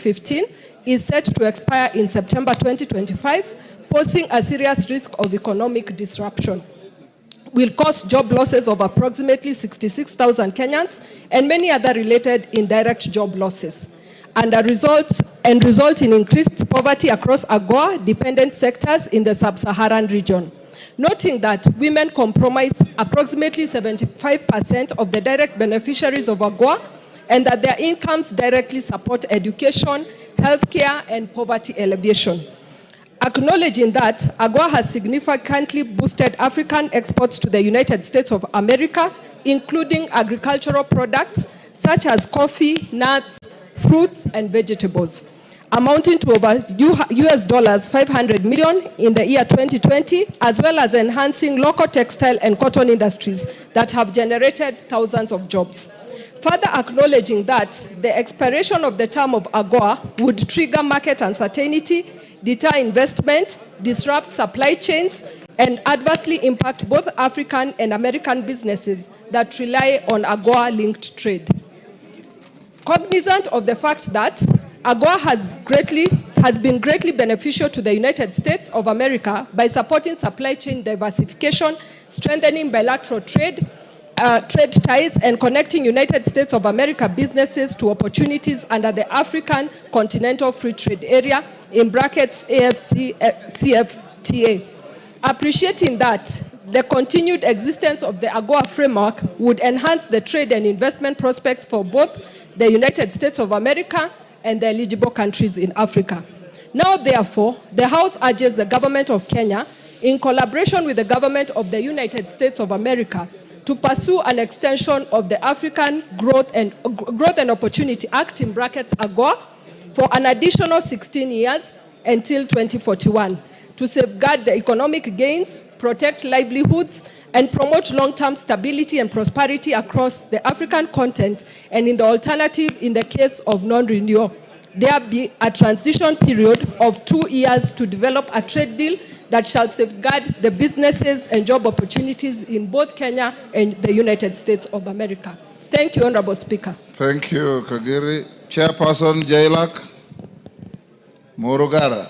15 is set to expire in September 2025, posing a serious risk of economic disruption. Will cause job losses of approximately 66,000 Kenyans and many other related indirect job losses, and result in increased poverty across AGOA dependent sectors in the sub-Saharan region. Noting that women comprise approximately 75% of the direct beneficiaries of AGOA, and that their incomes directly support education, healthcare, and poverty alleviation. Acknowledging that AGOA has significantly boosted African exports to the United States of America, including agricultural products such as coffee, nuts, fruits, and vegetables, amounting to over US dollars 500 million in the year 2020, as well as enhancing local textile and cotton industries that have generated thousands of jobs. Further acknowledging that the expiration of the term of AGOA would trigger market uncertainty, deter investment, disrupt supply chains, and adversely impact both African and American businesses that rely on AGOA-linked trade. Cognizant of the fact that AGOA has been greatly beneficial to the United States of America by supporting supply chain diversification, strengthening bilateral trade ties, and connecting United States of America businesses to opportunities under the African Continental Free Trade Area, in brackets CFTA. Appreciating that the continued existence of the AGOA framework would enhance the trade and investment prospects for both the United States of America and the eligible countries in Africa. Now, therefore, the House urges the government of Kenya, in collaboration with the government of the United States of America, to pursue an extension of the African Growth and Opportunity Act, in brackets AGOA, for an additional 16 years until 2041, to safeguard the economic gains, protect livelihoods, and promote long-term stability and prosperity across the African continent, and in the alternative, in the case of non-renewal, there be a transition period of 2 years to develop a trade deal that shall safeguard the businesses and job opportunities in both Kenya and the United States of America. Thank you, Honorable Speaker. Thank you, Kagiri. Chairperson Jailak Murugara.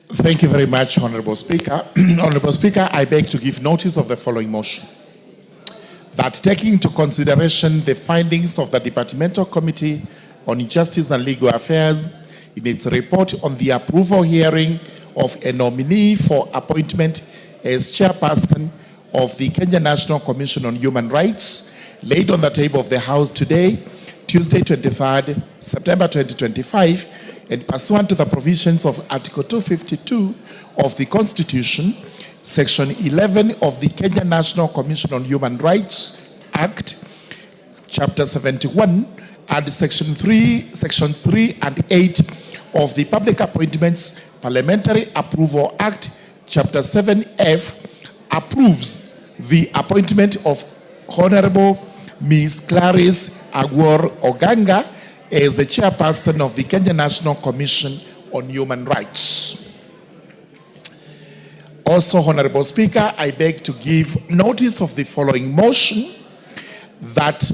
Thank you very much, Honorable Speaker. Honorable Speaker, I beg to give notice of the following motion. That taking into consideration the findings of the Departmental Committee on Justice and Legal Affairs in its report on the approval hearing of a nominee for appointment as chairperson of the Kenya National Commission on Human Rights, laid on the table of the House today, Tuesday, 23rd September 2025, and pursuant to the provisions of Article 252 of the Constitution, Section 11 of the Kenya National Commission on Human Rights Act, Chapter 71, and Sections 3 and 8 of the Public Appointments Parliamentary Approval Act, Chapter 7F, approves the appointment of Honorable Ms. Clarice Agwor Oganga as the chairperson of the Kenya National Commission on Human Rights. Also, Honorable Speaker, I beg to give notice of the following motion, that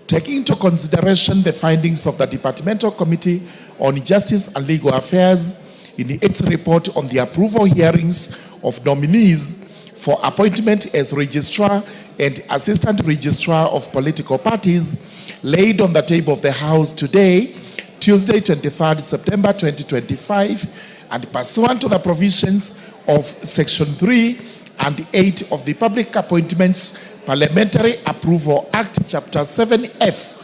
taking into consideration the findings of the Departmental Committee on Justice and Legal Affairs in its report on the approval hearings of nominees for appointment as registrar and assistant registrar of political parties, laid on the table of the House today, Tuesday, 23rd September 2025, and pursuant to the provisions of Section 3 and 8 of the Public Appointments Parliamentary Approval Act, Chapter 7F,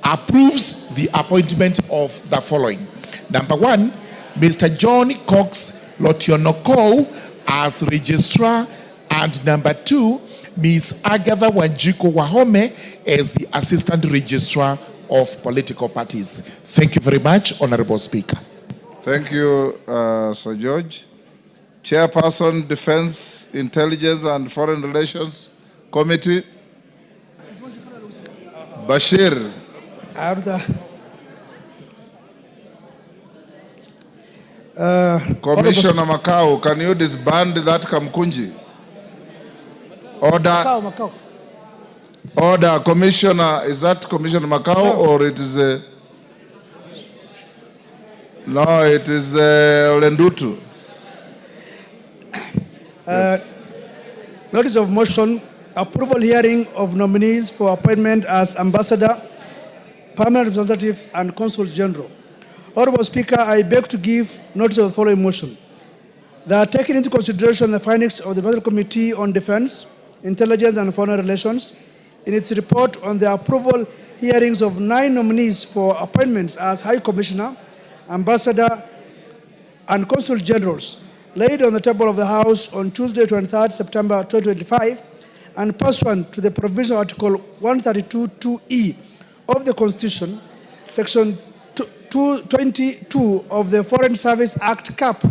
approves the appointment of the following. Number 1, Mr. John Cox Lotionoko as registrar, and number 2, Ms. Agatha Wanjiku Wahome as the assistant registrar of political parties. Thank you very much, Honorable Speaker. Thank you, Sir George. Chairperson, Defense, Intelligence and Foreign Relations Committee, Bashir. Commissioner Makau, can you disband that Kamkunji? Order. Order, Commissioner, is that Commissioner Macau or it is no, it is Lendutu. Yes. Notice of motion, approval hearing of nominees for appointment as ambassador, permanent representative, and consul general. Honorable Speaker, I beg to give notice of the following motion. That taking into consideration the findings of the Bilateral Committee on Defense, Intelligence, and Foreign Relations in its report on the approval hearings of 9 nominees for appointments as High Commissioner, Ambassador, and Consul Generals, laid on the table of the House on Tuesday, 23rd September 2025, and pursuant to the provision of Article 132(2)(e) of the Constitution, Section 222 of the Foreign Service Act (CAP)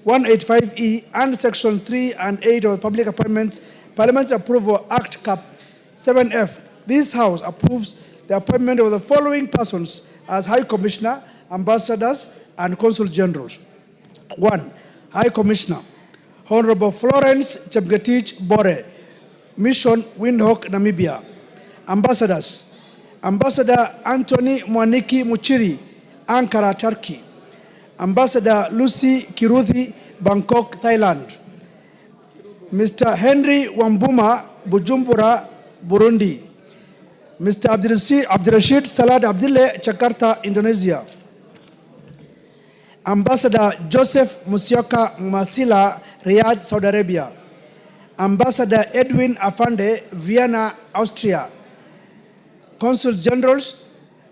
185(e), and Section 3 and 8 of the Public Appointments Parliamentary Approval Act (CAP) 7F. This House approves the appointment of the following persons as High Commissioner, Ambassadors, and Consul Generals. 1. High Commissioner, Honorable Florence Chepngetich Bore, Mission Windhoek, Namibia. Ambassadors, Ambassador Anthony Mwaniki Muchiri, Ankara, Turkey. Ambassador Lucy Kiruthi, Bangkok, Thailand. Mr. Henry Wambuma, Bujumbura, Burundi. Mr. Abdirashid Salad Abdille, Jakarta, Indonesia. Ambassador Joseph Musyoka Masila, Riyadh, Saudi Arabia. Ambassador Edwin Afande, Vienna, Austria. Consuls Generals,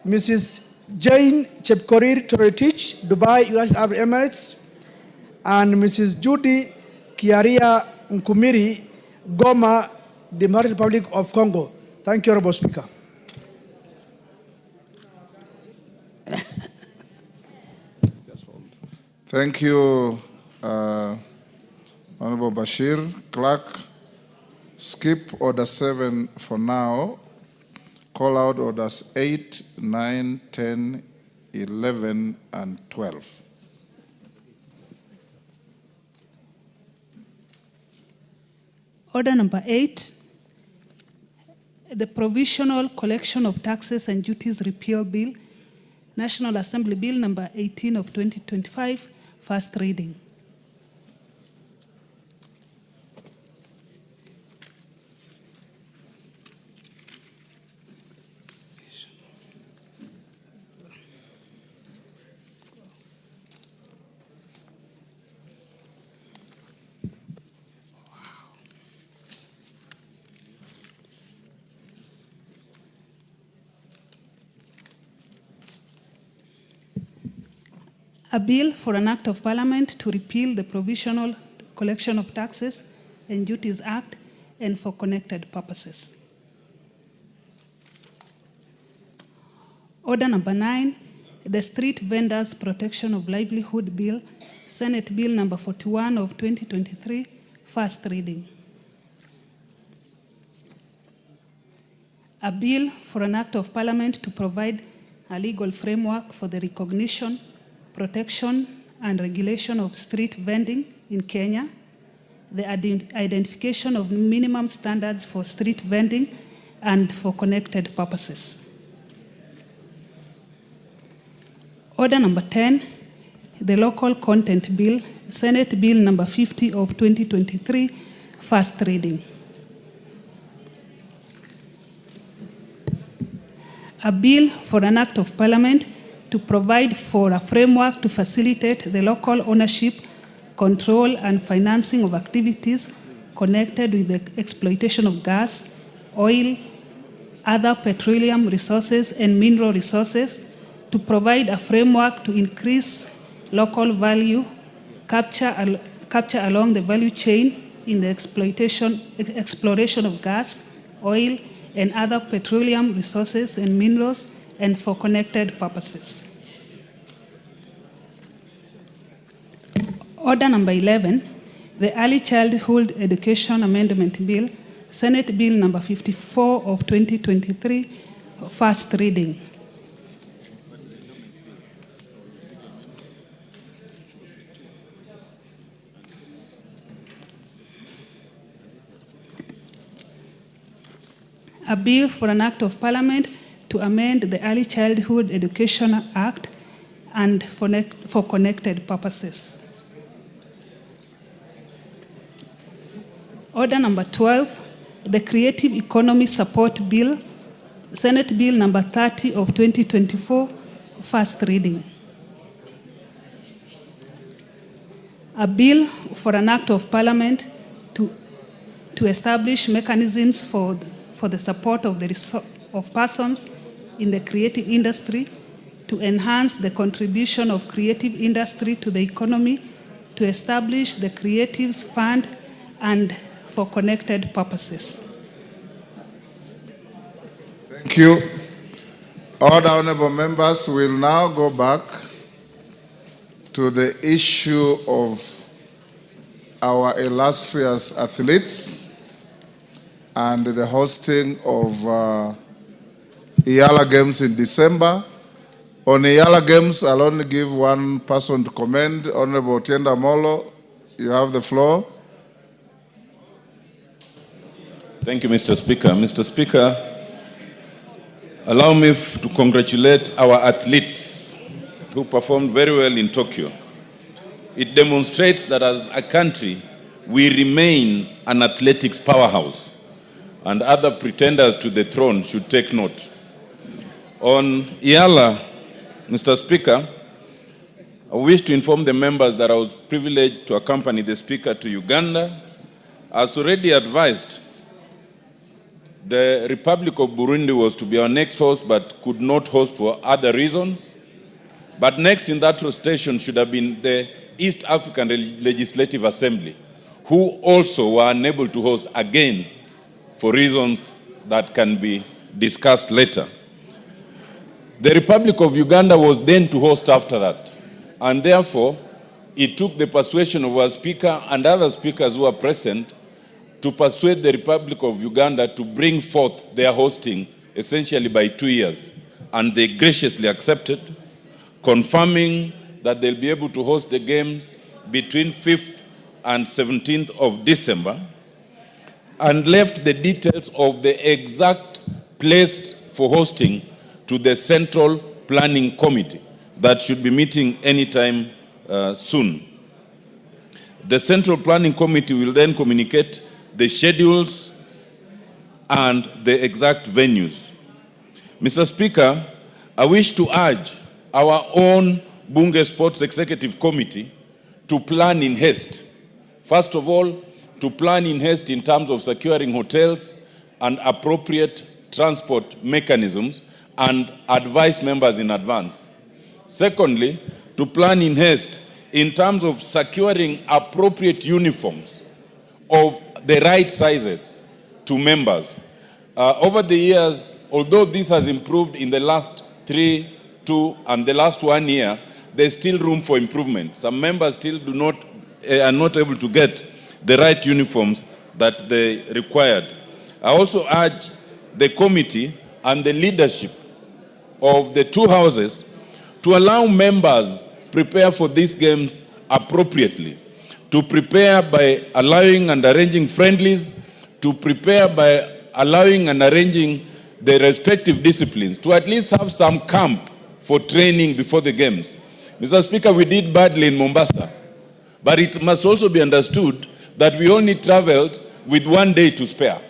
Mrs. Jane Chepkorir Toretich, Dubai, United Arab Emirates, and Mrs. Judy Kiaria Nkumiri, Goma, Democratic Republic of Congo. Thank you, Honorable Speaker. Thank you, Honorable Bashir. Clerk, skip Order 7 for now. Call out Orders 8, 9, 10, 11, and 12. Order number 8, the Provisional Collection of Taxes and Duties Repeal Bill, National Assembly Bill number 18 of 2025, first reading. A bill for an act of parliament to repeal the Provisional Collection of Taxes and Duties Act and for connected purposes. Order number 9, the Street Vendors Protection of Livelihood Bill, Senate Bill number 41 of 2023, first reading. A bill for an act of parliament to provide a legal framework for the recognition, protection, and regulation of street vending in Kenya, the identification of minimum standards for street vending and for connected purposes. Order number 10, the Local Content Bill, Senate Bill number 50 of 2023, first reading. A bill for an act of parliament to provide for a framework to facilitate the local ownership, control, and financing of activities connected with the exploitation of gas, oil, other petroleum resources, and mineral resources, to provide a framework to increase local value capture along the value chain in the exploration of gas, oil, and other petroleum resources and minerals, and for connected purposes. Order number 11, the Early Childhood Education Amendment Bill, Senate Bill number 54 of 2023, first reading. a bill for an act of parliament to amend the Early Childhood Education Act and for connected purposes. Order number 12, the Creative Economy Support Bill, Senate Bill number 30 of 2024, first reading. A bill for an act of parliament to establish mechanisms for the support of persons in the creative industry, to enhance the contribution of creative industry to the economy, to establish the Creatives Fund, and for connected purposes. Thank you. All the honorable members will now go back to the issue of our illustrious athletes and the hosting of Iyala Games in December. On Iyala Games, I'll only give one person to commend. Honorable Tienda Molo, you have the floor. Thank you, Mr. Speaker. Mr. Speaker, allow me to congratulate our athletes who performed very well in Tokyo. It demonstrates that as a country, we remain an athletics powerhouse, and other pretenders to the throne should take note. On Iyala, Mr. Speaker, I wish to inform the members that I was privileged to accompany the Speaker to Uganda. As already advised, the Republic of Burundi was to be our next host but could not host for other reasons. But next in that rotation should have been the East African Legislative Assembly, who also were unable to host again for reasons that can be discussed later. The Republic of Uganda was then to host after that, and therefore it took the persuasion of our Speaker and other speakers who are present to persuade the Republic of Uganda to bring forth their hosting essentially by 2 years. And they graciously accepted, confirming that they'll be able to host the games between 5th and 17th of December, and left the details of the exact place for hosting to the Central Planning Committee that should be meeting anytime soon. The Central Planning Committee will then communicate the schedules and the exact venues. Mr. Speaker, I wish to urge our own Bunge Sports Executive Committee to plan in haste. First of all, to plan in haste in terms of securing hotels and appropriate transport mechanisms and advise members in advance. Secondly, to plan in haste in terms of securing appropriate uniforms of the right sizes to members. Over the years, although this has improved in the last 3, 2, and the last 1 year, there's still room for improvement. Some members still are not able to get the right uniforms that they required. I also urge the committee and the leadership of the two houses to allow members prepare for these games appropriately, to prepare by allowing and arranging friendlies, to prepare by allowing and arranging the respective disciplines, to at least have some camp for training before the games. Mr. Speaker, we did badly in Mombasa, but it must also be understood that we only traveled with 1 day to spare.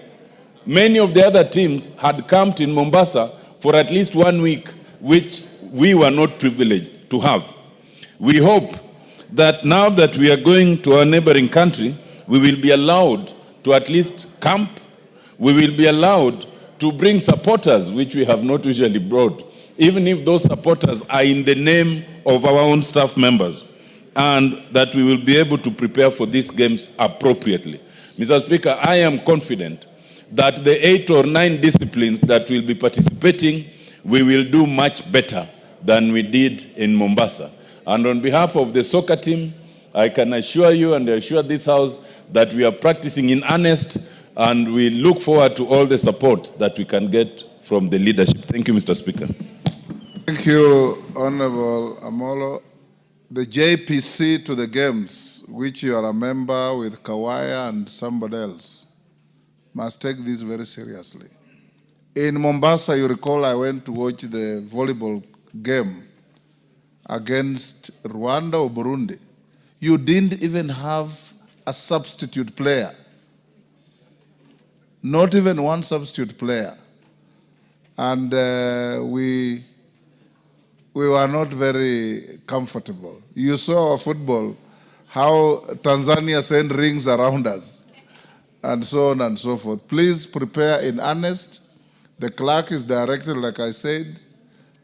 Many of the other teams had camped in Mombasa for at least 1 week, which we were not privileged to have. We hope that now that we are going to our neighboring country, we will be allowed to at least camp. We will be allowed to bring supporters, which we have not usually brought, even if those supporters are in the name of our own staff members, and that we will be able to prepare for these games appropriately. Mr. Speaker, I am confident that the 8 or 9 disciplines that will be participating, we will do much better than we did in Mombasa. And on behalf of the soccer team, I can assure you and assure this House that we are practicing in earnest, and we look forward to all the support that we can get from the leadership. Thank you, Mr. Speaker. Thank you, Honorable Amolo. The JPC to the games, which you are a member with Kawaya and somebody else, must take this very seriously. In Mombasa, you recall I went to watch the volleyball game against Rwanda or Burundi. You didn't even have a substitute player. Not even one substitute player. And we were not very comfortable. You saw our football, how Tanzania sent rings around us, and so on and so forth. Please prepare in earnest. The clerk is directed, like I said,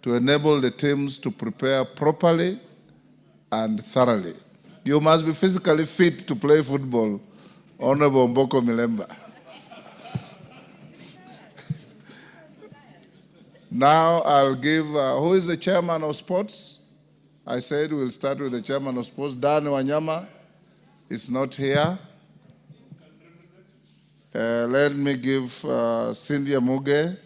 to enable the teams to prepare properly and thoroughly. You must be physically fit to play football, Honorable Mboko Milemba. Now I'll give, who is the chairman of sports? I said we'll start with the chairman of sports. Dan Wanyama is not here. Let me give Cynthia Muge,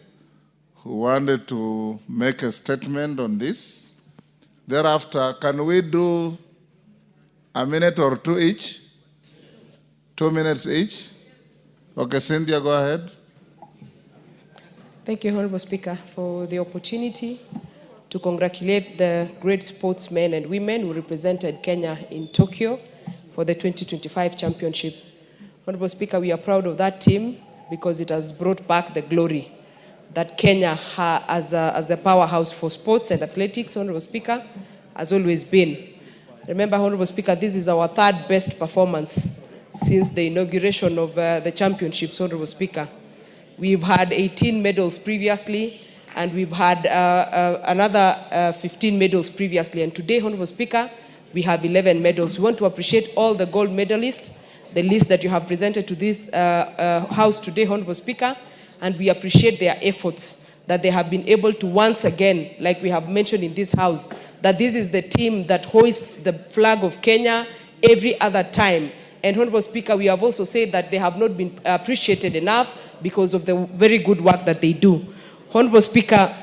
who wanted to make a statement on this. Thereafter, can we do a minute or two each? 2 minutes each? Okay, Cynthia, go ahead. Thank you, Honorable Speaker, for the opportunity to congratulate the great sportsmen and women who represented Kenya in Tokyo for the 2025 championship. Honorable Speaker, we are proud of that team because it has brought back the glory that Kenya as the powerhouse for sports and athletics, Honorable Speaker, has always been. Remember, Honorable Speaker, this is our third best performance since the inauguration of the championships, Honorable Speaker. We've had 18 medals previously, and we've had another 15 medals previously. And today, Honorable Speaker, we have 11 medals. We want to appreciate all the gold medalists, the list that you have presented to this House today, Honorable Speaker, and we appreciate their efforts that they have been able to once again, like we have mentioned in this House, that this is the team that hoists the flag of Kenya every other time. And Honorable Speaker, we have also said that they have not been appreciated enough because of the very good work that they do. Honorable Speaker,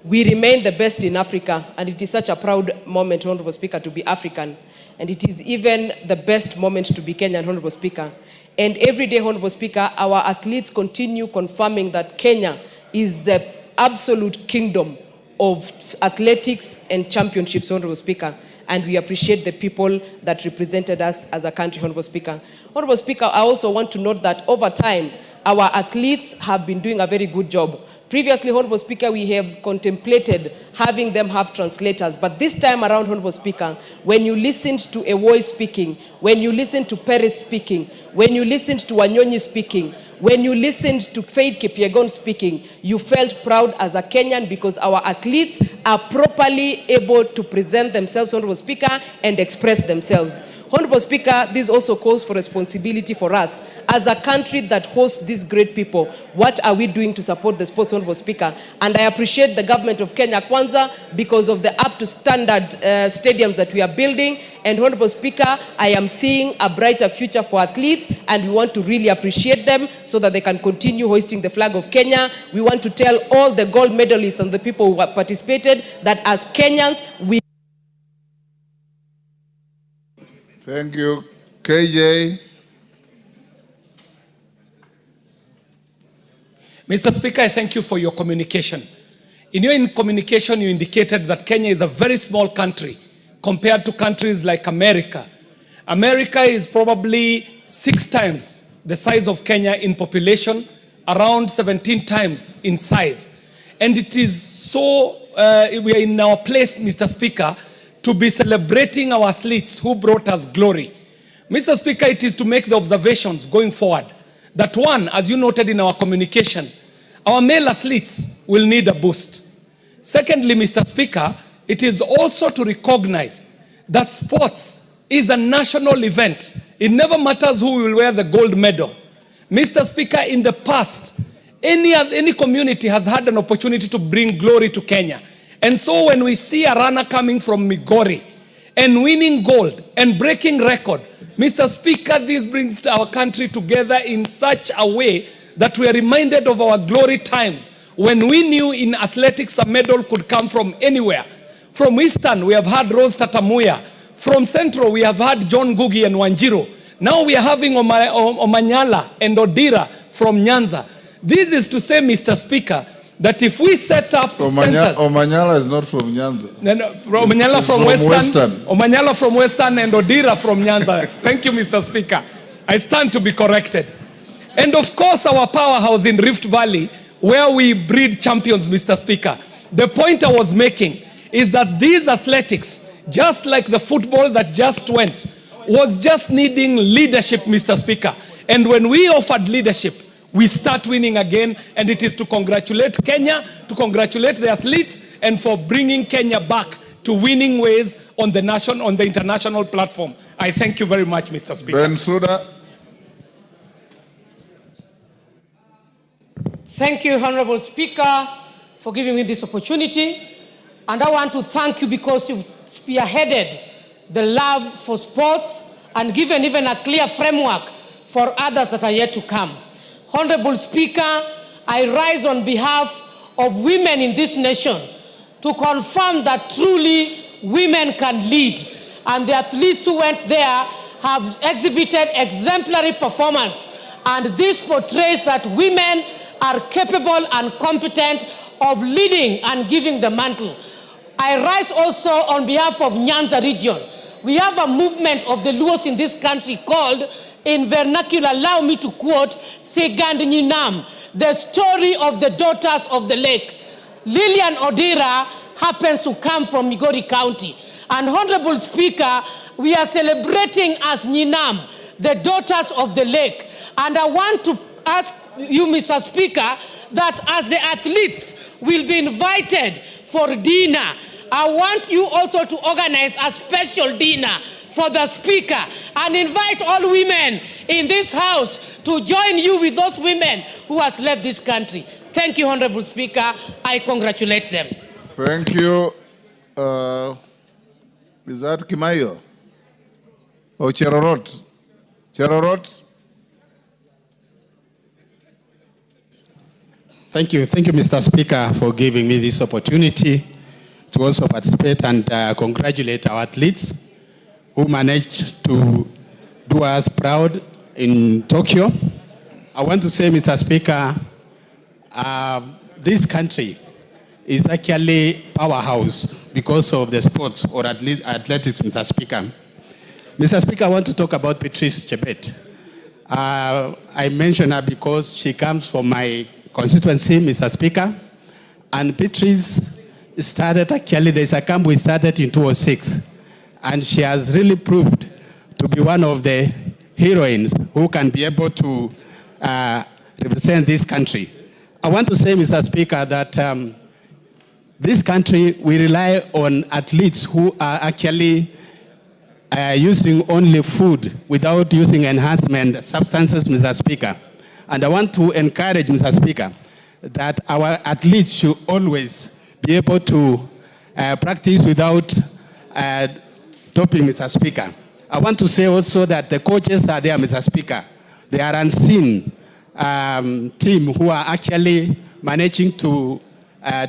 we remain the best in Africa, and it is such a proud moment, Honorable Speaker, to be African. And it is even the best moment to be Kenyan, Honorable Speaker. And every day, Honorable Speaker, our athletes continue confirming that Kenya is the absolute kingdom of athletics and championships, Honorable Speaker. And we appreciate the people that represented us as a country, Honorable Speaker. Honorable Speaker, I also want to note that over time, our athletes have been doing a very good job. Previously, Honorable Speaker, we have contemplated having them have translators. But this time around, Honorable Speaker, when you listened to Ewoy speaking, when you listened to Perez speaking, when you listened to Wanyonyi speaking, when you listened to Faith Kipyegon speaking, you felt proud as a Kenyan because our athletes are properly able to present themselves, Honorable Speaker, and express themselves. Honorable Speaker, this also calls for responsibility for us. As a country that hosts these great people, what are we doing to support the sports, Honorable Speaker? And I appreciate the government of Kenya Kwanza because of the up-to-standard stadiums that we are building. And Honorable Speaker, I am seeing a brighter future for athletes, and we want to really appreciate them so that they can continue hoisting the flag of Kenya. We want to tell all the gold medalists and the people who have participated that as Kenyans, we... Thank you. KJ. Mr. Speaker, I thank you for your communication. In your communication, you indicated that Kenya is a very small country compared to countries like America. America is probably 6 times the size of Kenya in population, around 17 times in size. And it is so, we are in our place, Mr. Speaker, to be celebrating our athletes who brought us glory. Mr. Speaker, it is to make the observations going forward that one, as you noted in our communication, our male athletes will need a boost. Secondly, Mr. Speaker, it is also to recognize that sports is a national event. It never matters who will wear the gold medal. Mr. Speaker, in the past, any community has had an opportunity to bring glory to Kenya. And so when we see a runner coming from Migori and winning gold and breaking record, Mr. Speaker, this brings our country together in such a way that we are reminded of our glory times when we knew in athletics a medal could come from anywhere. From Eastern, we have had Rose Tatamuya. From Central, we have had John Ngugi and Wanjiru. Now we are having Omanyala and Odira from Nyanza. This is to say, Mr. Speaker, that if we set up centers... Omanyala is not from Nyanza. No, Omanyala from Western. Omanyala from Western and Odira from Nyanza. Thank you, Mr. Speaker. I stand to be corrected. And of course, our powerhouse in Rift Valley, where we breed champions, Mr. Speaker. The point I was making is that these athletics, just like the football that just went, was just needing leadership, Mr. Speaker. And when we offered leadership, we start winning again, and it is to congratulate Kenya, to congratulate the athletes, and for bringing Kenya back to winning ways on the international platform. I thank you very much, Mr. Speaker. Bensouda. Thank you, Honorable Speaker, for giving me this opportunity. And I want to thank you because you've spearheaded the love for sports and given even a clear framework for others that are yet to come. Honorable Speaker, I rise on behalf of women in this nation to confirm that truly women can lead. And the athletes who went there have exhibited exemplary performance. And this portrays that women are capable and competent of leading and giving the mantle. I rise also on behalf of Nyanza region. We have a movement of the Luos in this country called, in vernacular, allow me to quote, Segand Nyinam, the story of the daughters of the lake. Lillian Odira happens to come from Migori County. And Honorable Speaker, we are celebrating as Nyinam, the daughters of the lake. And I want to ask you, Mr. Speaker, that as the athletes will be invited for dinner, I want you also to organize a special dinner for the Speaker and invite all women in this House to join you with those women who has led this country. Thank you, Honorable Speaker. I congratulate them. Thank you. Is that Kimayo? Or Cherorot? Cherorot? Thank you, Mr. Speaker, for giving me this opportunity to also participate and congratulate our athletes who managed to do us proud in Tokyo. I want to say, Mr. Speaker, this country is actually powerhouse because of the sports or athletics, Mr. Speaker. Mr. Speaker, I want to talk about Patrice Chebet. I mention her because she comes from my constituency, Mr. Speaker, and Patrice started, actually, there's a camp we started in 2006, and she has really proved to be one of the heroines who can be able to represent this country. I want to say, Mr. Speaker, that this country, we rely on athletes who are actually using only food without using enhancement substances, Mr. Speaker. And I want to encourage, Mr. Speaker, that our athletes should always be able to practice without doping, Mr. Speaker. I want to say also that the coaches are there, Mr. Speaker. They are unseen team who are actually managing to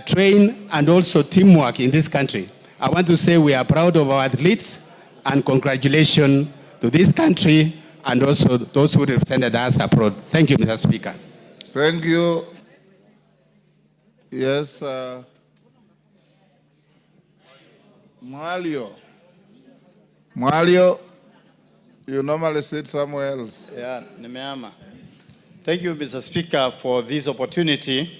train and also teamwork in this country. I want to say we are proud of our athletes and congratulations to this country and also those who represented us abroad. Thank you, Mr. Speaker. Thank you. Yes, Mwalio. Mwalio, you normally sit somewhere else. Yeah, nimeama. Thank you, Mr. Speaker, for this opportunity.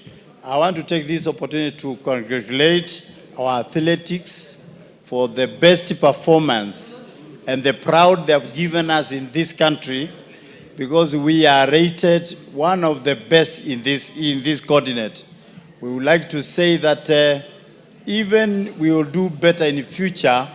I want to take this opportunity to congratulate our athletics for the best performance and the proud they have given us in this country, because we are rated one of the best in this continent. We would like to say that even we will do better in the future,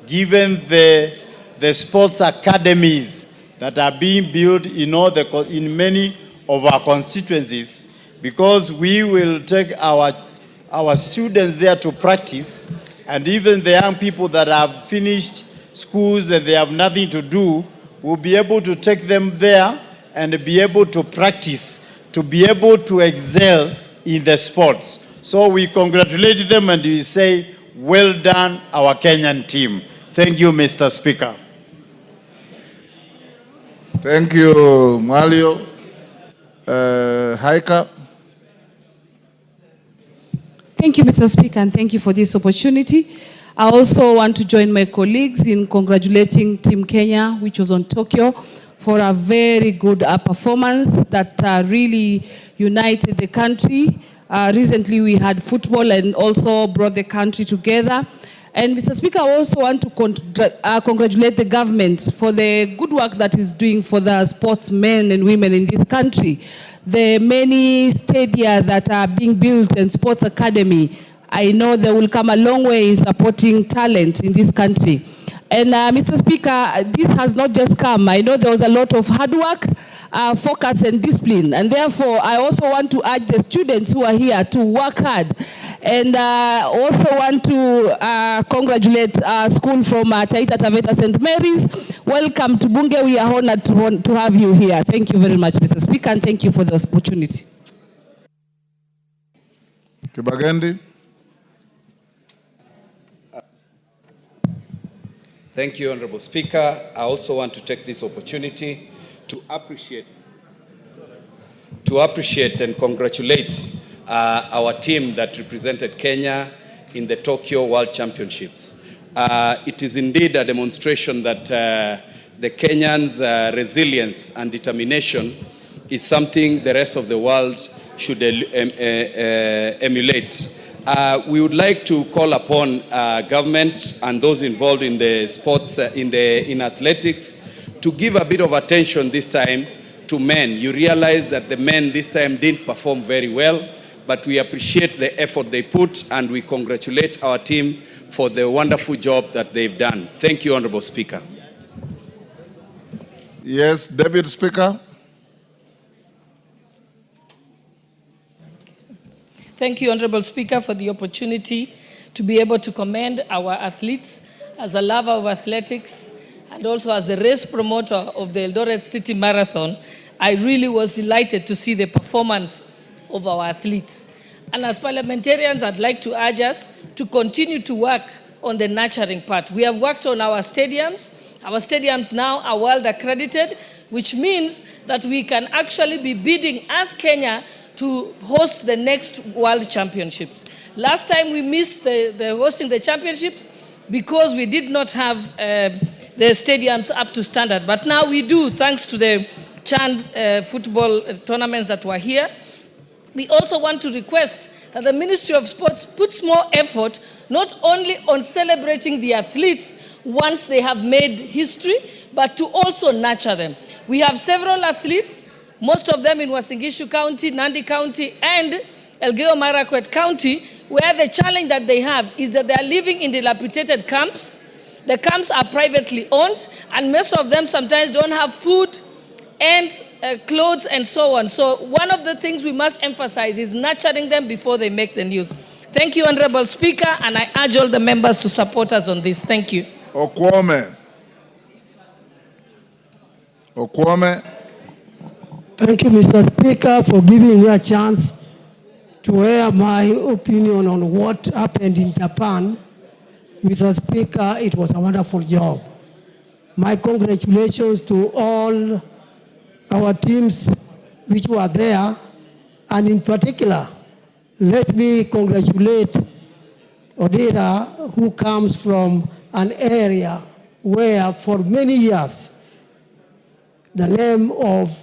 given the sports academies that are being built in many of our constituencies, because we will take our students there to practice, and even the young people that have finished schools that they have nothing to do, we'll be able to take them there and be able to practice, to be able to excel in the sports. So we congratulate them and we say, well done, our Kenyan team. Thank you, Mr. Speaker. Thank you, Mwalio. Haika. Thank you, Mr. Speaker, and thank you for this opportunity. I also want to join my colleagues in congratulating Team Kenya, which was on Tokyo, for a very good performance that really united the country. Recently, we had football and also brought the country together. And Mr. Speaker, I also want to congratulate the government for the good work that is doing for the sportsmen and women in this country. The many stadia that are being built and sports academy, I know they will come a long way in supporting talent in this country. And Mr. Speaker, this has not just come. I know there was a lot of hard work, focus and discipline. And therefore, I also want to urge the students who are here to work hard. And also want to congratulate school from Taita Taveta St. Mary's. Welcome to Bunge. We are honored to have you here. Thank you very much, Mr. Speaker, and thank you for the opportunity. Kibagendi. Thank you, Honorable Speaker. I also want to take this opportunity to appreciate and congratulate our team that represented Kenya in the Tokyo World Championships. It is indeed a demonstration that the Kenyans' resilience and determination is something the rest of the world should emulate. We would like to call upon government and those involved in the sports, in athletics, to give a bit of attention this time to men. You realize that the men this time didn't perform very well, but we appreciate the effort they put and we congratulate our team for the wonderful job that they've done. Thank you, Honorable Speaker. Yes, Deputy Speaker. Thank you, Honorable Speaker, for the opportunity to be able to commend our athletes. As a lover of athletics and also as the race promoter of the Eldoret City Marathon, I really was delighted to see the performance of our athletes. And as parliamentarians, I'd like to urge us to continue to work on the nurturing part. We have worked on our stadiums. Our stadiums now are world accredited, which means that we can actually be bidding as Kenya to host the next World Championships. Last time we missed the hosting the championships because we did not have the stadiums up to standard. But now we do, thanks to the CHAN football tournaments that were here. We also want to request that the Ministry of Sports puts more effort not only on celebrating the athletes once they have made history, but to also nurture them. We have several athletes, most of them in Uasin Gishu County, Nandi County, and Elgeyo Marakwet County, where the challenge that they have is that they are living in dilapidated camps. The camps are privately owned, and most of them sometimes don't have food and clothes and so on. So one of the things we must emphasize is nurturing them before they make the news. Thank you, Honorable Speaker, and I urge all the members to support us on this. Thank you. Okwome. Okwome. Thank you, Mr. Speaker, for giving me a chance to air my opinion on what happened in Japan. Mr. Speaker, it was a wonderful job. My congratulations to all our teams which were there, and in particular, let me congratulate Odira, who comes from an area where for many years the name of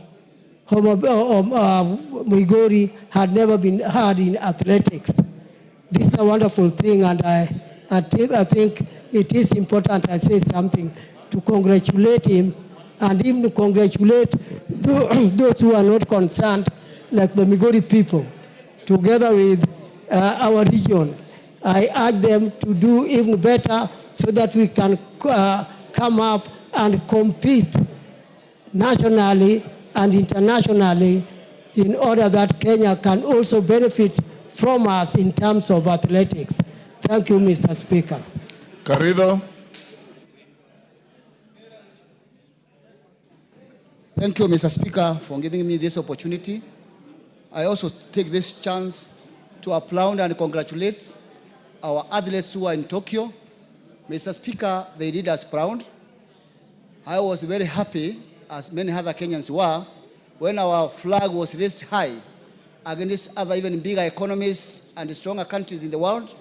Migori had never been heard in athletics. This is a wonderful thing, and I think it is important I say something to congratulate him, and even to congratulate those who are not concerned, like the Migori people, together with our region. I urge them to do even better so that we can come up and compete nationally and internationally in order that Kenya can also benefit from us in terms of athletics. Thank you, Mr. Speaker. Garrido. Thank you, Mr. Speaker, for giving me this opportunity. I also take this chance to applaud and congratulate our athletes who are in Tokyo. Mr. Speaker, they did us proud. I was very happy, as many other Kenyans were, when our flag was raised high against other even bigger economies and stronger countries in the world.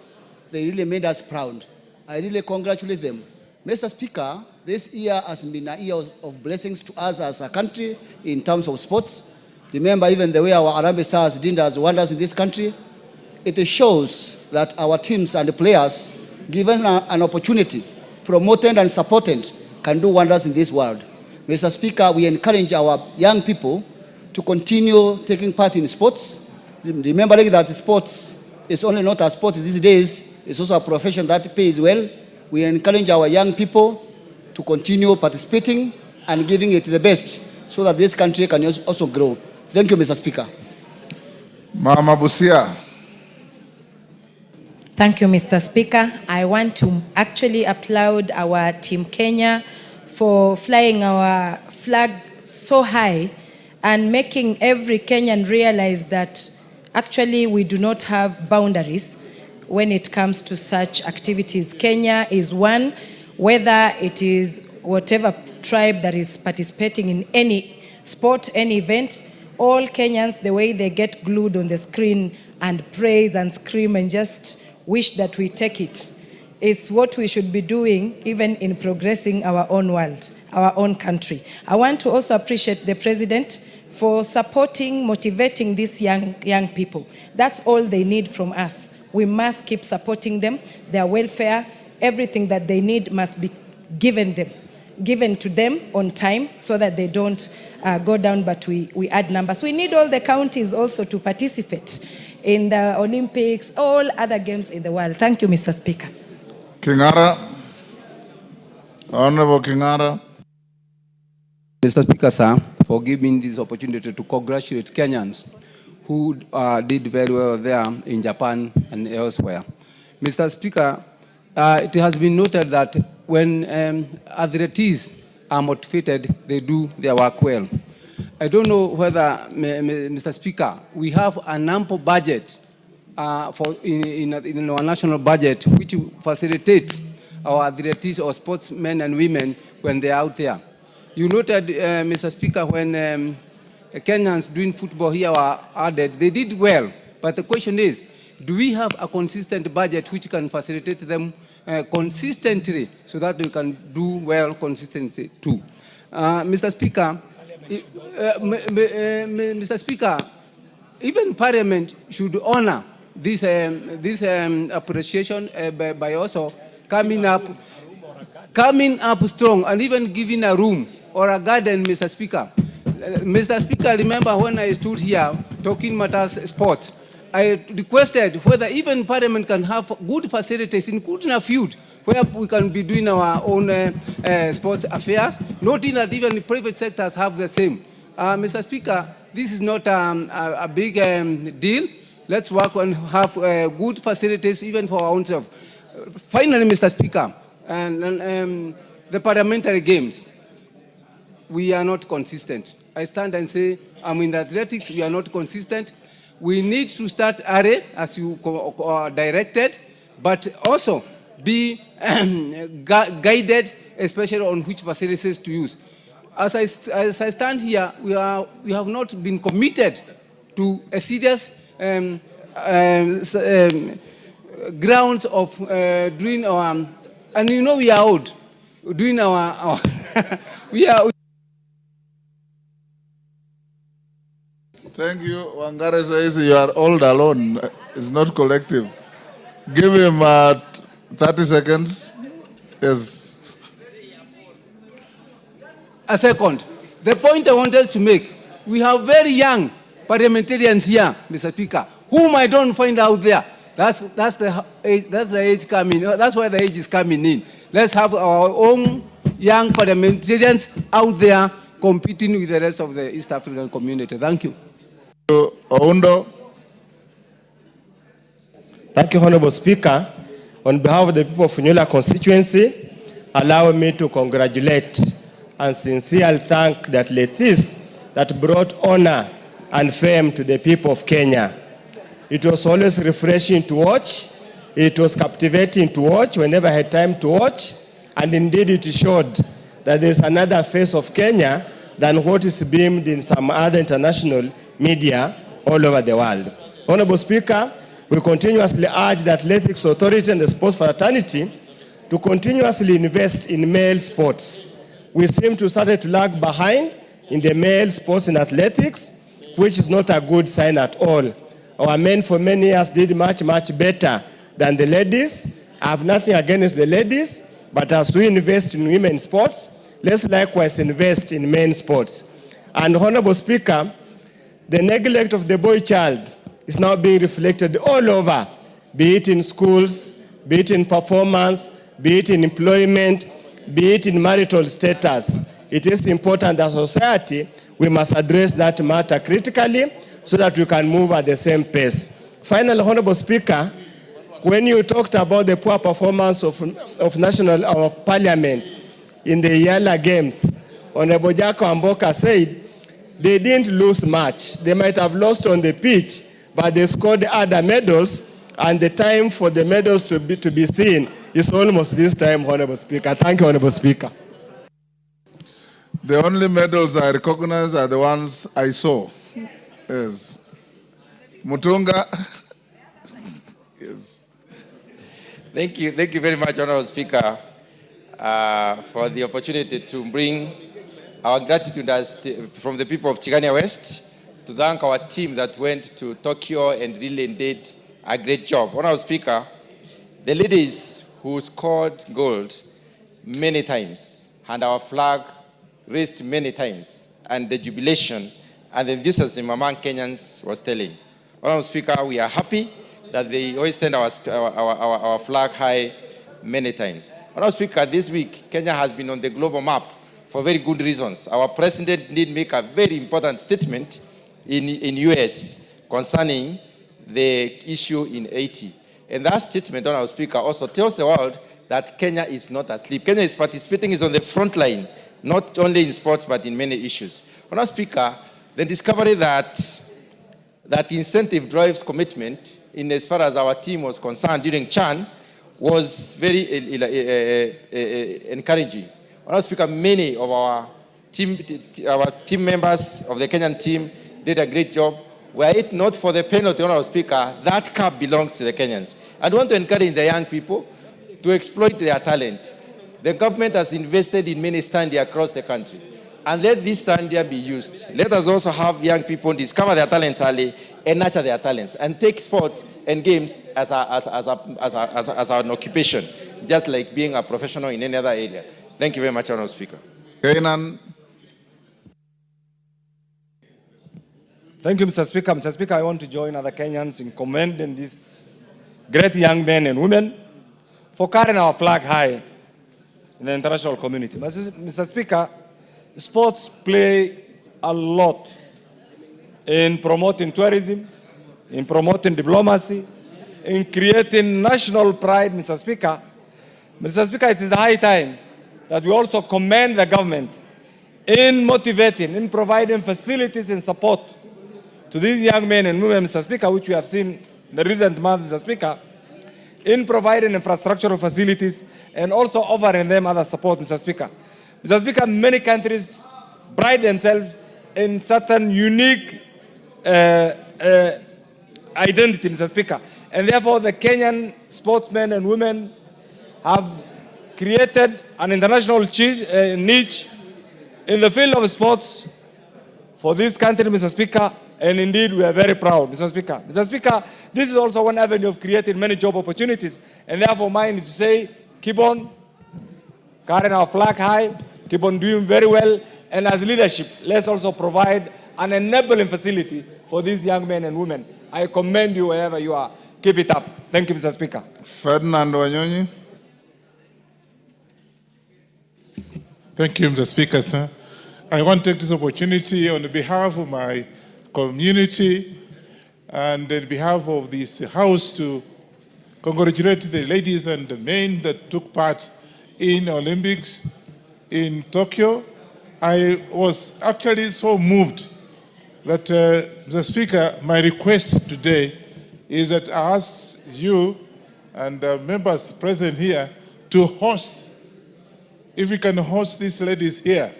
They really made us proud. I really congratulate them. Mr. Speaker, this year has been a year of blessings to us as a country in terms of sports. Remember even the way our Harambee Stars did us wonders in this country. It shows that our teams and the players, given an opportunity, promoted and supported, can do wonders in this world. Mr. Speaker, we encourage our young people to continue taking part in sports, remembering that sports is only not a sport these days, it's also a profession that pays well. We encourage our young people to continue participating and giving it the best so that this country can also grow. Thank you, Mr. Speaker. Mama Busia. Thank you, Mr. Speaker. I want to actually applaud our Team Kenya for flying our flag so high and making every Kenyan realize that actually we do not have boundaries when it comes to such activities. Kenya is one, whether it is whatever tribe that is participating in any sport, any event, all Kenyans, the way they get glued on the screen and praise and scream and just wish that we take it, is what we should be doing even in progressing our own world, our own country. I want to also appreciate the President for supporting, motivating these young people. That's all they need from us. We must keep supporting them, their welfare, everything that they need must be given to them on time so that they don't go down, but we add numbers. We need all the counties also to participate in the Olympics, all other games in the world. Thank you, Mr. Speaker. Kingara. Honorable Kingara. Mr. Speaker, sir, for giving this opportunity to congratulate Kenyans who did very well there in Japan and elsewhere. Mr. Speaker, it has been noted that when athletes are motivated, they do their work well. I don't know whether, Mr. Speaker, we have an ample budget in our national budget which facilitates our athletes or sportsmen and women when they're out there. You noted, Mr. Speaker, when Kenyans doing football here were added, they did well. But the question is, do we have a consistent budget which can facilitate them consistently so that we can do well consistently too? Mr. Speaker, Mr. Speaker, even Parliament should honor this appreciation by also coming up strong and even giving a room or a garden, Mr. Speaker. Mr. Speaker, remember when I stood here talking matters sports, I requested whether even Parliament can have good facilities, including a field, where we can be doing our own sports affairs, noting that even the private sectors have the same. Mr. Speaker, this is not a big deal. Let's work and have good facilities even for our own self. Finally, Mr. Speaker, and the parliamentary games, we are not consistent. I stand and say, in the athletics, we are not consistent. We need to start early, as you directed, but also be guided, especially on which facilities to use. As I stand here, we have not been committed to a serious grounds of doing our, and you know we are old, doing our we are. Thank you. Wangare says you are all alone. It's not collective. Give him 30 seconds. Yes. A second. The point I wanted to make, we have very young parliamentarians here, Mr. Speaker, whom I don't find out there. That's the age coming. That's why the age is coming in. Let's have our own young parliamentarians out there competing with the rest of the East African community. Thank you. Oundo. Thank you, Honorable Speaker. On behalf of the people of Funyula constituency, allow me to congratulate and sincerely thank the athletes that brought honor and fame to the people of Kenya. It was always refreshing to watch. It was captivating to watch whenever I had time to watch. And indeed it showed that there's another face of Kenya than what is beamed in some other international media all over the world. Honorable Speaker, we continuously urge the Athletics Authority and the sports fraternity to continuously invest in male sports. We seem to start to lag behind in the male sports and athletics, which is not a good sign at all. Our men for many years did much, much better than the ladies. I have nothing against the ladies, but as we invest in women's sports, let's likewise invest in men's sports. And Honorable Speaker, the neglect of the boy child is now being reflected all over, be it in schools, be it in performance, be it in employment, be it in marital status. It is important that society, we must address that matter critically so that we can move at the same pace. Finally, Honorable Speaker, when you talked about the poor performance of National Parliament in the Yala Games, Honorable Jako Amboka said they didn't lose much. They might have lost on the pitch, but they scored other medals, and the time for the medals to be seen is almost this time, Honorable Speaker. Thank you, Honorable Speaker. The only medals I recognize are the ones I saw. Yes. Mutunga. Yes. Thank you very much, Honorable Speaker, for the opportunity to bring our gratitude from the people of Tigania West to thank our team that went to Tokyo and really did a great job. Honorable Speaker, the ladies who scored gold many times and our flag raised many times, and the jubilation and the enthusiasm among Kenyans was telling. Honorable Speaker, we are happy that they hoisted our flag high many times. Honorable Speaker, this week, Kenya has been on the global map for very good reasons. Our president did make a very important statement in US concerning the issue in Haiti. And that statement, Honorable Speaker, also tells the world that Kenya is not asleep. Kenya is participating, is on the front line, not only in sports, but in many issues. Honorable Speaker, the discovery that incentive drives commitment, in as far as our team was concerned during Chan, was very encouraging. Honorable Speaker, many of our team members of the Kenyan team did a great job. Were it not for the penalty, Honorable Speaker, that cup belongs to the Kenyans. I want to encourage the young people to exploit their talent. The government has invested in many stands across the country. And let this standard be used. Let us also have young people discover their talents early and nurture their talents and take sports and games as an occupation, just like being a professional in any other area. Thank you very much, Honorable Speaker. Kenan. Thank you, Mr. Speaker. Mr. Speaker, I want to join other Kenyans in commending these great young men and women for carrying our flag high in the international community. Mr. Speaker, sports play a lot in promoting tourism, in promoting diplomacy, in creating national pride, Mr. Speaker. Mr. Speaker, it is the high time that we also commend the government in motivating, in providing facilities and support to these young men and women, Mr. Speaker, which we have seen in the recent months, Mr. Speaker, in providing infrastructural facilities and also offering them other support, Mr. Speaker. Mr. Speaker, many countries pride themselves in certain unique identity, Mr. Speaker. And therefore, the Kenyan sportsmen and women have created an international niche in the field of sports for this country, Mr. Speaker. And indeed, we are very proud, Mr. Speaker. Mr. Speaker, this is also one avenue of creating many job opportunities. And therefore, mine is to say, keep on carrying our flag high, keep on doing very well. And as leadership, let's also provide an enabling facility for these young men and women. I commend you wherever you are. Keep it up. Thank you, Mr. Speaker. Ferdinand Wanyonyi. Thank you, Mr. Speaker, sir. I want to take this opportunity on behalf of my community and on behalf of this House to congratulate the ladies and the men that took part in Olympics in Tokyo. I was actually so moved that, Mr. Speaker, my request today is that I ask you and members present here to host, if we can host these ladies here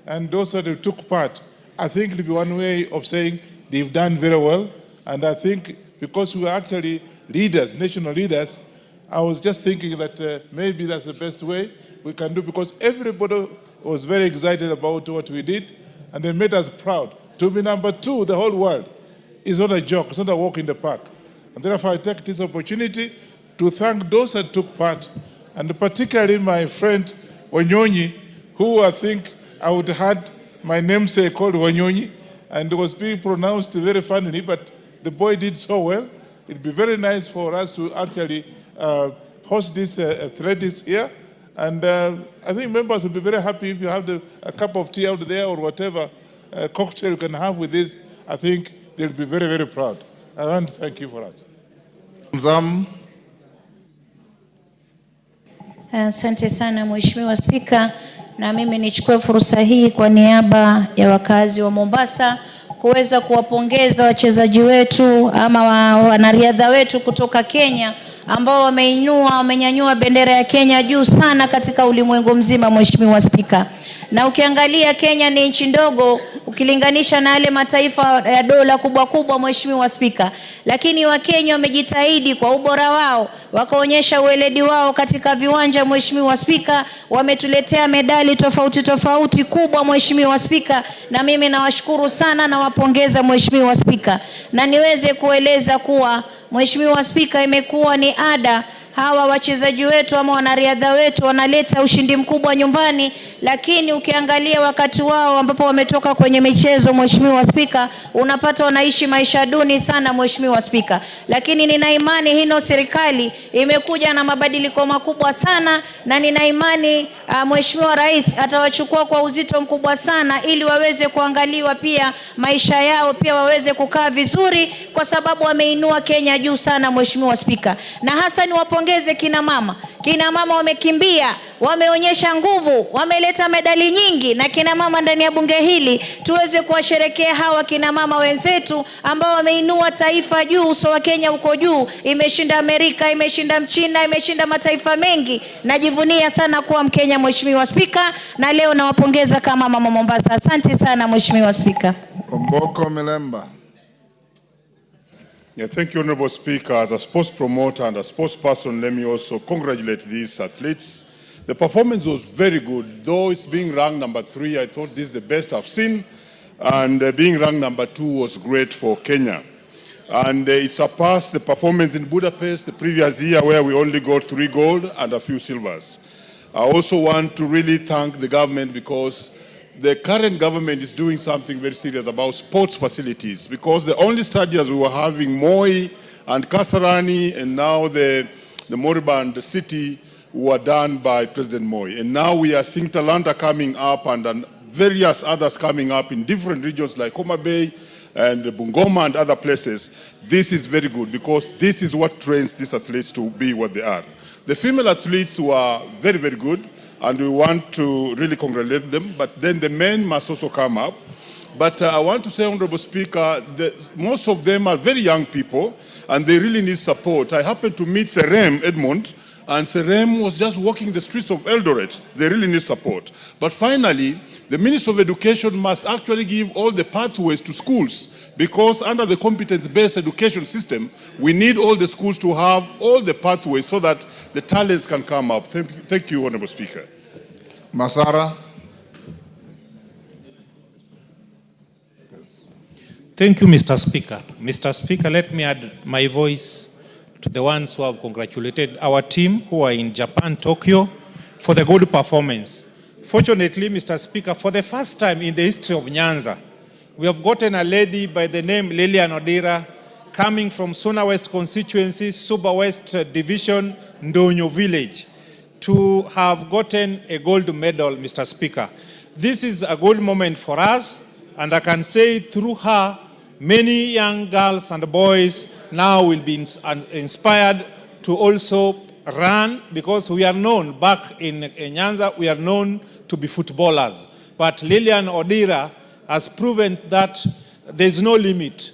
and those that took part. I think it will be one way of saying they've done very well. And I think because we are actually leaders, national leaders, I was just thinking that maybe that's the best way we can do, because everybody was very excited about what we did, and they made us proud. To be number 2, the whole world, is not a joke, it's not a walk in the park. And therefore I take this opportunity to thank those that took part, and particularly my friend Wanyonyi, who I think I would have had my namesake called Wanyonyi, and it was being pronounced very funnily, but the boy did so well. It'd be very nice for us to actually host this athletics here. And I think members will be very happy if you have a cup of tea out there or whatever cocktail you can have with this. I think they'll be very, very proud. I want to thank you for that. Asante sana Mheshimiwa Spika, na mimi nichukue fursa hii kwa niaba ya wakazi wa Mombasa kuweza kuwapongeza wachezaji wetu ama wanariadha wetu kutoka Kenya ambao wamenyanyua bendera ya Kenya juu sana katika ulimwengu mzima, Mheshimiwa Spika. Na ukiangalia Kenya ni nchi ndogo ukilinganisha na yale mataifa ya dola kubwa kubwa, Mheshimiwa Spika, lakini Wakenya wamejitahidi kwa ubora wao, wakaonyesha ueledi wao katika viwanja, Mheshimiwa Spika, wametuletea medali tofauti tofauti kubwa, Mheshimiwa Spika, na mimi nawashukuru sana na wapongeza, Mheshimiwa Spika. Na niweze kueleza kuwa, Mheshimiwa Spika, imekuwa ni ada hawa wachezaji wetu ama wanariadha wetu wanaleta ushindi mkubwa nyumbani, lakini ukiangalia wakati wao ambapo wametoka kwenye michezo, Mheshimiwa Spika, unapata wanaishi maisha duni sana, Mheshimiwa Spika. Lakini nina imani hino serikali imekuja na mabadiliko makubwa sana, na nina imani Mheshimiwa Rais atawachukua kwa uzito mkubwa sana ili waweze kuangaliwa pia maisha yao pia waweze kukaa vizuri, kwa sababu wameinua Kenya juu sana, Mheshimiwa Spika. Na hasa ni wapongeze kina mama. Kina mama wamekimbia, wameonyesha nguvu, wameleta medali nyingi, na kina mama ndani ya bunge hili tuweze kuwasherekea hawa kina mama wenzetu ambao wameinua taifa juu. Uso wa Kenya uko juu, imeshinda Amerika, imeshinda Mchina, imeshinda mataifa mengi. Najivunia sana kuwa Mkenya, Mheshimiwa Spika, na leo nawapongeza kama mama Mombasa. Asante sana Mheshimiwa Spika. Omboko Milemba. Yeah, thank you, Honorable Speaker. As a sports promoter and a sports person, let me also congratulate these athletes. The performance was very good. Though it's being ranked number 3, I thought this is the best I've seen. And being ranked number 2 was great for Kenya. And it surpassed the performance in Budapest the previous year, where we only got 3 gold and a few silvers. I also want to really thank the government, because the current government is doing something very serious about sports facilities, because the only stadiums we were having, Moi and Kasarani, and now the moribund city, were done by President Moi. And now we are seeing Talanta coming up, and various others coming up in different regions like Mutembei and Bungoma and other places. This is very good, because this is what trains these athletes to be what they are. The female athletes were very, very good, and we want to really congratulate them, but then the men must also come up. But I want to say, Honorable Speaker, most of them are very young people, and they really need support. I happened to meet Serem Edmond, and Serem was just walking the streets of Eldoret. They really need support. But finally, the Minister of Education must actually give all the pathways to schools, because under the competence-based education system, we need all the schools to have all the pathways so that the talents can come up. Thank you, Honorable Speaker. Masara. Thank you, Mr. Speaker. Mr. Speaker, let me add my voice to the ones who have congratulated our team who are in Japan, Tokyo, for the good performance. Fortunately, Mr. Speaker, for the first time in the history of Nyanza, we have gotten a lady by the name Lilian Odira, coming from Suna West constituency, Suba West Division, Ndonyo village, to have gotten a gold medal, Mr. Speaker. This is a good moment for us, and I can say through her, many young girls and boys now will be inspired to also run, because we are known back in Nyanza, we are known to be footballers. But Lilian Odira has proven that there is no limit.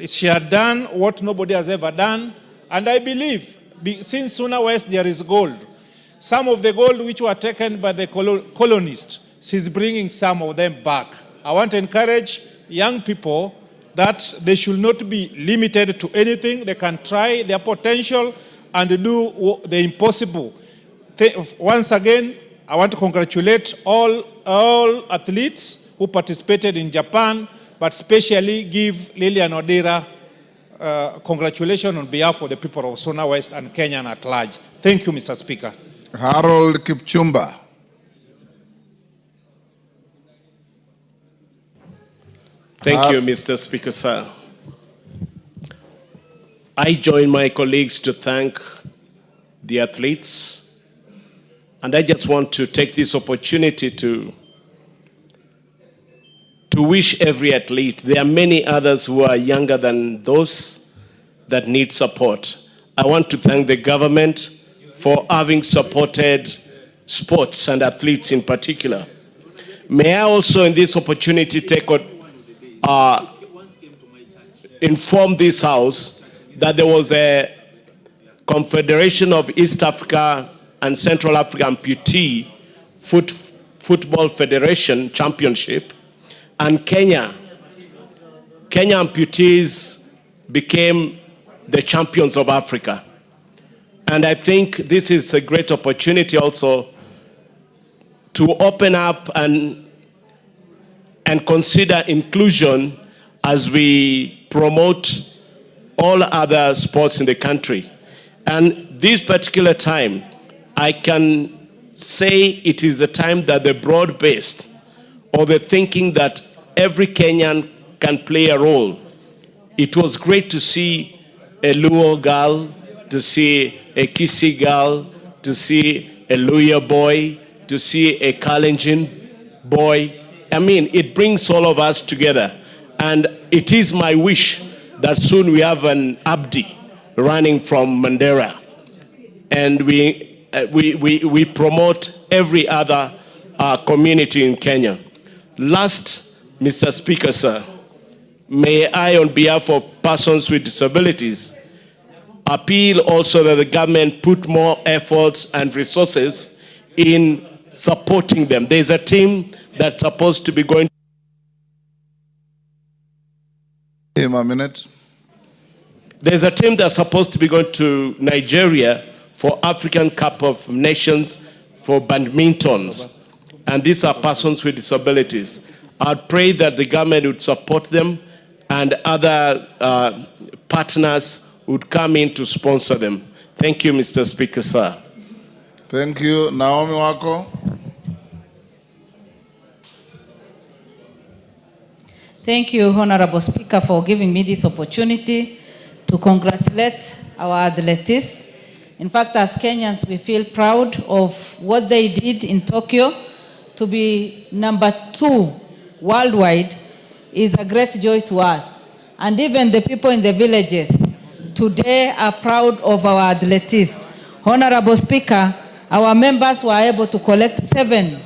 She had done what nobody has ever done, and I believe since Suna West there is gold. Some of the gold which were taken by the colonists, she's bringing some of them back. I want to encourage young people that they should not be limited to anything. They can try their potential and do the impossible. Once again, I want to congratulate all athletes who participated in Japan, but especially give Lilian Odira congratulations on behalf of the people of Sona West and Kenya at large. Thank you, Mr. Speaker. Harold Kipchumba. Thank you, Mr. Speaker, sir. I join my colleagues to thank the athletes, and I just want to take this opportunity to wish every athlete. There are many others who are younger than those that need support. I want to thank the government for having supported sports and athletes in particular. May I also in this opportunity inform this House that there was a Confederation of East Africa and Central Africa Amputee Football Federation Championship, and Kenya amputees became the champions of Africa. And I think this is a great opportunity also to open up and consider inclusion as we promote all other sports in the country. And this particular time, I can say it is a time that the broad-based or the thinking that every Kenyan can play a role. It was great to see a Luo girl, to see a Kisii girl, to see a Luya boy, to see a Kalenjin boy. I mean, it brings all of us together. And it is my wish that soon we have an Abdi running from Mandera. And we promote every other community in Kenya. Last, Mr. Speaker, sir, may I, on behalf of persons with disabilities, appeal also that the government put more efforts and resources in supporting them. There's a team that's supposed to be going. Give a minute. There's a team that's supposed to be going to Nigeria for African Cup of Nations for badmintons. And these are persons with disabilities. I pray that the government would support them and other partners would come in to sponsor them. Thank you, Mr. Speaker, sir. Thank you. Naomi Wako. Thank you, Honorable Speaker, for giving me this opportunity to congratulate our athletes. In fact, as Kenyans, we feel proud of what they did in Tokyo. To be #2 worldwide is a great joy to us. And even the people in the villages today are proud of our athletes. Honorable Speaker, our members were able to collect 7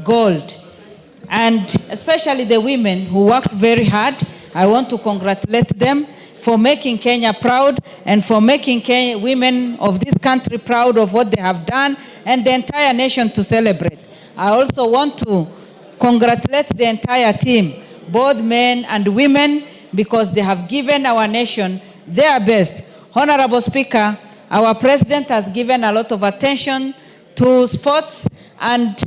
gold. And especially the women who worked very hard, I want to congratulate them for making Kenya proud and for making women of this country proud of what they have done and the entire nation to celebrate. I also want to congratulate the entire team, both men and women, because they have given our nation their best. Honorable Speaker, our president has given a lot of attention to sports and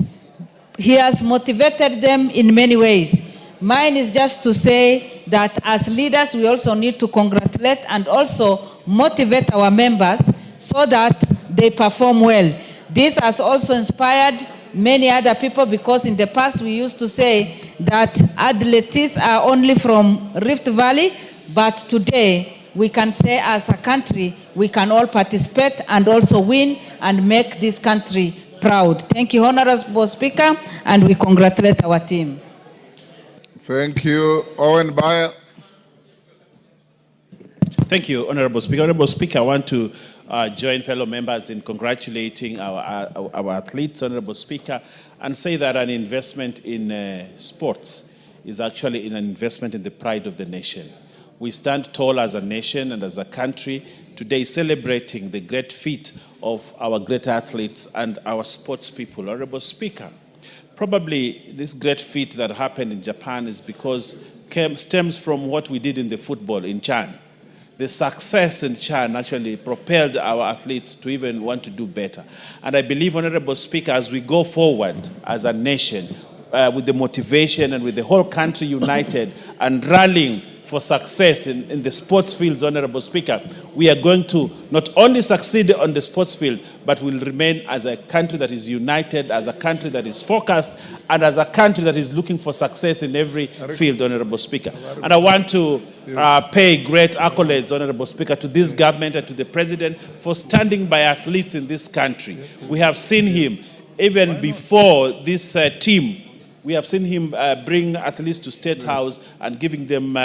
he has motivated them in many ways. Mine is just to say that as leaders, we also need to congratulate and also motivate our members so that they perform well. This has also inspired many other people, because in the past we used to say that athletes are only from Rift Valley, but today we can say as a country we can all participate and also win and make this country proud. Thank you, Honorable Speaker, and we congratulate our team. Thank you. Owen Bayer. Thank you, Honorable Speaker. Honorable Speaker, I want to join fellow members in congratulating our athletes, Honorable Speaker, and say that an investment in sports is actually an investment in the pride of the nation. We stand tall as a nation and as a country today celebrating the great feat of our great athletes and our sports people. Honorable Speaker, probably this great feat that happened in Japan is because stems from what we did in the football in Chan. The success in Chan actually propelled our athletes to even want to do better. And I believe, Honorable Speaker, as we go forward as a nation, with the motivation and with the whole country united and rallying for success in the sports fields, Honorable Speaker, we are going to not only succeed on the sports field, but will remain as a country that is united, as a country that is focused, and as a country that is looking for success in every field, Honorable Speaker. And I want to pay great accolades, Honorable Speaker, to this government and to the President for standing by athletes in this country. We have seen him, even before this team, we have seen him bring athletes to State House and giving them,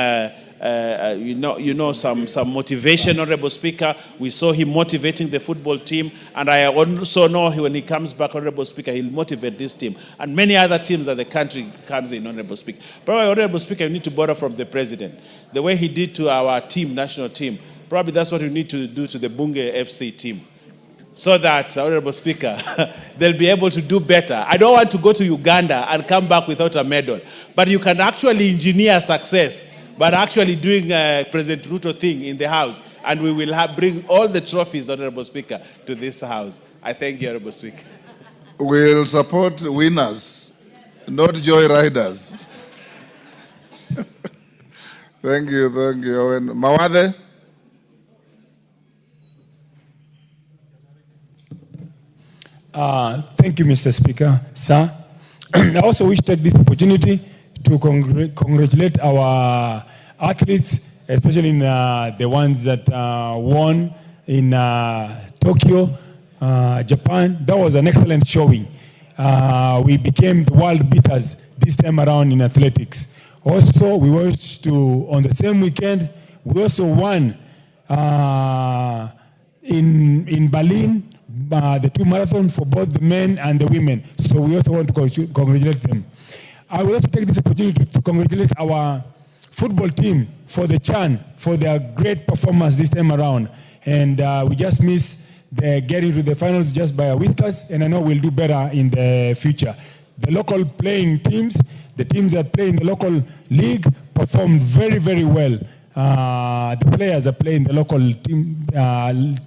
some motivation, Honorable Speaker. We saw him motivating the football team, and I also know when he comes back, Honorable Speaker, he'll motivate this team and many other teams that the country comes in, Honorable Speaker. Probably, Honorable Speaker, you need to borrow from the President. The way he did to our team, national team, probably that's what we need to do to the Bunge FC team. So that, Honorable Speaker, they'll be able to do better. I don't want to go to Uganda and come back without a medal. But you can actually engineer success by actually doing President Ruto thing in the House. And we will bring all the trophies, Honorable Speaker, to this House. I thank you, Honorable Speaker. We'll support winners, not joy riders. Thank you, Owen. Mawade? Thank you, Mr. Speaker. Sir, I also wish to take this opportunity to congratulate our athletes, especially in the ones that won in Tokyo, Japan. That was an excellent showing. We became the world beaters this time around in athletics. Also, we wish to, on the same weekend, we also won in Berlin, the 2 marathons for both the men and the women. So we also want to congratulate them. I will also take this opportunity to congratulate our football team for the Chan, for their great performance this time around. And we just missed getting to the finals just by a whiskers, and I know we'll do better in the future. The local playing teams, the teams that play in the local league, performed very, very well. The players that play in the local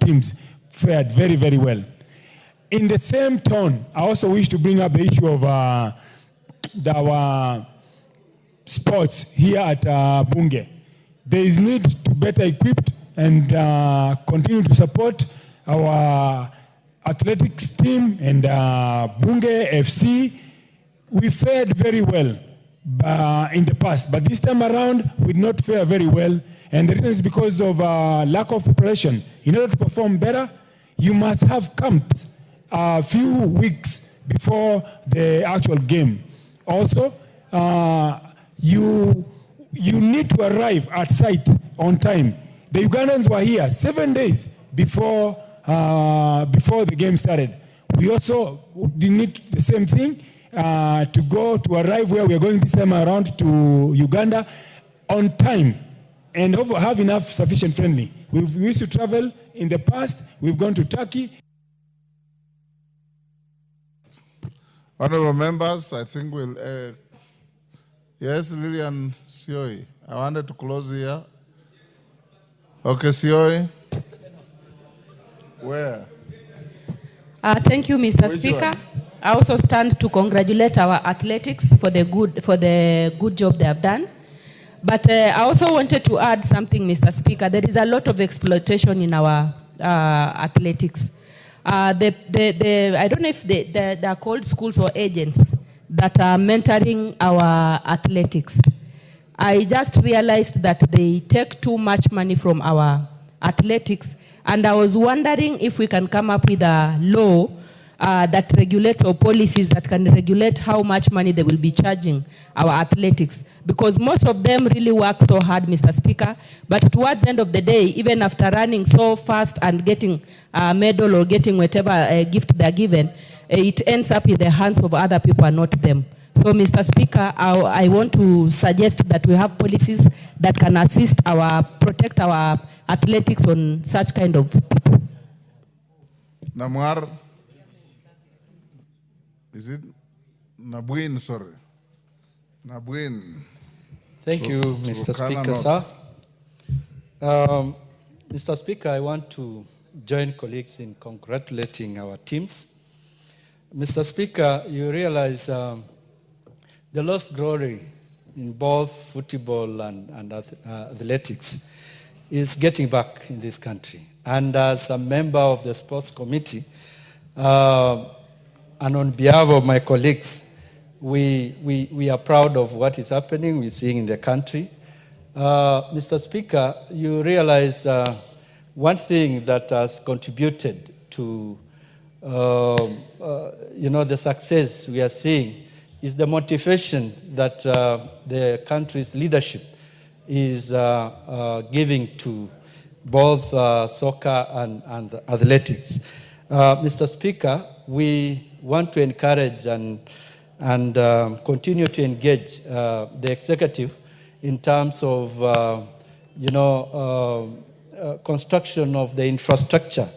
teams fared very, very well. In the same tone, I also wish to bring up the issue of our sports here at Bunge. There is need to better equipped and continue to support our athletics team and Bunge FC. We fared very well in the past, but this time around we did not fare very well, and the reason is because of lack of preparation. In order to perform better, you must have camps a few weeks before the actual game. Also, you need to arrive at site on time. The Ugandans were here 7 days before the game started. We also need the same thing to arrive where we are going this time around to Uganda on time and have enough sufficient friendly. We used to travel in the past. We've gone to Turkey. Honorable members, I think we'll... yes, Lillian Sioi. I wanted to close here. Okay, Sioi. Where? Thank you, Mr. Speaker. I also stand to congratulate our athletics for the good job they have done. But I also wanted to add something, Mr. Speaker. There is a lot of exploitation in our athletics. I don't know if they are called schools or agents that are mentoring our athletics. I just realized that they take too much money from our athletics, and I was wondering if we can come up with a law that regulates, or policies that can regulate how much money they will be charging our athletics. Because most of them really work so hard, Mr. Speaker, but towards the end of the day, even after running so fast and getting a medal or getting whatever gift they're given, it ends up in the hands of other people and not them. So, Mr. Speaker, I want to suggest that we have policies that can protect our athletics on such kind of people. Namwar. Is it Nabwin? Sorry. Nabwin. Thank you, Mr. Speaker, sir. Mr. Speaker, I want to join colleagues in congratulating our teams. Mr. Speaker, you realize the lost glory in both football and athletics is getting back in this country. And as a member of the sports committee, and on behalf of my colleagues, we are proud of what is happening, we're seeing in the country. Mr. Speaker, you realize one thing that has contributed to the success we are seeing is the motivation that the country's leadership is giving to both soccer and athletics. Mr. Speaker, we want to encourage and continue to engage the executive in terms of construction of the infrastructure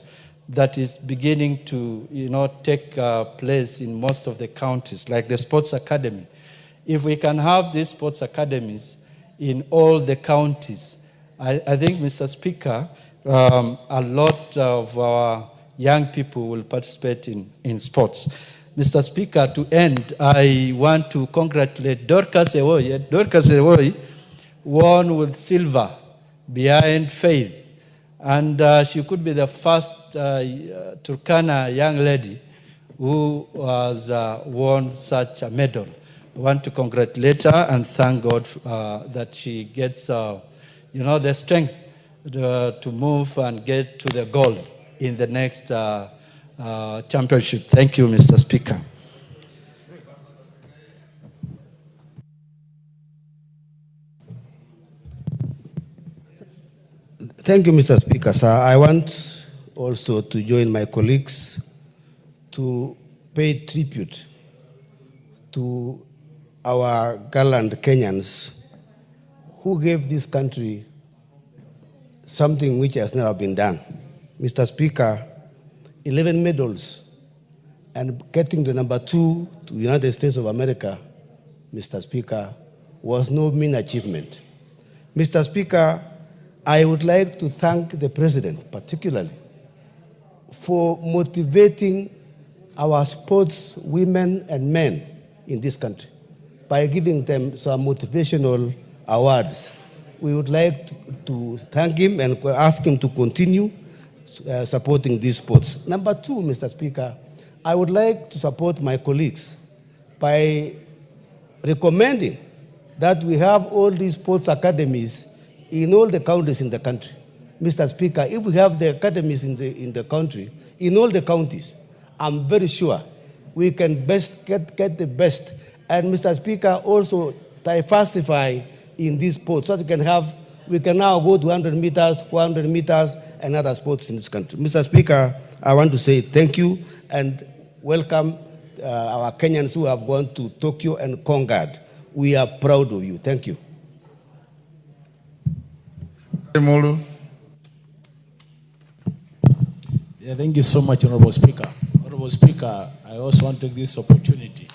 that is beginning to take place in most of the counties, like the sports academy. If we can have these sports academies in all the counties, I think, Mr. Speaker, a lot of our young people will participate in sports. Mr. Speaker, to end, I want to congratulate Dorcas Ewoy. Dorcas Ewoy won with silver behind Faith. And she could be the first Turkana young lady who has won such a medal. I want to congratulate her and thank God that she gets the strength to move and get to the goal in the next championship. Thank you, Mr. Speaker. Thank you, Mr. Speaker, sir. I want also to join my colleagues to pay tribute to our gallant Kenyans who gave this country something which has never been done. Mr. Speaker, 11 medals and getting the number 2 to the United States of America, Mr. Speaker, was no mean achievement. Mr. Speaker, I would like to thank the President particularly for motivating our sports women and men in this country by giving them some motivational awards. We would like to thank him and ask him to continue supporting these sports. Number 2, Mr. Speaker, I would like to support my colleagues by recommending that we have all these sports academies in all the counties in the country. Mr. Speaker, if we have the academies in the country, in all the counties, I'm very sure we can best get the best. And Mr. Speaker, also diversify in these sports so that we can now go to 100 meters, 400 meters, and other sports in this country. Mr. Speaker, I want to say thank you and welcome our Kenyans who have gone to Tokyo and conquered. We are proud of you. Thank you. Yeah, thank you so much, Honorable Speaker. Honorable Speaker, I also want to take this opportunity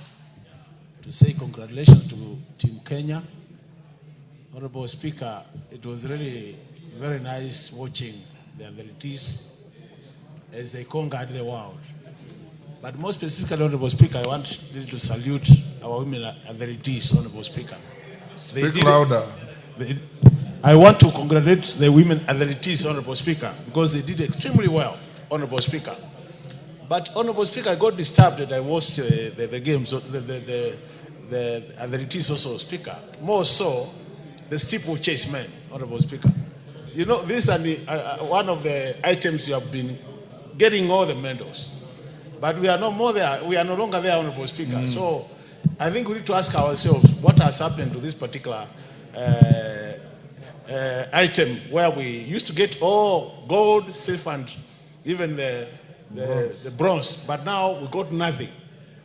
to say congratulations to Team Kenya. Honorable Speaker, it was really very nice watching the athletes as they conquered the world. But more specifically, Honorable Speaker, I want to salute our women athletes, Honorable Speaker. Speak louder. I want to congratulate the women athletes, Honorable Speaker, because they did extremely well, Honorable Speaker. But Honorable Speaker, I got disturbed that I watched the games, the athletes also, Speaker. More so, the steeplechase men, Honorable Speaker. You know, this is one of the items you have been getting all the medals. But we are no more there. We are no longer there, Honorable Speaker. So I think we need to ask ourselves what has happened to this particular item where we used to get all gold, silver, and even the bronze. But now we got nothing.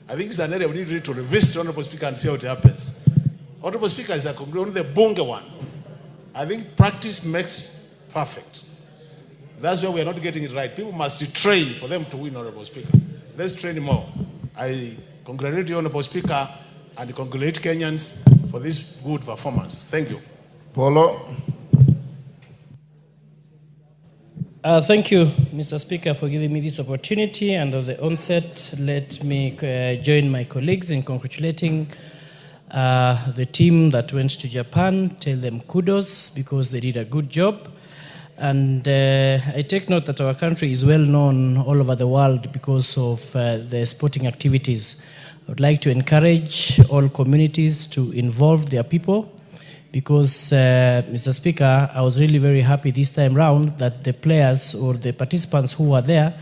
I think it's an area we need to revisit, Honorable Speaker, and see how it happens. Honorable Speaker, is only the bunga one. I think practice makes perfect. That's where we are not getting it right. People must train for them to win, Honorable Speaker. Let's train more. I congratulate you, Honorable Speaker, and congratulate Kenyans for this good performance. Thank you. Polo. Thank you, Mr. Speaker, for giving me this opportunity. And at the onset, let me join my colleagues in congratulating the team that went to Japan. Tell them kudos because they did a good job. And I take note that our country is well known all over the world because of the sporting activities. I would like to encourage all communities to involve their people because, Mr. Speaker, I was really very happy this time round that the players or the participants who were there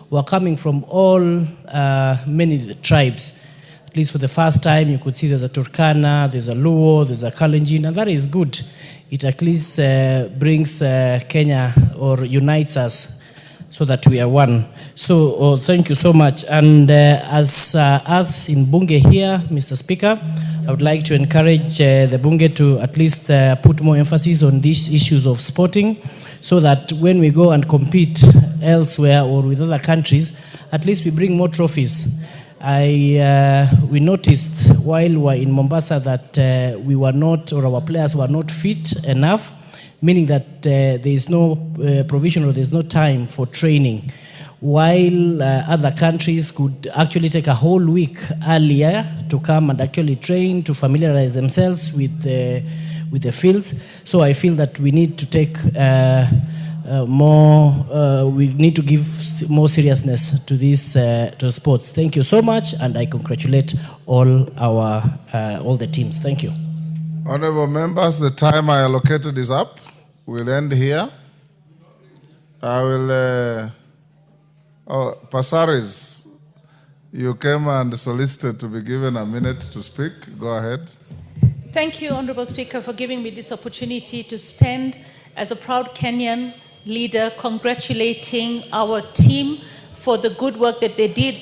were coming from all many tribes. At least for the first time, you could see there's a Turkana, there's a Luo, there's a Kalenjin, and that is good. It at least brings Kenya or unites us so that we are one. So thank you so much. And as in Bunge here, Mr. Speaker, I would like to encourage the Bunge to at least put more emphasis on these issues of sporting so that when we go and compete elsewhere or with other countries, at least we bring more trophies. We noticed while we were in Mombasa that we were not, or our players were not fit enough, meaning that there is no provision or there is no time for training. While other countries could actually take a whole week earlier to come and actually train, to familiarize themselves with the fields. So I feel that we need to take we need to give more seriousness to this to sports. Thank you so much, and I congratulate all the teams. Thank you. Honorable members, the time I allocated is up. We'll end here. I will. Pasaris, you came and solicited to be given a minute to speak. Go ahead. Thank you, Honorable Speaker, for giving me this opportunity to stand as a proud Kenyan leader congratulating our team for the good work that they did.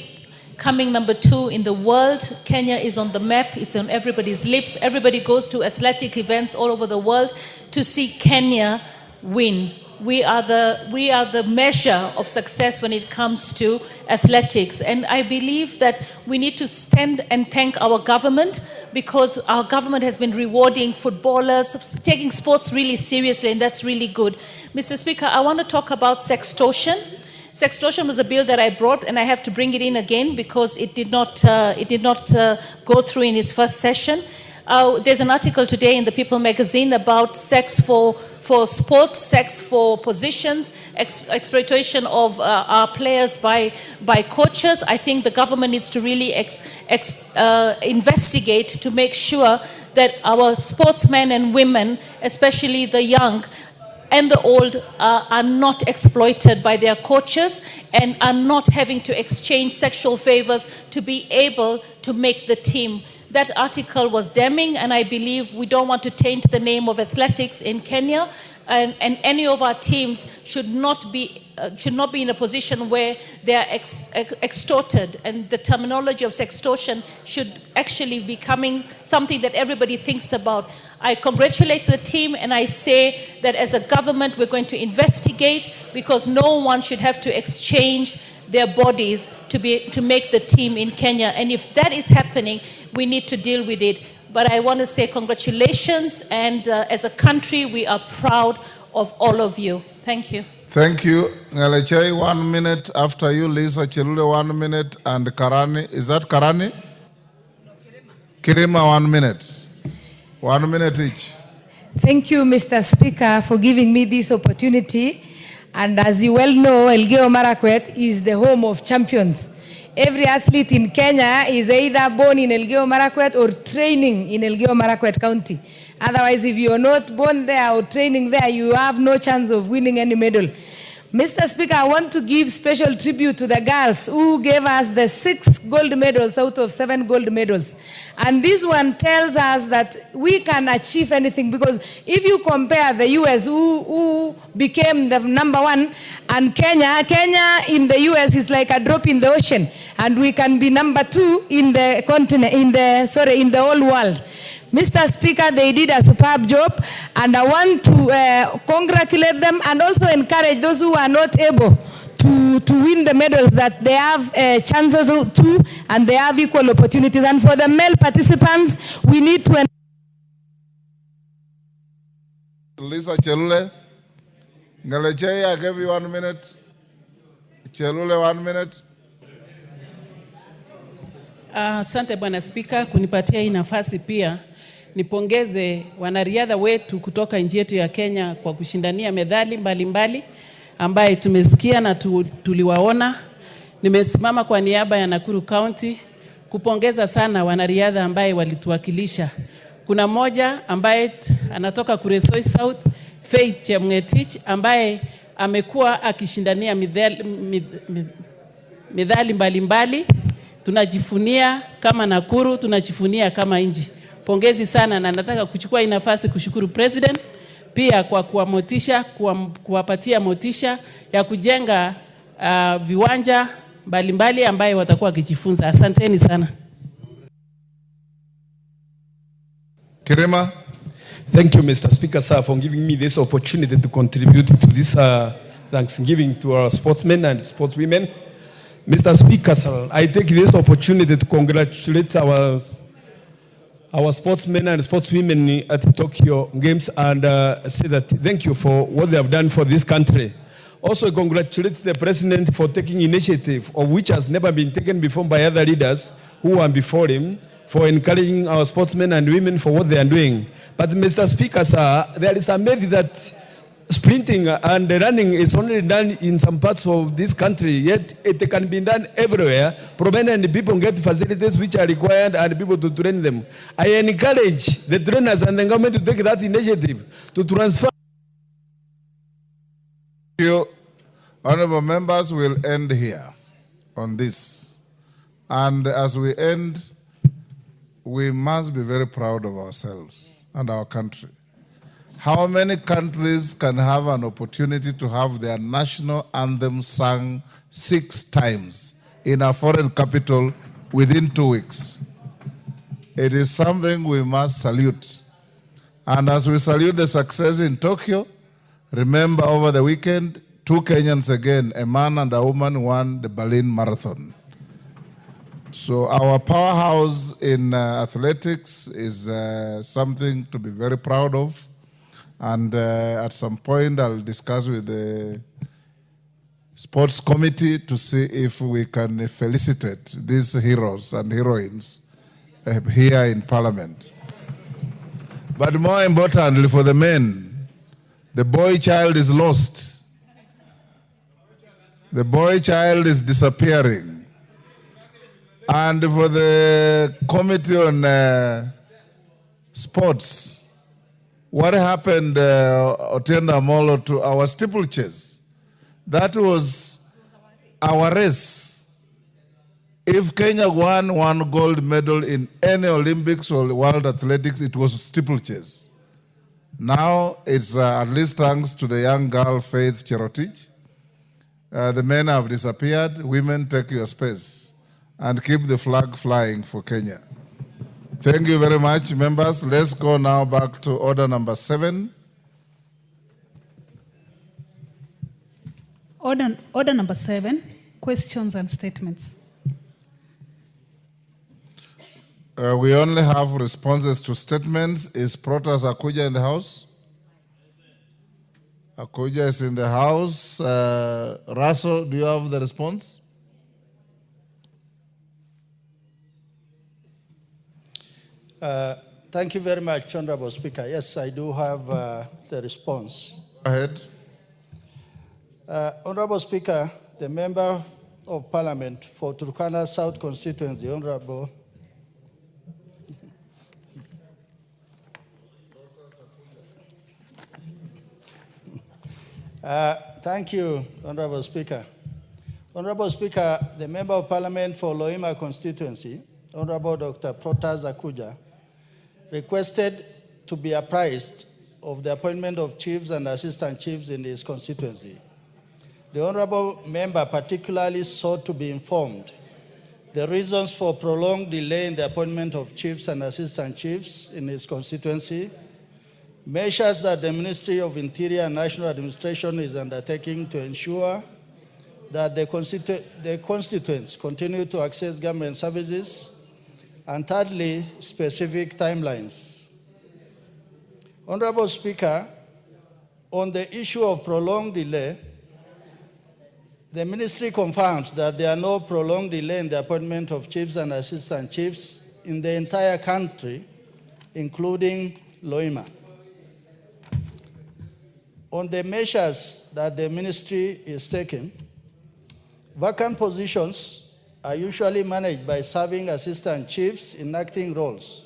Coming number 2 in the world, Kenya is on the map. It's on everybody's lips. Everybody goes to athletic events all over the world to see Kenya win. We are the measure of success when it comes to athletics. And I believe that we need to stand and thank our government because our government has been rewarding footballers, taking sports really seriously, and that's really good. Mr. Speaker, I want to talk about sextortion. Sextortion was a bill that I brought, and I have to bring it in again because it did not go through in its first session. There's an article today in the People magazine about sex for sports, sex for positions, exploitation of our players by coaches. I think the government needs to really investigate to make sure that our sportsmen and women, especially the young and the old, are not exploited by their coaches and are not having to exchange sexual favors to be able to make the team. That article was damning, and I believe we don't want to taint the name of athletics in Kenya, and any of our teams should not be in a position where they are extorted, and the terminology of sextortion should actually be becoming something that everybody thinks about. I congratulate the team, and I say that as a government we're going to investigate because no one should have to exchange their bodies to make the team in Kenya, and if that is happening, we need to deal with it. But I want to say congratulations, and as a country, we are proud of all of you. Thank you. Thank you. Ngalechai, 1 minute. After you, Lisa Chilule, 1 minute. And Karani, is that Karani? Kirima, 1 minute. 1 minute each. Thank you, Mr. Speaker, for giving me this opportunity. And as you well know, Elgeyo Marakwet is the home of champions. Every athlete in Kenya is either born in Elgeyo Marakwet or training in Elgeyo Marakwet County. Otherwise, if you are not born there or training there, you have no chance of winning any medal. Mr. Speaker, I want to give special tribute to the girls who gave us the 6 gold medals out of 7 gold medals. And this one tells us that we can achieve anything, because if you compare the US who became the #1 and Kenya in the US is like a drop in the ocean, and we can be #2 in the continent, in the whole world. Mr. Speaker, they did a superb job, and I want to congratulate them and also encourage those who are not able to win the medals that they have chances to, and they have equal opportunities. And for the male participants, we need to Lisa Chelule. Ngaleche, I give you 1 minute. Chelule, 1 minute. Asante Bwana Spika kunipatia hii nafasi pia. Nipongeze wanariadha wetu kutoka nchi yetu ya Kenya kwa kushindania medali mbalimbali ambaye tumesikia na tuliwaona. Nimesimama kwa niaba ya Nakuru County kupongeza sana wanariadha ambaye walituwakilisha. Kuna mmoja ambaye anatoka Kuresoi South, Faith Chemngetich, ambaye amekuwa akishindania medali mbalimbali. Tunajifunia kama Nakuru, tunajifunia kama nchi. Pongezi sana, na nataka kuchukua hii nafasi kushukuru President pia kwa kuwamotisha, kuwapatia motisha ya kujenga viwanja mbalimbali ambaye watakuwa wakijifunza. Asanteni sana. Kirema. Thank you, Mr. Speaker, sir, for giving me this opportunity to contribute to this Thanksgiving to our sportsmen and sportswomen. Mr. Speaker, sir, I take this opportunity to congratulate our sportsmen and sportswomen at the Tokyo Games and say that thank you for what they have done for this country. Also congratulate the President for taking initiative of which has never been taken before by other leaders who are before him, for encouraging our sportsmen and women for what they are doing. But Mr. Speaker, sir, there is a myth that sprinting and running is only done in some parts of this country, yet it can be done everywhere, provided people get facilities which are required and people to train them. I encourage the trainers and the government to take that initiative to transfer. Thank you. Honorable members, will end here on this. And as we end, we must be very proud of ourselves and our country. How many countries can have an opportunity to have their national anthem sung 6 times in a foreign capital within 2 weeks? It is something we must salute. And as we salute the success in Tokyo, remember over the weekend, 2 Kenyans again, a man and a woman, won the Berlin Marathon. So our powerhouse in athletics is something to be very proud of. And at some point, I'll discuss with the sports committee to see if we can felicitate these heroes and heroines here in Parliament. But more importantly for the men, the boy child is lost. The boy child is disappearing. And for the committee on sports, what happened, Otienda Molo, to our steeplechase? That was our race. If Kenya won 1 gold medal in any Olympics or World Athletics, it was steeplechase. Now it's at least thanks to the young girl, Faith Cherotich. The men have disappeared. Women, take your space and keep the flag flying for Kenya. Thank you very much, members. Let's go now back to order number 7. Order number 7, questions and statements. We only have responses to statements. Is Protas Akuja in the house? Akuja is in the house. Raso, do you have the response? Thank you very much, Honorable Speaker. Yes, I do have the response. Go ahead. Honorable Speaker, the Member of Parliament for Turkana South Constituency, Honorable thank you, Honorable Speaker. Honorable Speaker, the Member of Parliament for Loima Constituency, Honorable Dr. Protas Akuja, requested to be apprised of the appointment of chiefs and assistant chiefs in his constituency. The Honorable Member particularly sought to be informed the reasons for prolonged delay in the appointment of chiefs and assistant chiefs in his constituency, measures that the Ministry of Interior and National Administration is undertaking to ensure that the constituents continue to access government services, and thirdly, specific timelines. Honorable Speaker, On the issue of prolonged delay, the ministry confirms that there are no prolonged delay in the appointment of chiefs and assistant chiefs in the entire country, including Loima. On the measures that the ministry is taking, vacant positions are usually managed by serving assistant chiefs in acting roles.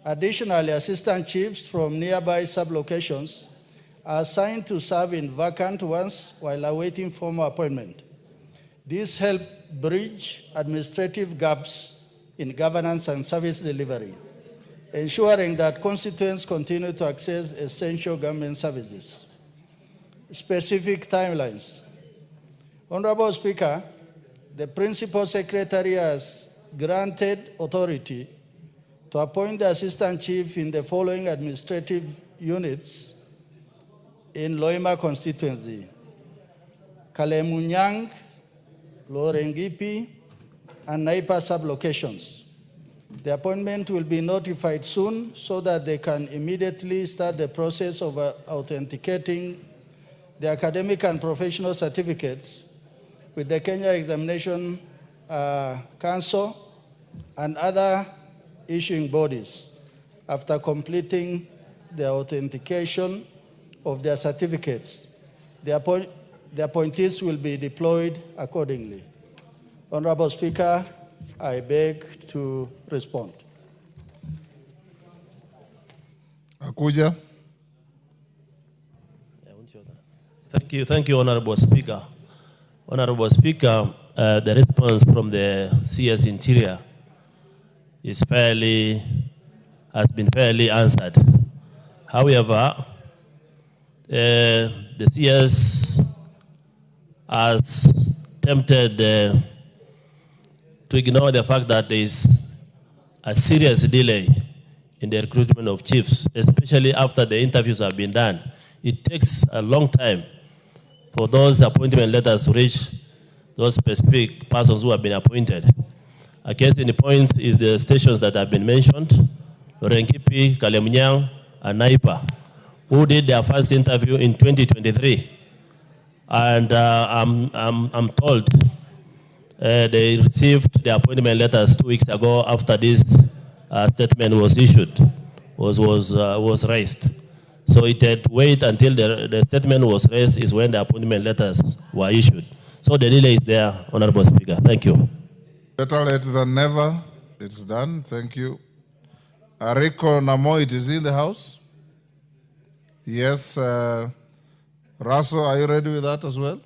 Additionally, assistant chiefs from nearby sub-locations are assigned to serve in vacant ones while awaiting formal appointment. This helps bridge administrative gaps in governance and service delivery, ensuring that constituents continue to access essential government services. Specific timelines. Honorable Speaker, the Principal Secretary has granted authority to appoint the Assistant Chief in the following administrative units in Loima constituency: Kalemunyang, Lorengipi, and Naipa sub-locations. The appointment will be notified soon so that they can immediately start the process of authenticating the academic and professional certificates with the Kenya Examination Council and other issuing bodies after completing the authentication of their certificates. The appointees will be deployed accordingly. Honorable Speaker, I beg to respond. Akuja. Thank you, Honorable Speaker. Honorable Speaker, the response from the CS Interior has been fairly answered. However, the CS has attempted to ignore the fact that there is a serious delay in the recruitment of chiefs, especially after the interviews have been done. It takes a long time for those appointment letters to reach those specific persons who have been appointed. A case in point is the stations that have been mentioned, Lorenkipi, Kalemunyang, and Naipa, who did their first interview in 2023. And I'm told they received the appointment letters 2 weeks ago after this statement was issued, was raised. So it had to wait until the statement was raised is when the appointment letters were issued. So the delay is there, Honorable Speaker. Thank you. Better late than never. It's done. Thank you. Ariko Namoit is in the house. Yes. Raso, are you ready with that as well?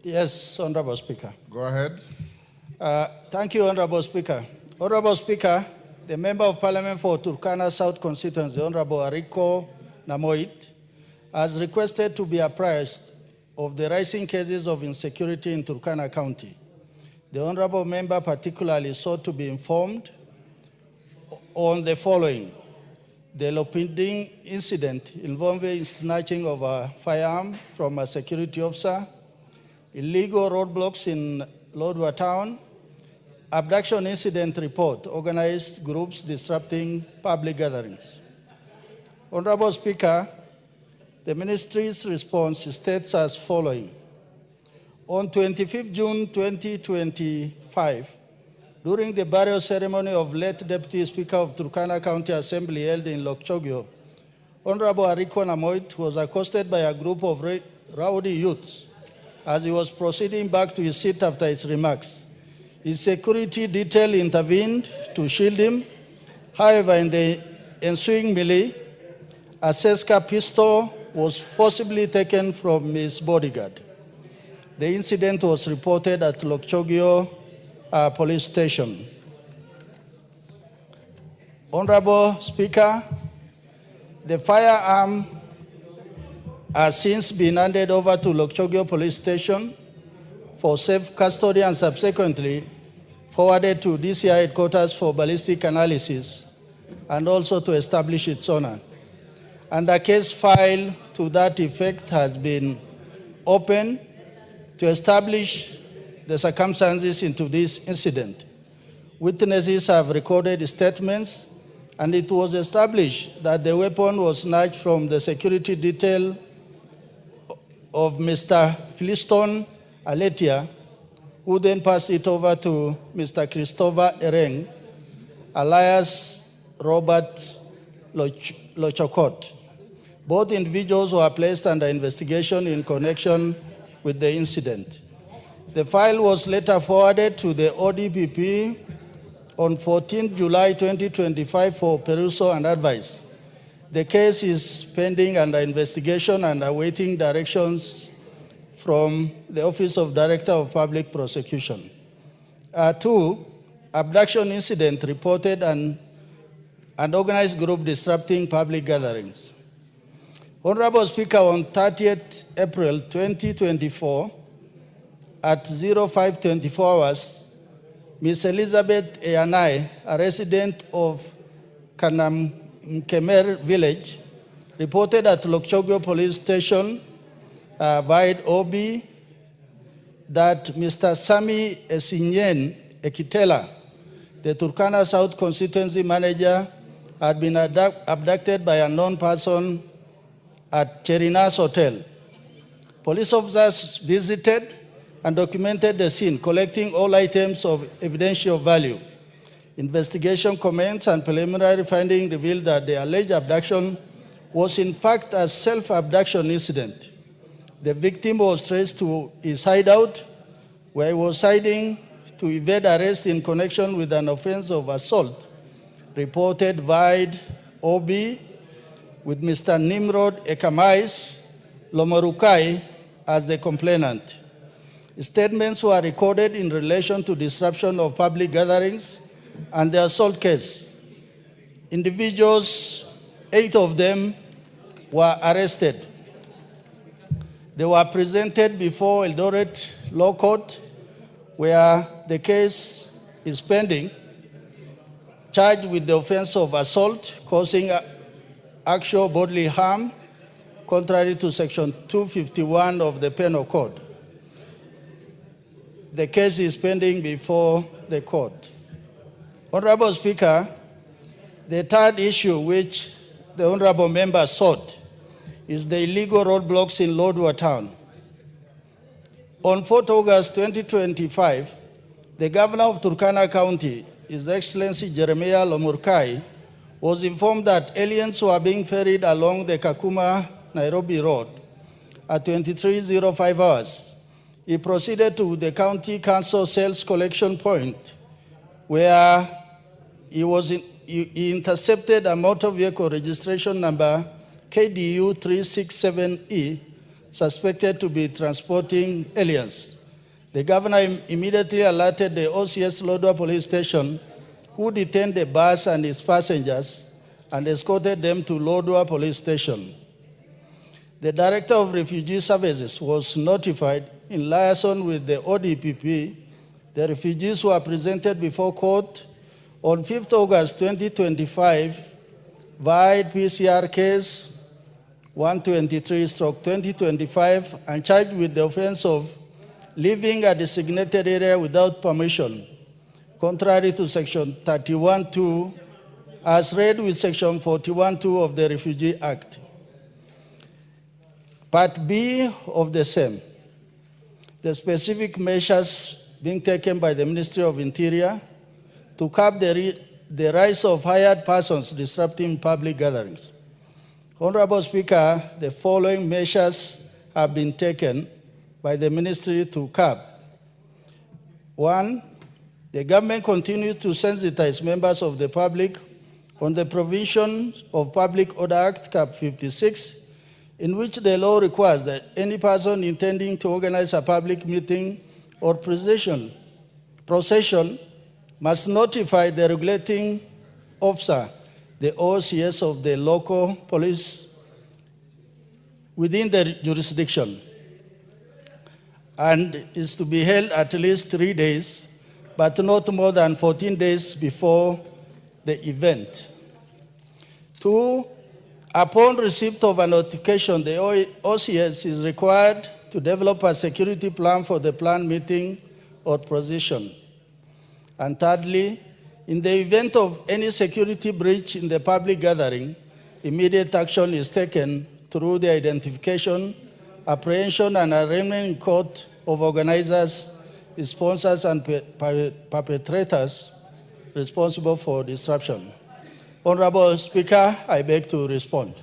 Yes, Honorable Speaker. Go ahead. Thank you, Honorable Speaker. Honorable Speaker, the Member of Parliament for Turkana South Constituency, Honorable Ariko Namoit, has requested to be apprised of the rising cases of insecurity in Turkana County. The Honorable Member particularly sought to be informed on the following: the Lopinding incident involving snatching of a firearm from a security officer, illegal roadblocks in Lodwar town, abduction incident report, organized groups disrupting public gatherings. Honorable Speaker, the ministry's response states as following. On 25th June 2025, during the burial ceremony of late Deputy Speaker of Turkana County Assembly held in Lokchogio, Honorable Ariko Namoit was accosted by a group of rowdy youths as he was proceeding back to his seat after his remarks. His security detail intervened to shield him. However, in the ensuing melee, a Seska pistol was forcibly taken from his bodyguard. The incident was reported at Lokchogio police station. Honorable Speaker, the firearm has since been handed over to Lokchogio police station for safe custody and subsequently forwarded to DCI headquarters for ballistic analysis and also to establish its owner. And a case file to that effect has been opened to establish the circumstances into this incident. Witnesses have recorded statements and it was established that the weapon was snatched from the security detail of Mr. Philiston Aletia, who then passed it over to Mr. Christopher Ereng, alias Robert Lochokot. Both individuals were placed under investigation in connection with the incident. The file was later forwarded to the ODPP on 14 July 2025 for perusal and advice. The case is pending under investigation and awaiting directions from the Office of Director of Public Prosecution. 2, abduction incident reported and an organized group disrupting public gatherings. Honorable Speaker, on 30th April 2024, at 0524 hours, Ms. Elizabeth Eyanai, a resident of Kanamkemer village, reported at Lokchogyo Police Station, via OB, that Mr. Sami Esinyen Ekitela, the Turkana South constituency manager, had been abducted by a known person at Cherinas Hotel. Police officers visited and documented the scene, collecting all items of evidential value. Investigation commenced and preliminary findings revealed that the alleged abduction was in fact a self-abduction incident. The victim was traced to his hideout, where he was hiding to evade arrest in connection with an offense of assault, reported via OB with Mr. Nimrod Ekamais Lomarukai as the complainant. Statements were recorded in relation to disruption of public gatherings and the assault case. Individuals, 8 of them, were arrested. They were presented before Eldoret Law Court, where the case is pending, charged with the offense of assault causing actual bodily harm, contrary to Section 251 of the Penal Code. The case is pending before the court. Honorable Speaker, the third issue which the honorable member sought is the illegal roadblocks in Lodwar town. On 4th August 2025, the governor of Turkana County, His Excellency Jeremiah Lomurkai, was informed that aliens were being ferried along the Kakuma-Nairobi Road at 23:05 hours. He proceeded to the county council sales collection point, where he intercepted a motor vehicle registration number KDU 367E, suspected to be transporting aliens. The governor immediately alerted the OCS Lodwar police station, who detained the bus and its passengers and escorted them to Lodwar police station. The Director of Refugee Services was notified in liaison with the ODPP. The refugees were presented before court on 5th August 2025 via PCR case 123/2025 and charged with the offense of leaving a designated area without permission, contrary to Section 31(2), as read with Section 41(2) of the Refugee Act. Part B of the same, the specific measures being taken by the Ministry of Interior to curb the rise of hired persons disrupting public gatherings. Honorable Speaker, the following measures have been taken by the ministry to curb. 1, the government continues to sensitize members of the public on the provisions of Public Order Act Cap 56, in which the law requires that any person intending to organize a public meeting or procession must notify the regulating officer, the OCS of the local police within the jurisdiction, and is to be held at least 3 days, but not more than 14 days before the event. 2, upon receipt of a notification, the OCS is required to develop a security plan for the planned meeting or procession. And thirdly, In the event of any security breach in the public gathering, immediate action is taken through the identification, apprehension, and arraignment in court of organizers, sponsors, and perpetrators responsible for disruption. Honorable Speaker, I beg to respond.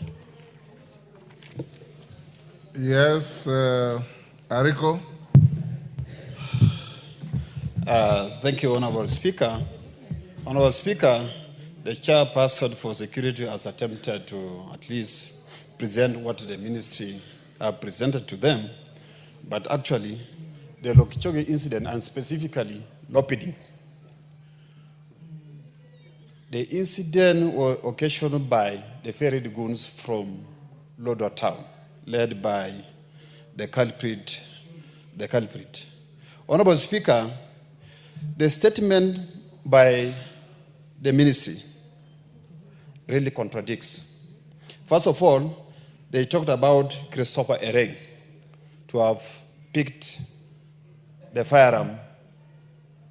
Yes, Ariko. Thank you, Honorable Speaker. Honorable Speaker, the chairperson for security has attempted to at least present what the ministry presented to them, but actually, the Lokichoge incident, and specifically Lopidi, the incident was occasioned by the ferried goons from Lodwar town, led by the culprit. Honorable Speaker, the statement by the ministry really contradicts. First of all, they talked about Christopher Ereng to have picked the firearm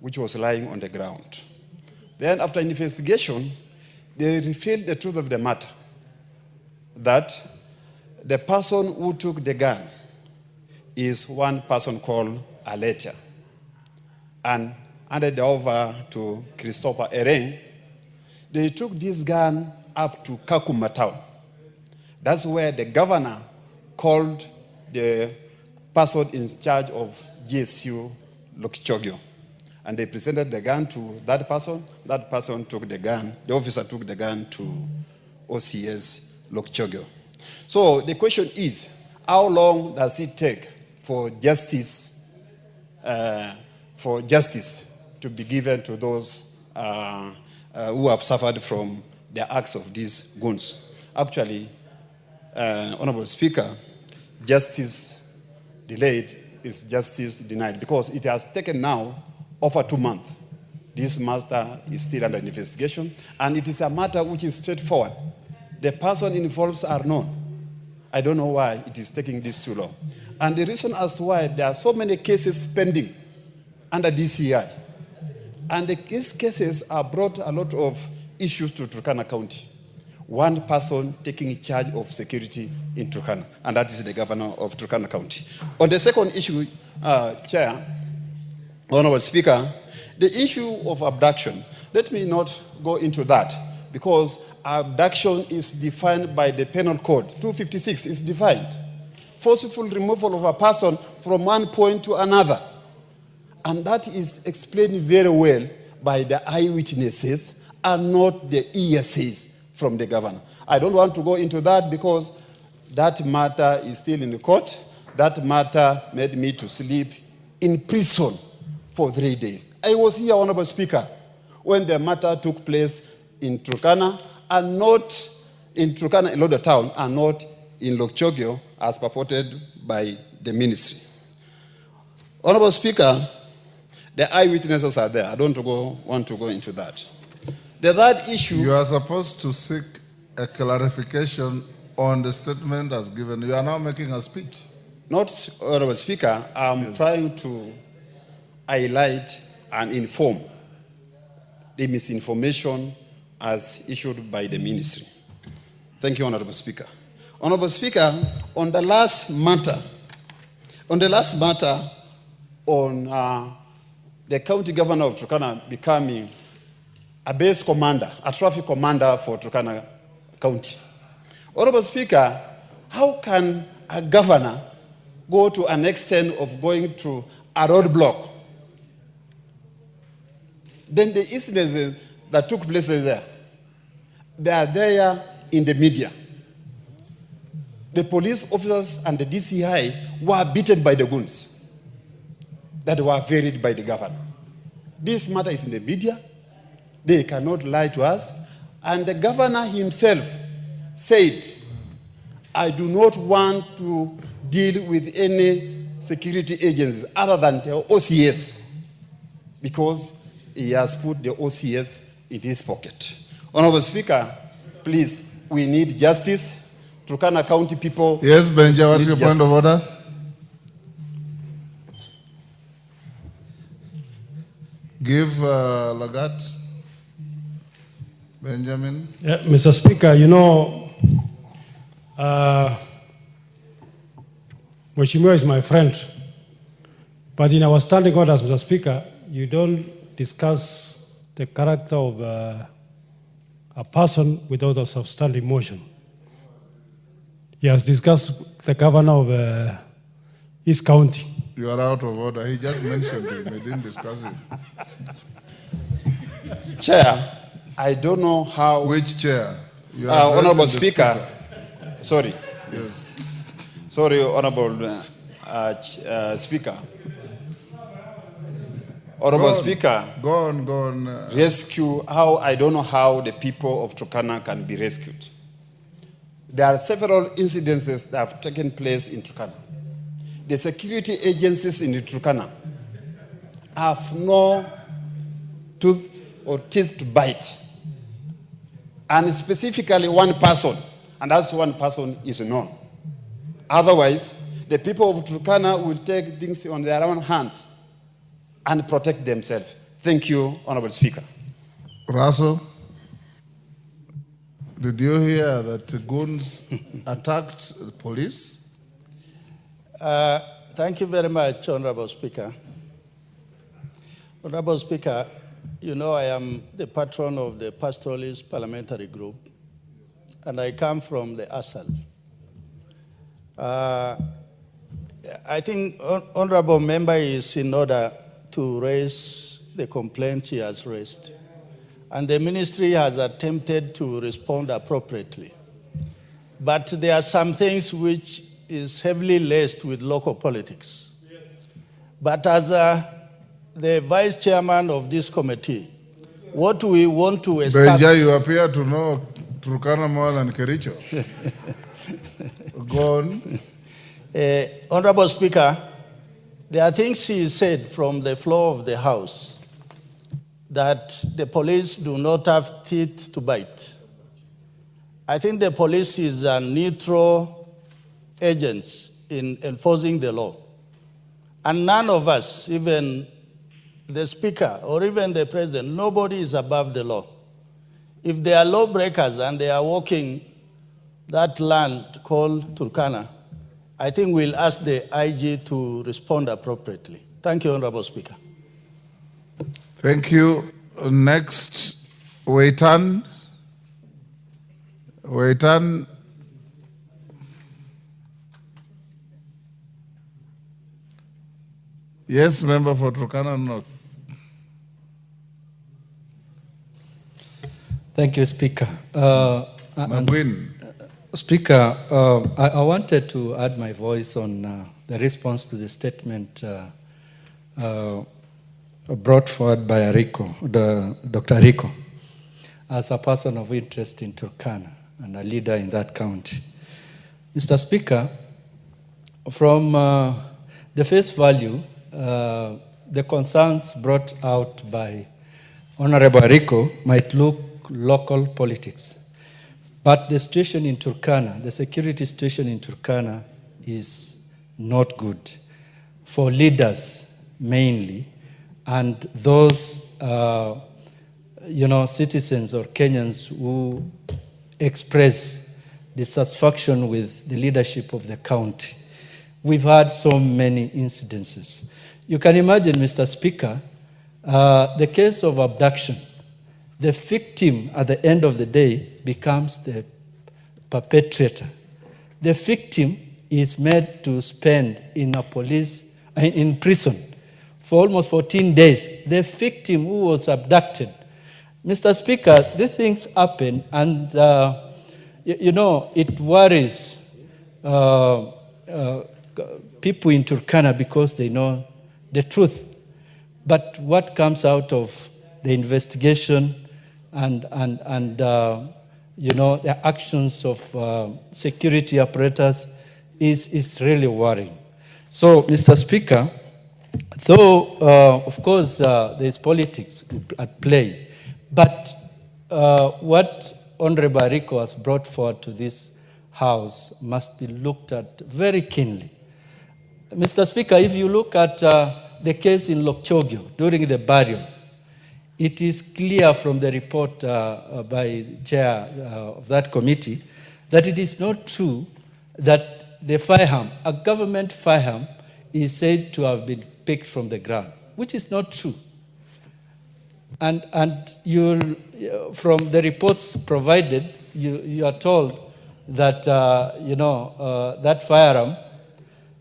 which was lying on the ground. Then after investigation, they revealed the truth of the matter, that the person who took the gun is one person called Aletia, and handed over to Christopher Ereng. They took this gun up to Kakuma town. That's where the governor called the person in charge of GSU Lokichogyo. And they presented the gun to that person. That person took the gun. The officer took the gun to OCS Lokichogyo. So the question is, how long does it take for justice to be given to those who have suffered from the acts of these goons? Actually, Honorable Speaker, justice delayed is justice denied, because it has taken now over 2 months. This matter is still under investigation, and it is a matter which is straightforward. The person involved are known. I don't know why it is taking this too long. And the reason as to why there are so many cases pending under DCI, and these cases have brought a lot of issues to Turkana County. One person taking charge of security in Turkana, and that is the governor of Turkana County. On the second issue, Chair, Honorable Speaker, the issue of abduction, let me not go into that, because abduction is defined by the Penal Code. 256 is defined. Forceful removal of a person from one point to another. And that is explained very well by the eyewitnesses and not the hearsays from the governor. I don't want to go into that because that matter is still in the court. That matter made me to sleep in prison for 3 days. I was here, Honorable Speaker, when the matter took place in Turkana, and not in Turkana, in Lodwar town, and not in Lokichogyo, as purported by the ministry. Honorable Speaker, the eyewitnesses are there. I don't want to go into that. The third issue... You are supposed to seek a clarification on the statement as given. You are now making a speech. Not, Honorable Speaker, I'm trying to highlight and inform the misinformation as issued by the ministry. Thank you, Honorable Speaker. Honorable Speaker, on the last matter on the county governor of Turkana becoming a base commander, a traffic commander for Turkana County. Honorable Speaker, how can a governor go to an extent of going to a roadblock? Then the incidents that took place there, they are there in the media. The police officers and the DCI were beaten by the goons that were varied by the governor. This matter is in the media. They cannot lie to us. And the governor himself said, I do not want to deal with any security agencies other than the OCS, because he has put the OCS in his pocket. Honorable Speaker, please, we need justice. Turkana County people... Yes, Benja, what's your point of order? Give Lagat. Benjamin. Yeah, Mr. Speaker, you know, Mheshimiwa is my friend, but in our standing orders, Mr. Speaker, you don't discuss the character of a person without a substantive motion. He has discussed the governor of East County. You are out of order. He just mentioned him. He didn't discuss him. Chair, I don't know how... Which chair? Honorable Speaker. Sorry. Yes. Sorry, Honorable Speaker. Honorable Speaker. Go on. Rescue, I don't know how the people of Turkana can be rescued. There are several incidences that have taken place in Turkana. The security agencies in Turkana have no tooth or teeth to bite. And specifically one person, and that's one person is known. Otherwise, the people of Turkana will take things on their own hands and protect themselves. Thank you, Honorable Speaker. Russell, did you hear that the goons attacked the police? Thank you very much, Honorable Speaker. Honorable Speaker, you know I am the patron of the Pastoralist Parliamentary Group, and I come from the ASAL. I think Honorable Member is in order to raise the complaints he has raised, and the ministry has attempted to respond appropriately. But there are some things which is heavily laced with local politics. Yes. But as the vice chairman of this committee, what we want to establish... Benja, you appear to know Turkana more than Kericho. Go on. Honorable Speaker, there are things he said from the floor of the House that the police do not have teeth to bite. I think the police is a neutral agents in enforcing the law. And none of us, even the Speaker or even the President, nobody is above the law. If they are lawbreakers and they are walking that land called Turkana, I think we'll ask the IG to respond appropriately. Thank you, Honorable Speaker. Thank you. Next, Waitan. Yes, member for Turkana North. Thank you, Speaker. Makwiny. Speaker, I wanted to add my voice on the response to the statement brought forward by Dr. Rico, as a person of interest in Turkana and a leader in that county. Mr. Speaker, from the face value, the concerns brought out by Honorable Rico might look local politics. But the situation in Turkana, the security situation in Turkana is not good for leaders mainly, and those citizens or Kenyans who express dissatisfaction with the leadership of the county. We've had so many incidences. You can imagine, Mr. Speaker, the case of abduction. The victim at the end of the day becomes the perpetrator. The victim is made to spend in prison for almost 14 days. The victim who was abducted. Mr. Speaker, these things happen, and it worries people in Turkana because they know the truth. But what comes out of the investigation and the actions of security apparatus is really worrying. So, Mr. Speaker, though, of course, there is politics at play, but what Honorable Rico has brought forward to this House must be looked at very keenly. Mr. Speaker, if you look at the case in Lokchogyo during the burial, it is clear from the report by the chair of that committee that it is not true that the firearm, a government firearm, is said to have been picked from the ground, which is not true. And you'll, from the reports provided, you are told that, that firearm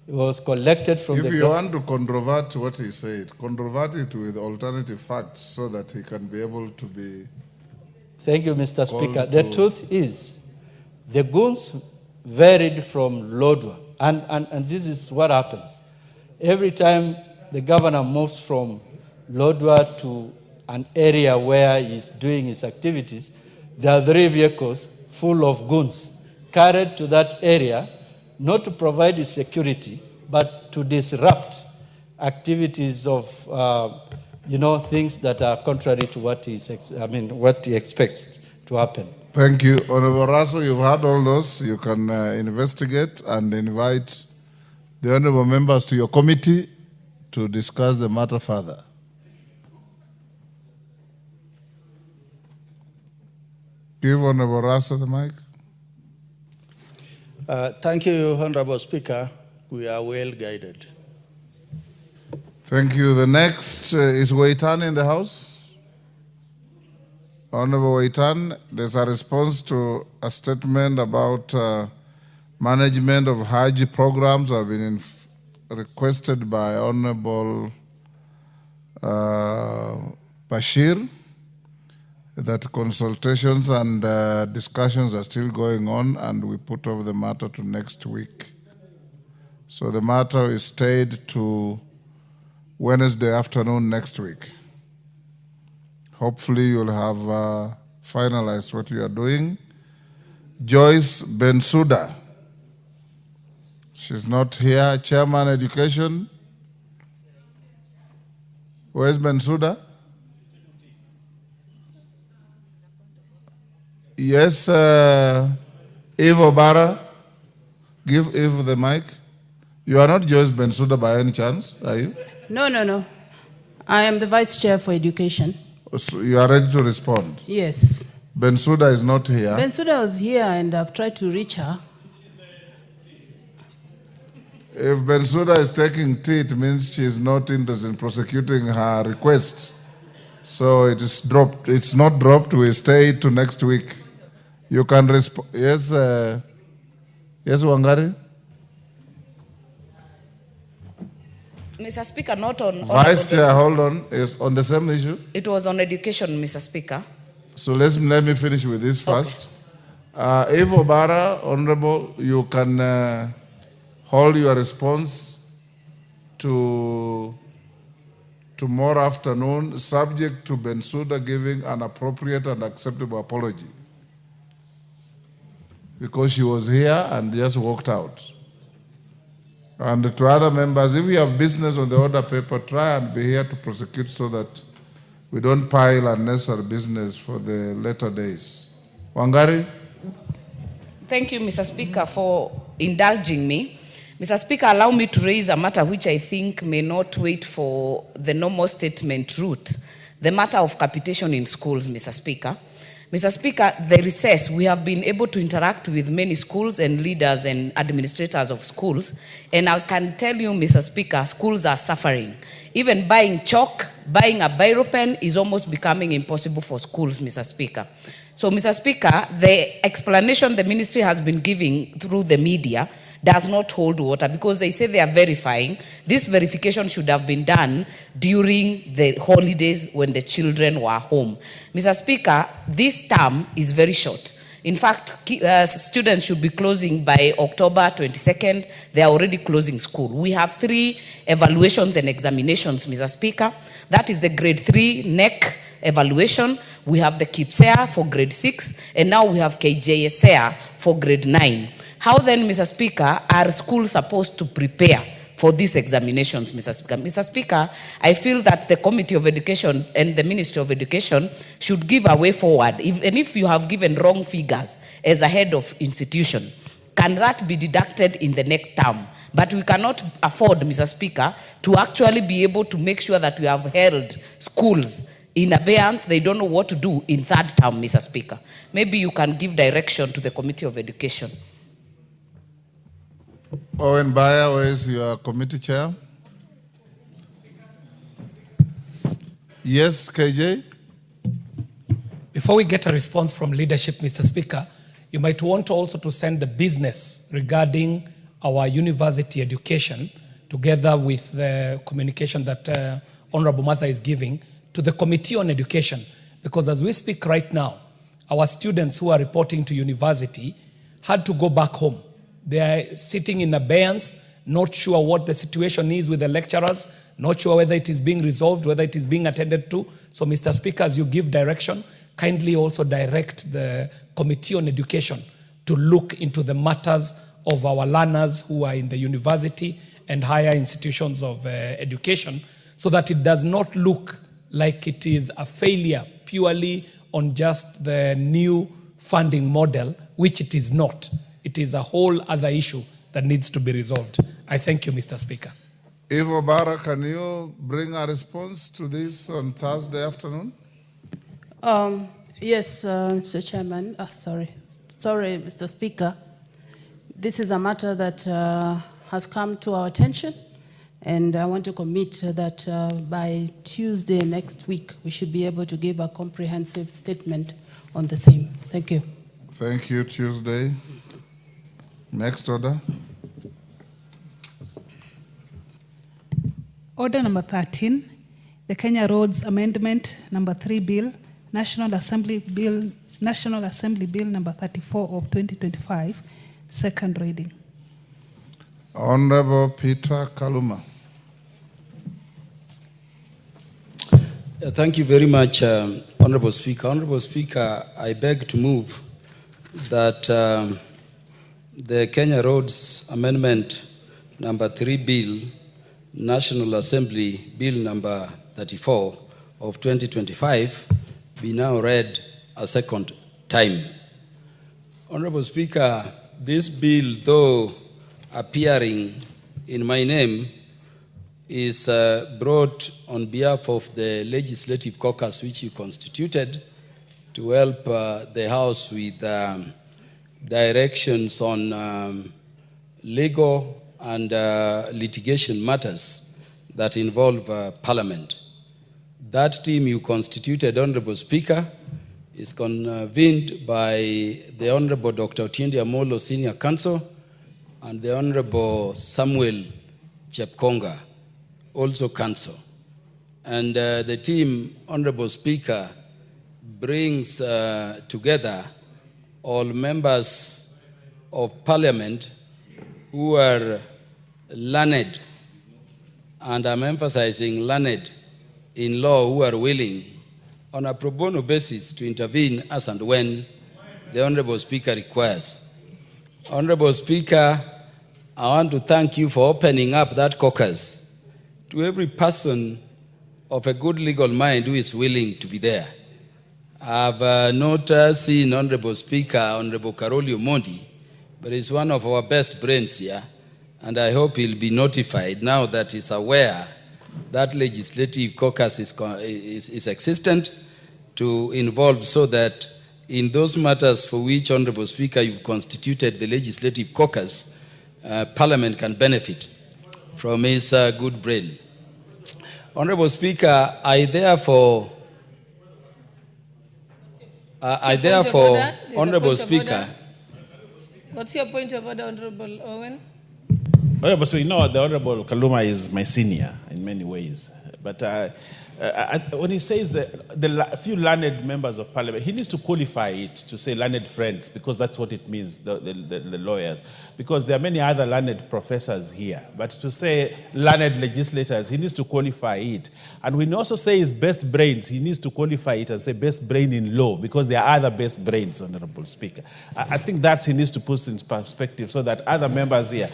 was collected from the ground. If you want to controvert what he said, controvert it with alternative facts so that he can be able to be... Thank you, Mr. Speaker. The truth is, the goons varied from Lodwar, and this is what happens. Every time the governor moves from Lodwar to an area where he's doing his activities, there are 3 vehicles full of goons carried to that area, not to provide his security, but to disrupt activities of, things that are contrary to what he expects to happen. Thank you. Honorable Raso, you've heard all those. You can investigate and invite the honorable members to your committee to discuss the matter further. Give Honorable Raso the mic. Thank you, Honorable Speaker. We are well guided. Thank you. The next is Waitan in the House. Honorable Waitan, there's a response to a statement about management of Hajj programs have been requested by Honorable Bashir, that consultations and discussions are still going on, and we put off the matter to next week. So the matter is stayed to Wednesday afternoon next week. Hopefully you'll have finalized what you are doing. Joyce Bensouda, she's not here. Chairman Education. Where's Bensouda? Yes, Eve Obara. Give Eve the mic. You are not Joyce Bensouda by any chance, are you? No. I am the Vice Chair for Education. So you are ready to respond? Yes. Bensouda is not here. Bensouda was here and I've tried to reach her. If Bensouda is taking tea, it means she is not interested in prosecuting her request. So it is dropped. It's not dropped. We stay to next week. You can respond. Yes, yes, Wangari? Mr. Speaker, not on... Vice Chair, hold on. Is on the same issue? It was on education, Mr. Speaker. So let me finish with this first. If Obara, Honorable, you can hold your response to tomorrow afternoon, subject to Bensouda giving an appropriate and acceptable apology. Because she was here and just walked out. And to other members, if you have business on the order paper, try and be here to prosecute so that we don't pile unnecessary business for the later days. Wangari? Thank you, Mr. Speaker, for indulging me. Mr. Speaker, allow me to raise a matter which I think may not wait for the normal statement route, the matter of capitation in schools, Mr. Speaker. Mr. Speaker, the recess, we have been able to interact with many schools and leaders and administrators of schools, and I can tell you, Mr. Speaker, schools are suffering. Even buying chalk, buying a biro pen is almost becoming impossible for schools, Mr. Speaker. So, Mr. Speaker, the explanation the ministry has been giving through the media does not hold water because they say they are verifying. This verification should have been done during the holidays when the children were home. Mr. Speaker, this term is very short. In fact, students should be closing by October 22nd. They are already closing school. We have 3 evaluations and examinations, Mr. Speaker. That is the grade 3 NEC evaluation. We have the KIPSEA for grade 6, and now we have KJSEA for grade 9. How then, Mr. Speaker, are schools supposed to prepare for these examinations, Mr. Speaker? Mr. Speaker, I feel that the Committee of Education and the Ministry of Education should give a way forward. If you have given wrong figures as a head of institution, can that be deducted in the next term? But we cannot afford, Mr. Speaker, to actually be able to make sure that we have held schools in abeyance. They don't know what to do in third term, Mr. Speaker. Maybe you can give direction to the Committee of Education. Owen Baya, where is your committee chair? Yes, KJ? Before we get a response from leadership, Mr. Speaker, you might want also to send the business regarding our university education, together with the communication that Honorable Martha is giving, to the Committee on Education. Because as we speak right now, our students who are reporting to university had to go back home. They are sitting in abeyance, not sure what the situation is with the lecturers, not sure whether it is being resolved, whether it is being attended to. So, Mr. Speaker, as you give direction, kindly also direct the Committee on Education to look into the matters of our learners who are in the university and higher institutions of education, so that it does not look like it is a failure purely on just the new funding model, which it is not. It is a whole other issue that needs to be resolved. I thank you, Mr. Speaker. Ivo Barra, can you bring a response to this on Thursday afternoon? Yes, Mr. Chairman. Sorry, Mr. Speaker. This is a matter that has come to our attention, and I want to commit that by Tuesday next week, we should be able to give a comprehensive statement on the same. Thank you. Thank you, Tuesday. Next order. Order number 13, the Kenya Roads Amendment number 3 Bill, National Assembly Bill number 34 of 2025, second reading. Honorable Peter Kaluma. Thank you very much, Honorable Speaker. Honorable Speaker, I beg to move that the Kenya Roads Amendment number 3 Bill, National Assembly Bill number 34 of 2025 be now read a second time. Honorable Speaker, this bill, though appearing in my name, is brought on behalf of the Legislative Caucus which you constituted to help the House with directions on legal and litigation matters that involve Parliament. That team you constituted, Honorable Speaker, is convened by the Honorable Dr. Otiende Amolo, Senior Counsel, and the Honorable Samuel Chepkonga, also Counsel. And the team, Honorable Speaker, brings together all members of Parliament who are learned, and I'm emphasizing learned in law, who are willing on a pro bono basis to intervene as and when the Honorable Speaker requires. Honorable Speaker, I want to thank you for opening up that caucus to every person of a good legal mind who is willing to be there. I've not seen Honorable Speaker, Honorable Karoli Omondi, but he's one of our best brains here, and I hope he'll be notified now that he's aware that legislative caucus is existent to involve, so that in those matters for which, Honorable Speaker, you've constituted the legislative caucus, Parliament can benefit from his good brain. Honorable Speaker, I therefore, Honorable Speaker. What's your point of order, Honorable Owen? Honorable Speaker, the Honorable Kaluma is my senior in many ways. But when he says the few learned members of Parliament, he needs to qualify it to say learned friends, because that's what it means, the lawyers. Because there are many other learned professors here. But to say learned legislators, he needs to qualify it. And when he also says best brains, he needs to qualify it and say best brain in law, because there are other best brains, Honorable Speaker. I think that he needs to put in perspective so that other members here,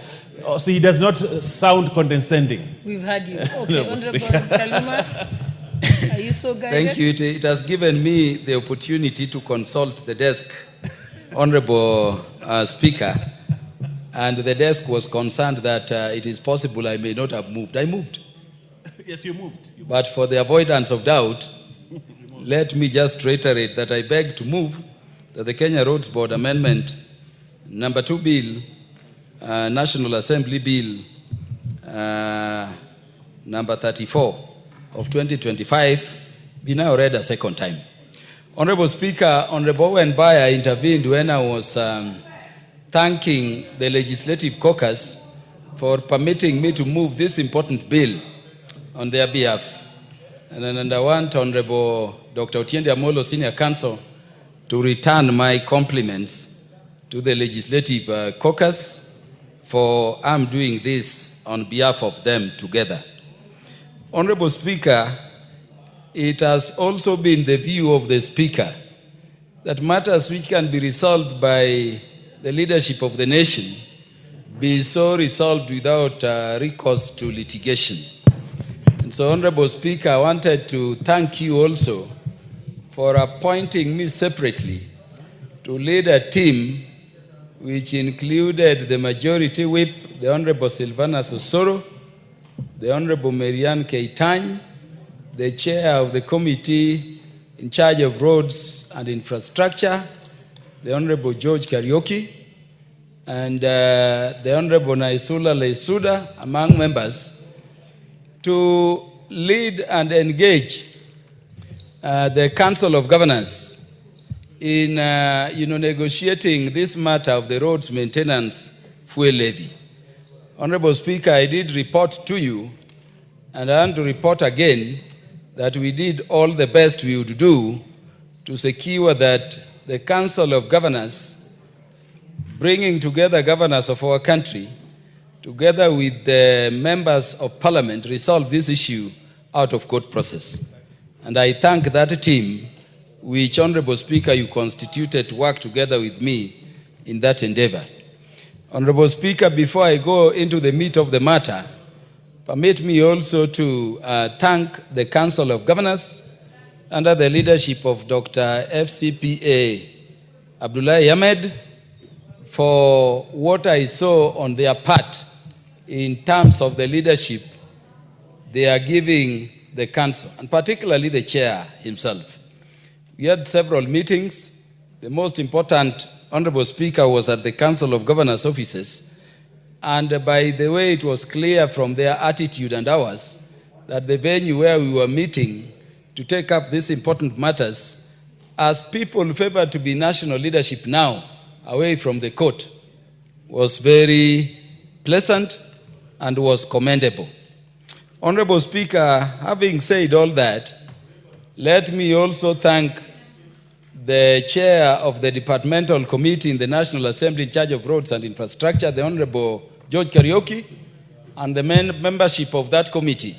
so he does not sound condescending. We've had you. Okay, Honorable Kaluma. Are you so guided? Thank you. It has given me the opportunity to consult the desk, Honorable Speaker, and the desk was concerned that it is possible I may not have moved. I moved. Yes, you moved. But for the avoidance of doubt, let me just reiterate that I beg to move that the Kenya Roads Board Amendment number 2 bill, National Assembly Bill number 34 of 2025 be now read a second time. Honorable Speaker, Honorable Owen Baya intervened when I was thanking the Legislative Caucus for permitting me to move this important bill on their behalf. And I want Honorable Dr. Otiende Amolo, Senior Counsel, to return my compliments to the Legislative Caucus for I'm doing this on behalf of them together. Honorable Speaker, it has also been the view of the Speaker that matters which can be resolved by the leadership of the nation be so resolved without recourse to litigation. And so, Honorable Speaker, I wanted to thank you also for appointing me separately to lead a team which included the Majority Whip, the Honorable Silvanus Osoro, the Honorable Marianne Keitany, the Chair of the Committee in charge of Roads and Infrastructure, the Honorable George Kariuki, and the Honorable Naisula Leisuda, among members, to lead and engage the Council of Governors in negotiating this matter of the roads maintenance fuel levy. Honorable Speaker, I did report to you, and I want to report again that we did all the best we would do to secure that the Council of Governors, bringing together governors of our country, together with the members of Parliament, resolve this issue out of court process. And I thank that team, which, Honorable Speaker, you constituted to work together with me in that endeavor. Honorable Speaker, before I go into the meat of the matter, permit me also to thank the Council of Governors under the leadership of Dr. FCPA Abdullahi Ahmed for what I saw on their part in terms of the leadership they are giving the Council, and particularly the Chair himself. We had several meetings. The most important, Honorable Speaker, was at the Council of Governors offices. And by the way, it was clear from their attitude and ours that the venue where we were meeting to take up these important matters, as people favored to be national leadership now, away from the court, was very pleasant and was commendable. Honorable Speaker, having said all that, let me also thank the Chair of the Departmental Committee in the National Assembly in charge of Roads and Infrastructure, the Honorable George Kariuki, and the membership of that committee.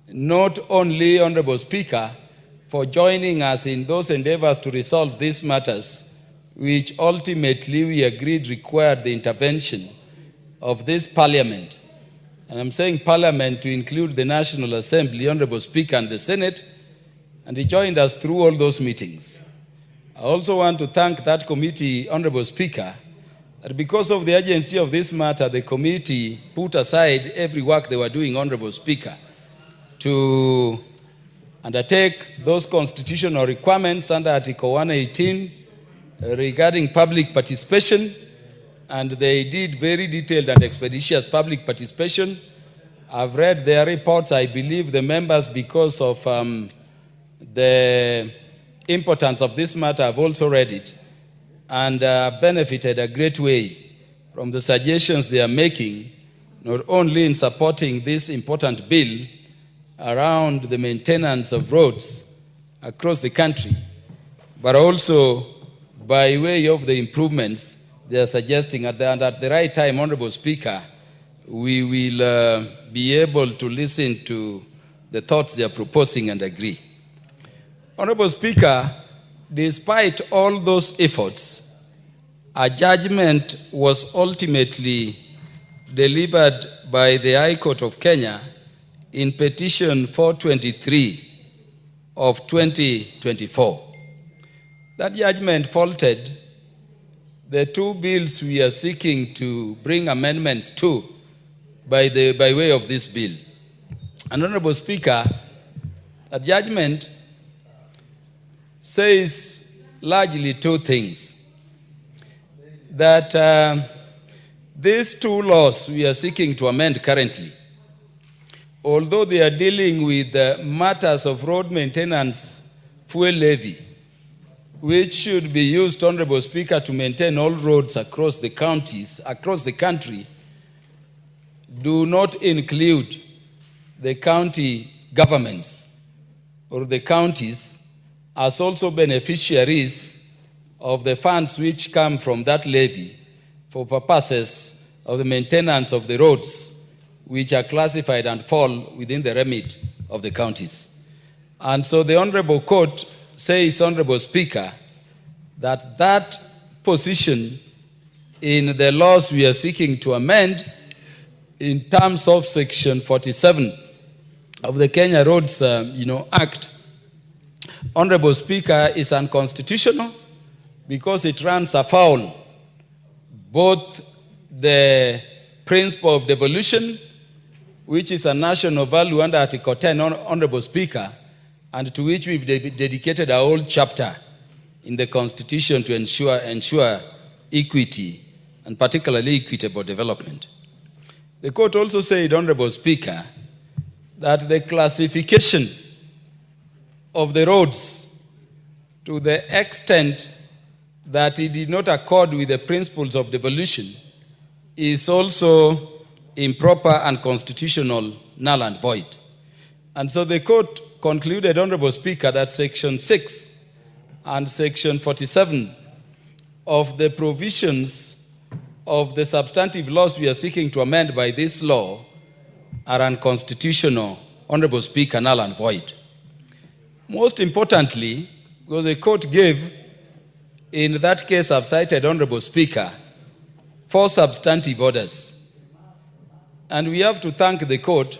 Not only, Honorable Speaker, for joining us in those endeavors to resolve these matters, which ultimately we agreed required the intervention of this Parliament. And I'm saying Parliament to include the National Assembly, Honorable Speaker, and the Senate, and he joined us through all those meetings. I also want to thank that committee, Honorable Speaker, that because of the urgency of this matter, the committee put aside every work they were doing, Honorable Speaker, to undertake those constitutional requirements under Article 118 regarding public participation, and they did very detailed and expeditious public participation. I've read their reports. I believe the members, because of the importance of this matter, have also read it and benefited a great way from the suggestions they are making, not only in supporting this important bill around the maintenance of roads across the country, but also by way of the improvements they are suggesting. And at the right time, Honorable Speaker, we will be able to listen to the thoughts they are proposing and agree. Honorable Speaker, despite all those efforts, a judgment was ultimately delivered by the High Court of Kenya in Petition 423 of 2024. That judgment faulted the two bills we are seeking to bring amendments to by way of this bill. And Honorable Speaker, a judgment says largely two things. That these two laws we are seeking to amend currently, although they are dealing with matters of road maintenance fuel levy, which should be used, Honorable Speaker, to maintain all roads across the counties, across the country, do not include the county governments or the counties as also beneficiaries of the funds which come from that levy for purposes of the maintenance of the roads, which are classified and fall within the remit of the counties. And so the Honorable Court says, Honorable Speaker, that that position in the laws we are seeking to amend in terms of Section 47 of the Kenya Roads Act, Honorable Speaker, is unconstitutional because it runs afoul both the principle of devolution, which is a national value under Article 10, Honorable Speaker, and to which we've dedicated a whole chapter in the Constitution to ensure equity, and particularly equitable development. The court also said, Honorable Speaker, that the classification of the roads to the extent that it did not accord with the principles of devolution is also improper and constitutional, null and void. And so the court concluded, Honorable Speaker, that Section 6 and Section 47 of the provisions of the substantive laws we are seeking to amend by this law are unconstitutional, Honorable Speaker, null and void. Most importantly, because the court gave, in that case I've cited, Honorable Speaker, 4 substantive orders. And we have to thank the court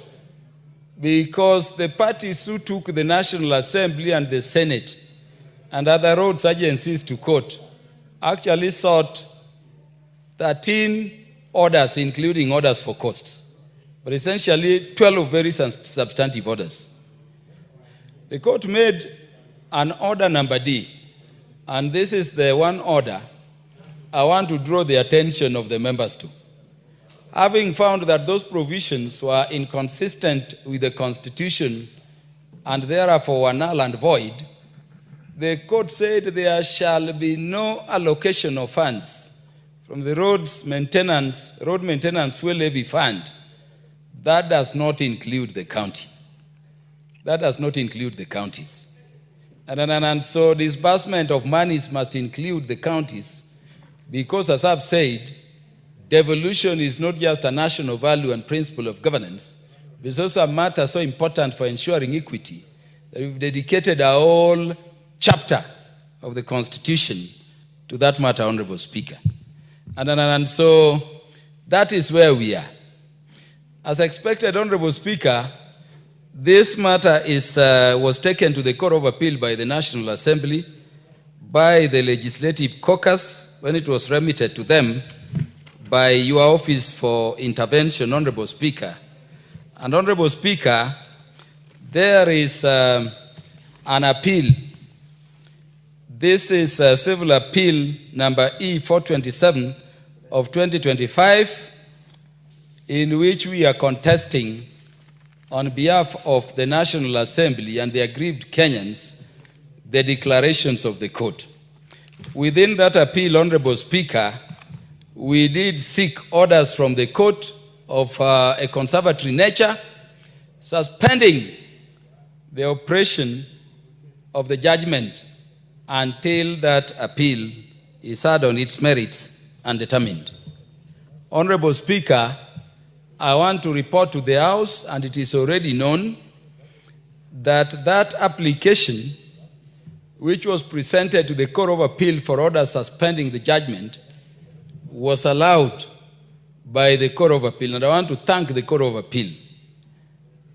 because the parties who took the National Assembly and the Senate and other roads agencies to court actually sought 13 orders, including orders for costs, but essentially 12 very substantive orders. The court made an order number D, and this is the one order I want to draw the attention of the members to. Having found that those provisions were inconsistent with the Constitution and therefore were null and void, the court said there shall be no allocation of funds from the road maintenance fuel levy fund. That does not include the county. That does not include the counties. And so disbursement of monies must include the counties because, as I've said, devolution is not just a national value and principle of governance, but it's also a matter so important for ensuring equity that we've dedicated a whole chapter of the Constitution to that matter, Honorable Speaker. And so that is where we are. As expected, Honorable Speaker, this matter was taken to the Court of Appeal by the National Assembly, by the Legislative Caucus, when it was remitted to them by your office for intervention, Honorable Speaker. And Honorable Speaker, there is an appeal. This is Civil Appeal number E427 of 2025, in which we are contesting on behalf of the National Assembly and the aggrieved Kenyans the declarations of the court. Within that appeal, Honorable Speaker, we did seek orders from the court of a conservatory nature, suspending the operation of the judgment until that appeal is heard on its merits and determined. Honorable Speaker, I want to report to the House, and it is already known, that that application, which was presented to the Court of Appeal for order suspending the judgment, was allowed by the Court of Appeal. And I want to thank the Court of Appeal.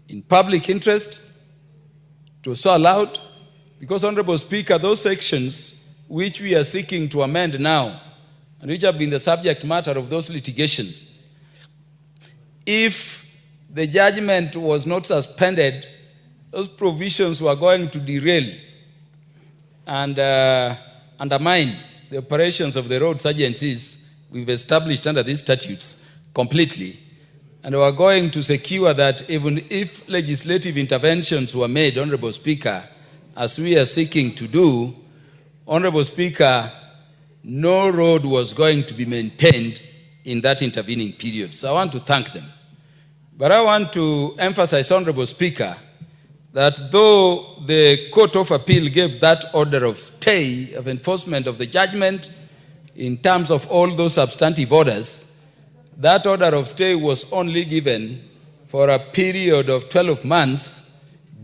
In public interest, it was so allowed because, Honorable Speaker, those sections which we are seeking to amend now and which have been the subject matter of those litigations, if the judgment was not suspended, those provisions were going to derail and undermine the operations of the roads agencies we've established under these statutes completely. And we are going to secure that even if legislative interventions were made, Honorable Speaker, as we are seeking to do, Honorable Speaker, no road was going to be maintained in that intervening period. So I want to thank them. But I want to emphasize, Honorable Speaker, that though the Court of Appeal gave that order of stay of enforcement of the judgment in terms of all those substantive orders, that order of stay was only given for a period of 12 months,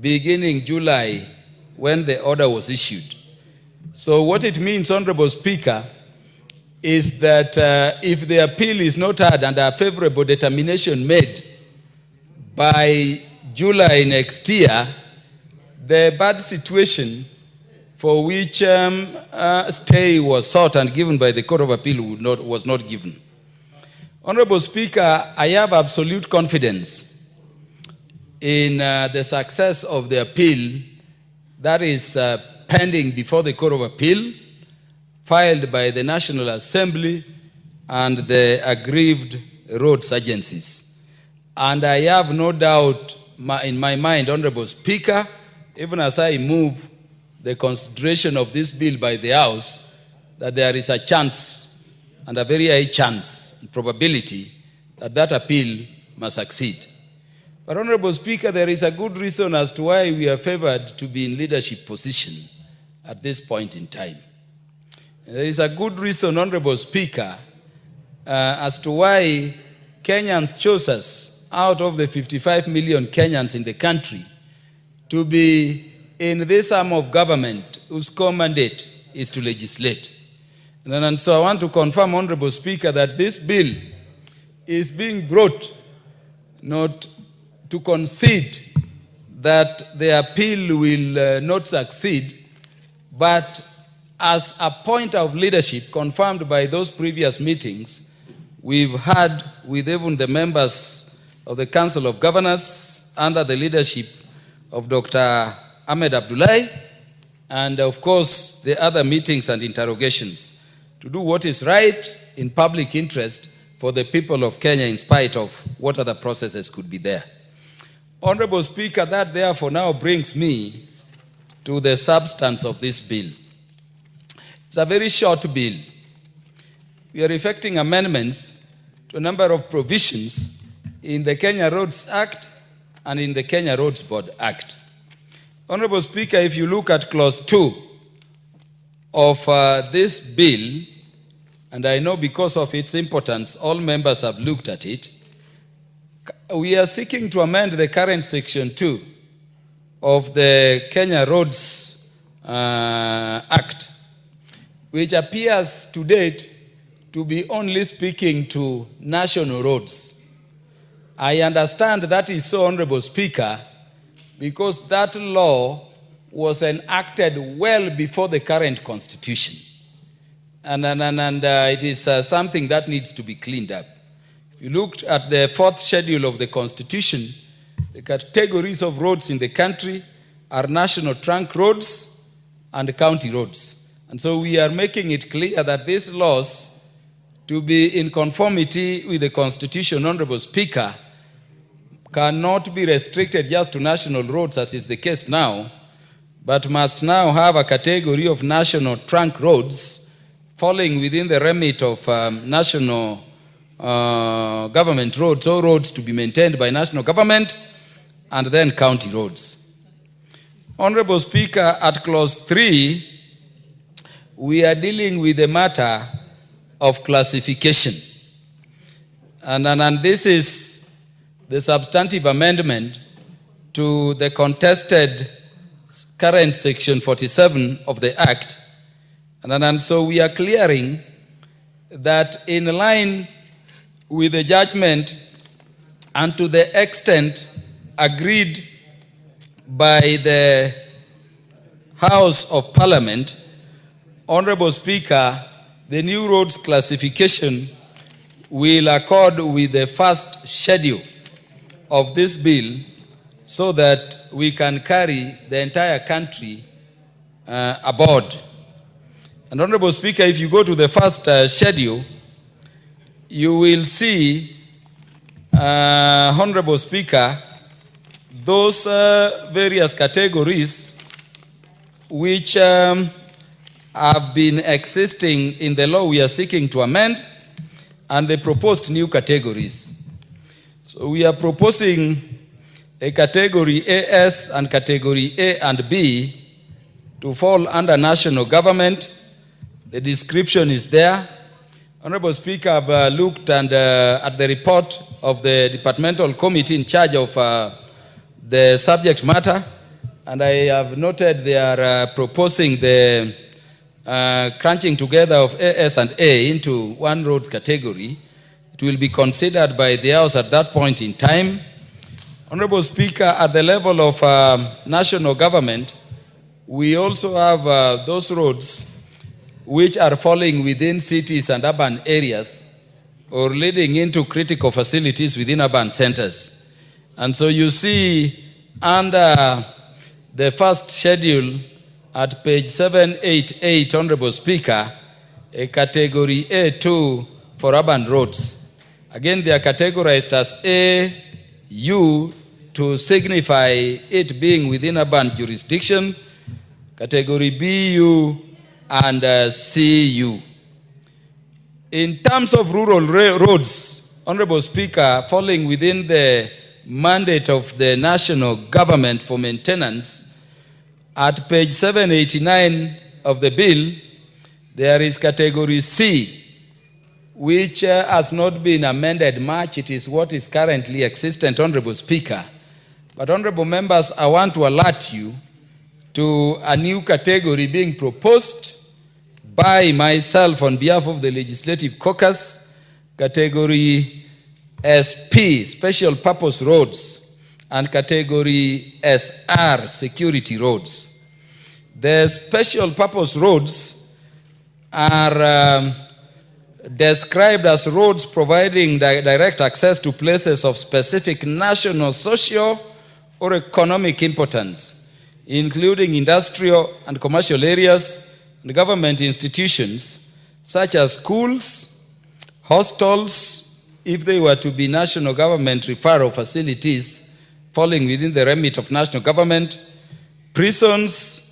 beginning July, when the order was issued. So what it means, Honorable Speaker, is that if the appeal is not heard and a favorable determination made by July next year, the bad situation for which stay was sought and given by the Court of Appeal was not given. Honorable Speaker, I have absolute confidence in the success of the appeal that is pending before the Court of Appeal, filed by the National Assembly and the aggrieved roads agencies. And I have no doubt in my mind, Honorable Speaker, even as I move the consideration of this bill by the House, that there is a chance, and a very high chance and probability, that that appeal must succeed. But Honorable Speaker, there is a good reason as to why we are favored to be in leadership position at this point in time. And there is a good reason, Honorable Speaker, as to why Kenyans chose us out of the 55 million Kenyans in the country to be in this arm of government whose core mandate is to legislate. And so I want to confirm, Honorable Speaker, that this bill is being brought not to concede that the appeal will not succeed, but as a point of leadership confirmed by those previous meetings we've had with even the members of the Council of Governors under the leadership of Dr. Ahmed Abdullahi, and of course the other meetings and interrogations, to do what is right in public interest for the people of Kenya in spite of what other processes could be there. Honorable Speaker, that therefore now brings me to the substance of this bill. It's a very short bill. We are effecting amendments to a number of provisions in the Kenya Roads Act and in the Kenya Roads Board Act. Honorable Speaker, if you look at clause 2 of this bill, and I know because of its importance, all members have looked at it, we are seeking to amend the current section 2 of the Kenya Roads Act, which appears to date to be only speaking to national roads. I understand that is so, Honorable Speaker, because that law was enacted well before the current constitution. And it is something that needs to be cleaned up. If you looked at the 4th schedule of the Constitution, the categories of roads in the country are national trunk roads and county roads. And so we are making it clear that these laws, to be in conformity with the Constitution, Honorable Speaker, cannot be restricted just to national roads as is the case now, but must now have a category of national trunk roads falling within the remit of national government roads, or roads to be maintained by national government, and then county roads. Honorable Speaker, at clause 3, we are dealing with the matter of classification. And this is the substantive amendment to the contested current section 47 of the Act. And so we are clearing that in line with the judgment and to the extent agreed by the House of Parliament, Honorable Speaker, the new roads classification will accord with the first schedule of this bill so that we can carry the entire country aboard. And Honorable Speaker, if you go to the first schedule, you will see, Honorable Speaker, those various categories which have been existing in the law we are seeking to amend, and the proposed new categories. So we are proposing a category AS and category A and B to fall under national government. The description is there. Honorable Speaker, I've looked at the report of the departmental committee in charge of the subject matter, and I have noted they are proposing the crunching together of AS and A into one road category. It will be considered by the House at that point in time. Honorable Speaker, at the level of national government, we also have those roads which are falling within cities and urban areas or leading into critical facilities within urban centers. And so you see under the first schedule at page 788, Honorable Speaker, a category A2 for urban roads. Again, they are categorized as A, U, to signify it being within urban jurisdiction, category B, U, and CU. In terms of rural roads, Honorable Speaker, falling within the mandate of the national government for maintenance, at page 789 of the bill, there is category C, which has not been amended much. It is what is currently existent, Honorable Speaker. But Honorable Members, I want to alert you to a new category being proposed by myself on behalf of the Legislative Caucus, category SP, Special Purpose Roads, and category SR, Security Roads. The Special Purpose Roads are described as roads providing direct access to places of specific national, social, or economic importance, including industrial and commercial areas, and government institutions such as schools, hostels, if they were to be national government referral facilities falling within the remit of national government, prisons,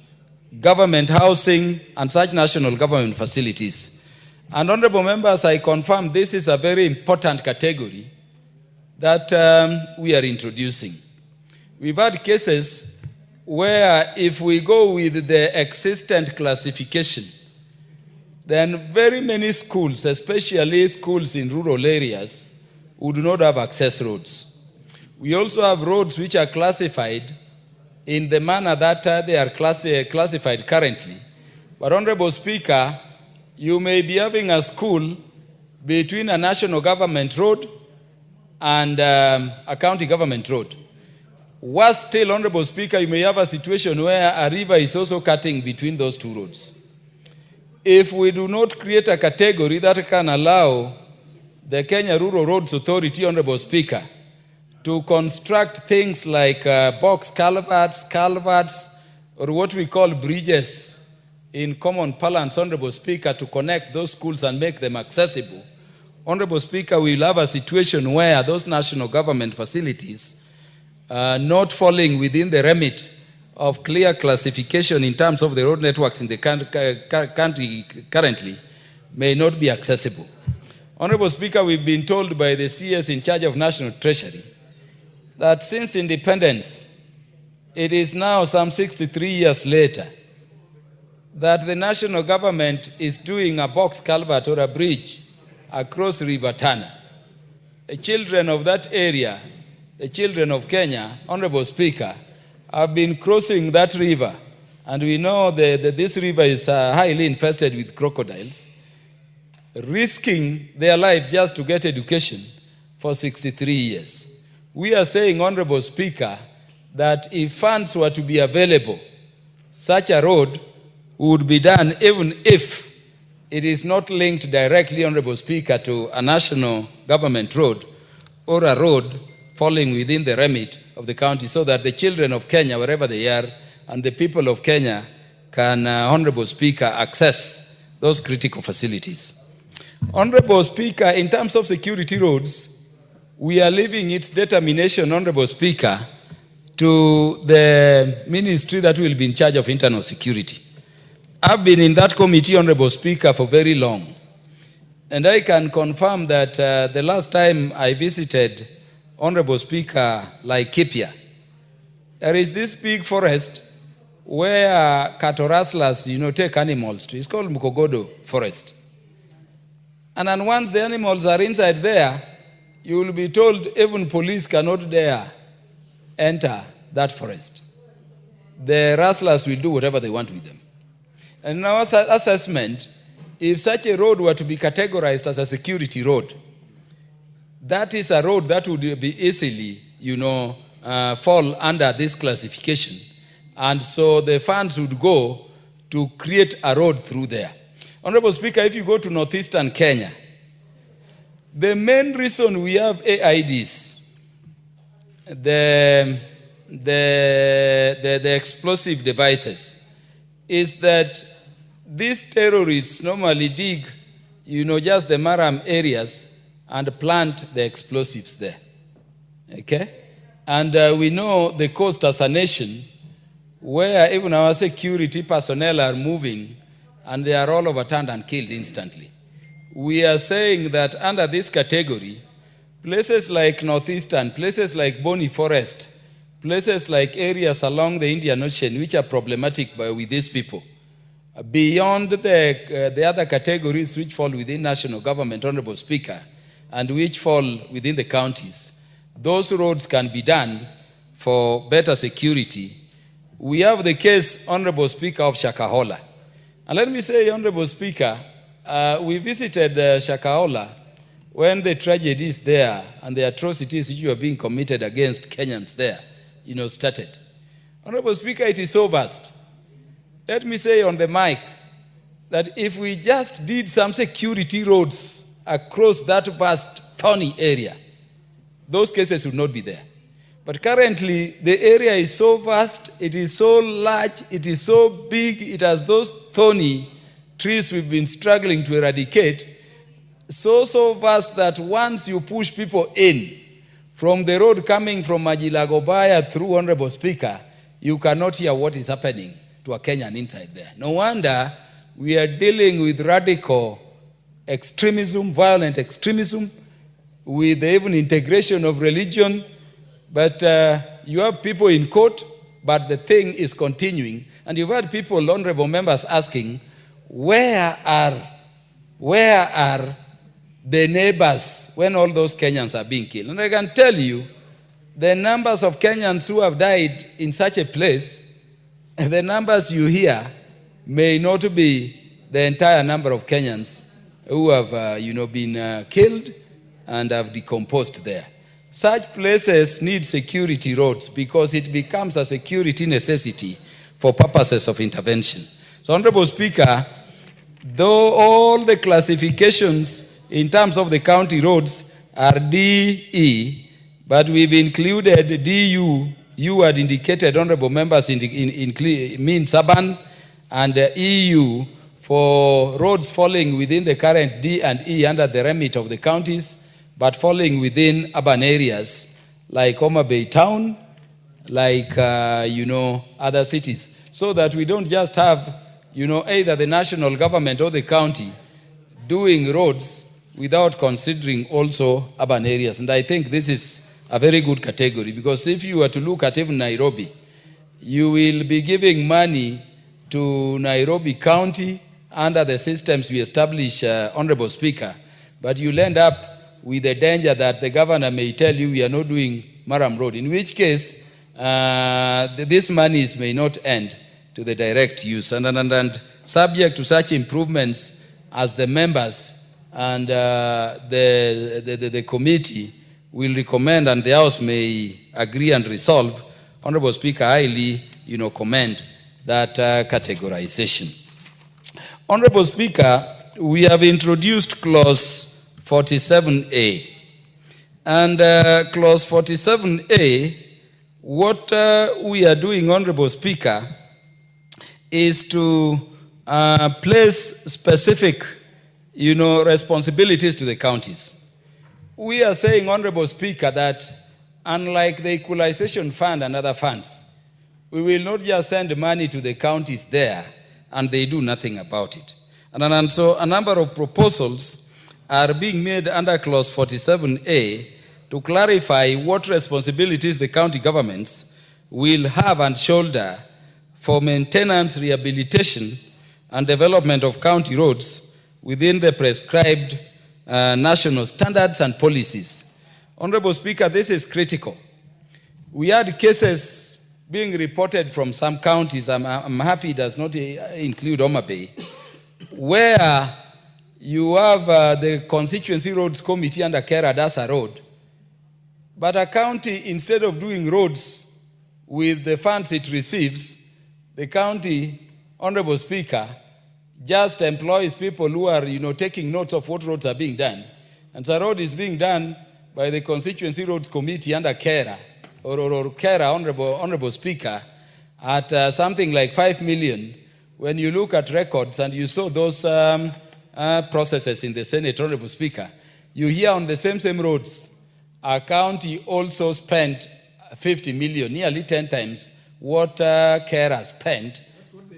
government housing, and such national government facilities. And Honorable Members, I confirm this is a very important category that we are introducing. We've had cases where if we go with the existent classification, then very many schools, especially schools in rural areas, would not have access roads. We also have roads which are classified in the manner that they are classified currently. But Honorable Speaker, you may be having a school between a national government road and a county government road. Worse still, Honorable Speaker, you may have a situation where a river is also cutting between those two roads. If we do not create a category that can allow the Kenya Rural Roads Authority, Honorable Speaker, to construct things like box culverts, or what we call bridges in common parlance, Honorable Speaker, to connect those schools and make them accessible, Honorable Speaker, we will have a situation where those national government facilities not falling within the remit of clear classification in terms of the road networks in the country currently may not be accessible. Honorable Speaker, we've been told by the CS in charge of National Treasury that since independence, it is now some 63 years later, that the national government is doing a box culvert or a bridge across River Tana. The children of that area, the children of Kenya, Honorable Speaker, have been crossing that river, and we know that this river is highly infested with crocodiles, risking their lives just to get education for 63 years. We are saying, Honorable Speaker, that if funds were to be available, such a road would be done even if it is not linked directly, Honorable Speaker, to a national government road or a road falling within the remit of the county, so that the children of Kenya, wherever they are, and the people of Kenya can Honorable Speaker access those critical facilities. Honorable Speaker, in terms of security roads, we are leaving its determination, Honorable Speaker, to the ministry that will be in charge of internal security. I've been in that committee, Honorable Speaker, for very long. And I can confirm that the last time I visited, Honorable Speaker, Laikipia, there is this big forest where cattle rustlers, take animals to. It's called Mukogodo Forest. And then once the animals are inside there, you will be told even police cannot dare enter that forest. The rustlers will do whatever they want with them. And in our assessment, if such a road were to be categorized as a security road, that is a road that would be easily, fall under this classification. And so the funds would go to create a road through there. Honorable Speaker, if you go to northeastern Kenya, the main reason we have AIDs, the explosive devices, is that these terrorists normally dig, just the maram areas and plant the explosives there. Okay? And we know the coast as a nation where even our security personnel are moving and they are all overturned and killed instantly. We are saying that under this category, places like northeastern, places like Boni Forest, places like areas along the Indian Ocean which are problematic with these people, beyond the other categories which fall within national government, Honorable Speaker, and which fall within the counties, those roads can be done for better security. We have the case, Honorable Speaker, of Shakahola. And let me say, Honorable Speaker, we visited Shakahola when the tragedies there and the atrocities which were being committed against Kenyans there, started. Honorable Speaker, it is so vast. Let me say on the mic that if we just did some security roads across that vast, thorny area, those cases would not be there. But currently, the area is so vast, it is so large, it is so big, it has those thorny trees we've been struggling to eradicate, so vast that once you push people in from the road coming from Majilagobaya through, Honorable Speaker, you cannot hear what is happening to a Kenyan inside there. No wonder we are dealing with radical extremism, violent extremism, with even integration of religion. But you have people in court, but the thing is continuing. And you've had people, honorable members, asking, where are the neighbors when all those Kenyans are being killed? And I can tell you, the numbers of Kenyans who have died in such a place, the numbers you hear may not be the entire number of Kenyans who have been killed and have decomposed there. Such places need security roads because it becomes a security necessity for purposes of intervention. So, Honorable Speaker, though all the classifications in terms of the county roads are DE, but we've included DU, you had indicated, honorable members, means urban, and EU for roads falling within the current D and E under the remit of the counties, but falling within urban areas like Homa Bay town, like, other cities, so that we don't just have, either the national government or the county doing roads without considering also urban areas. And I think this is a very good category, because if you were to look at even Nairobi, you will be giving money to Nairobi County under the systems we establish, Honorable Speaker, but you'll end up with the danger that the governor may tell you we are not doing Maram Road, in which case these monies may not end to the direct use. And subject to such improvements as the members and the committee will recommend and the House may agree and resolve, Honorable Speaker, I highly commend that categorization. Honorable Speaker, we have introduced clause 47A. And clause 47A, what we are doing, Honorable Speaker, is to place specific, responsibilities to the counties. We are saying, Honorable Speaker, that unlike the equalization fund and other funds, we will not just send money to the counties there and they do nothing about it. And so a number of proposals are being made under clause 47A to clarify what responsibilities the county governments will have and shoulder for maintenance, rehabilitation, and development of county roads within the prescribed national standards and policies. Honorable Speaker, this is critical. We had cases being reported from some counties, I'm happy it does not include Mutembei, where you have the constituency roads committee under Kera does a road, but a county, instead of doing roads with the funds it receives, the county, Honorable Speaker, just employs people who are, taking notes of what roads are being done. And so a road is being done by the constituency roads committee under Kera, or Kera, Honorable Speaker, at something like 5 million. When you look at records and you saw those processes in the Senate, Honorable Speaker, you hear on the same roads, a county also spent 50 million, nearly 10 times what Kera spent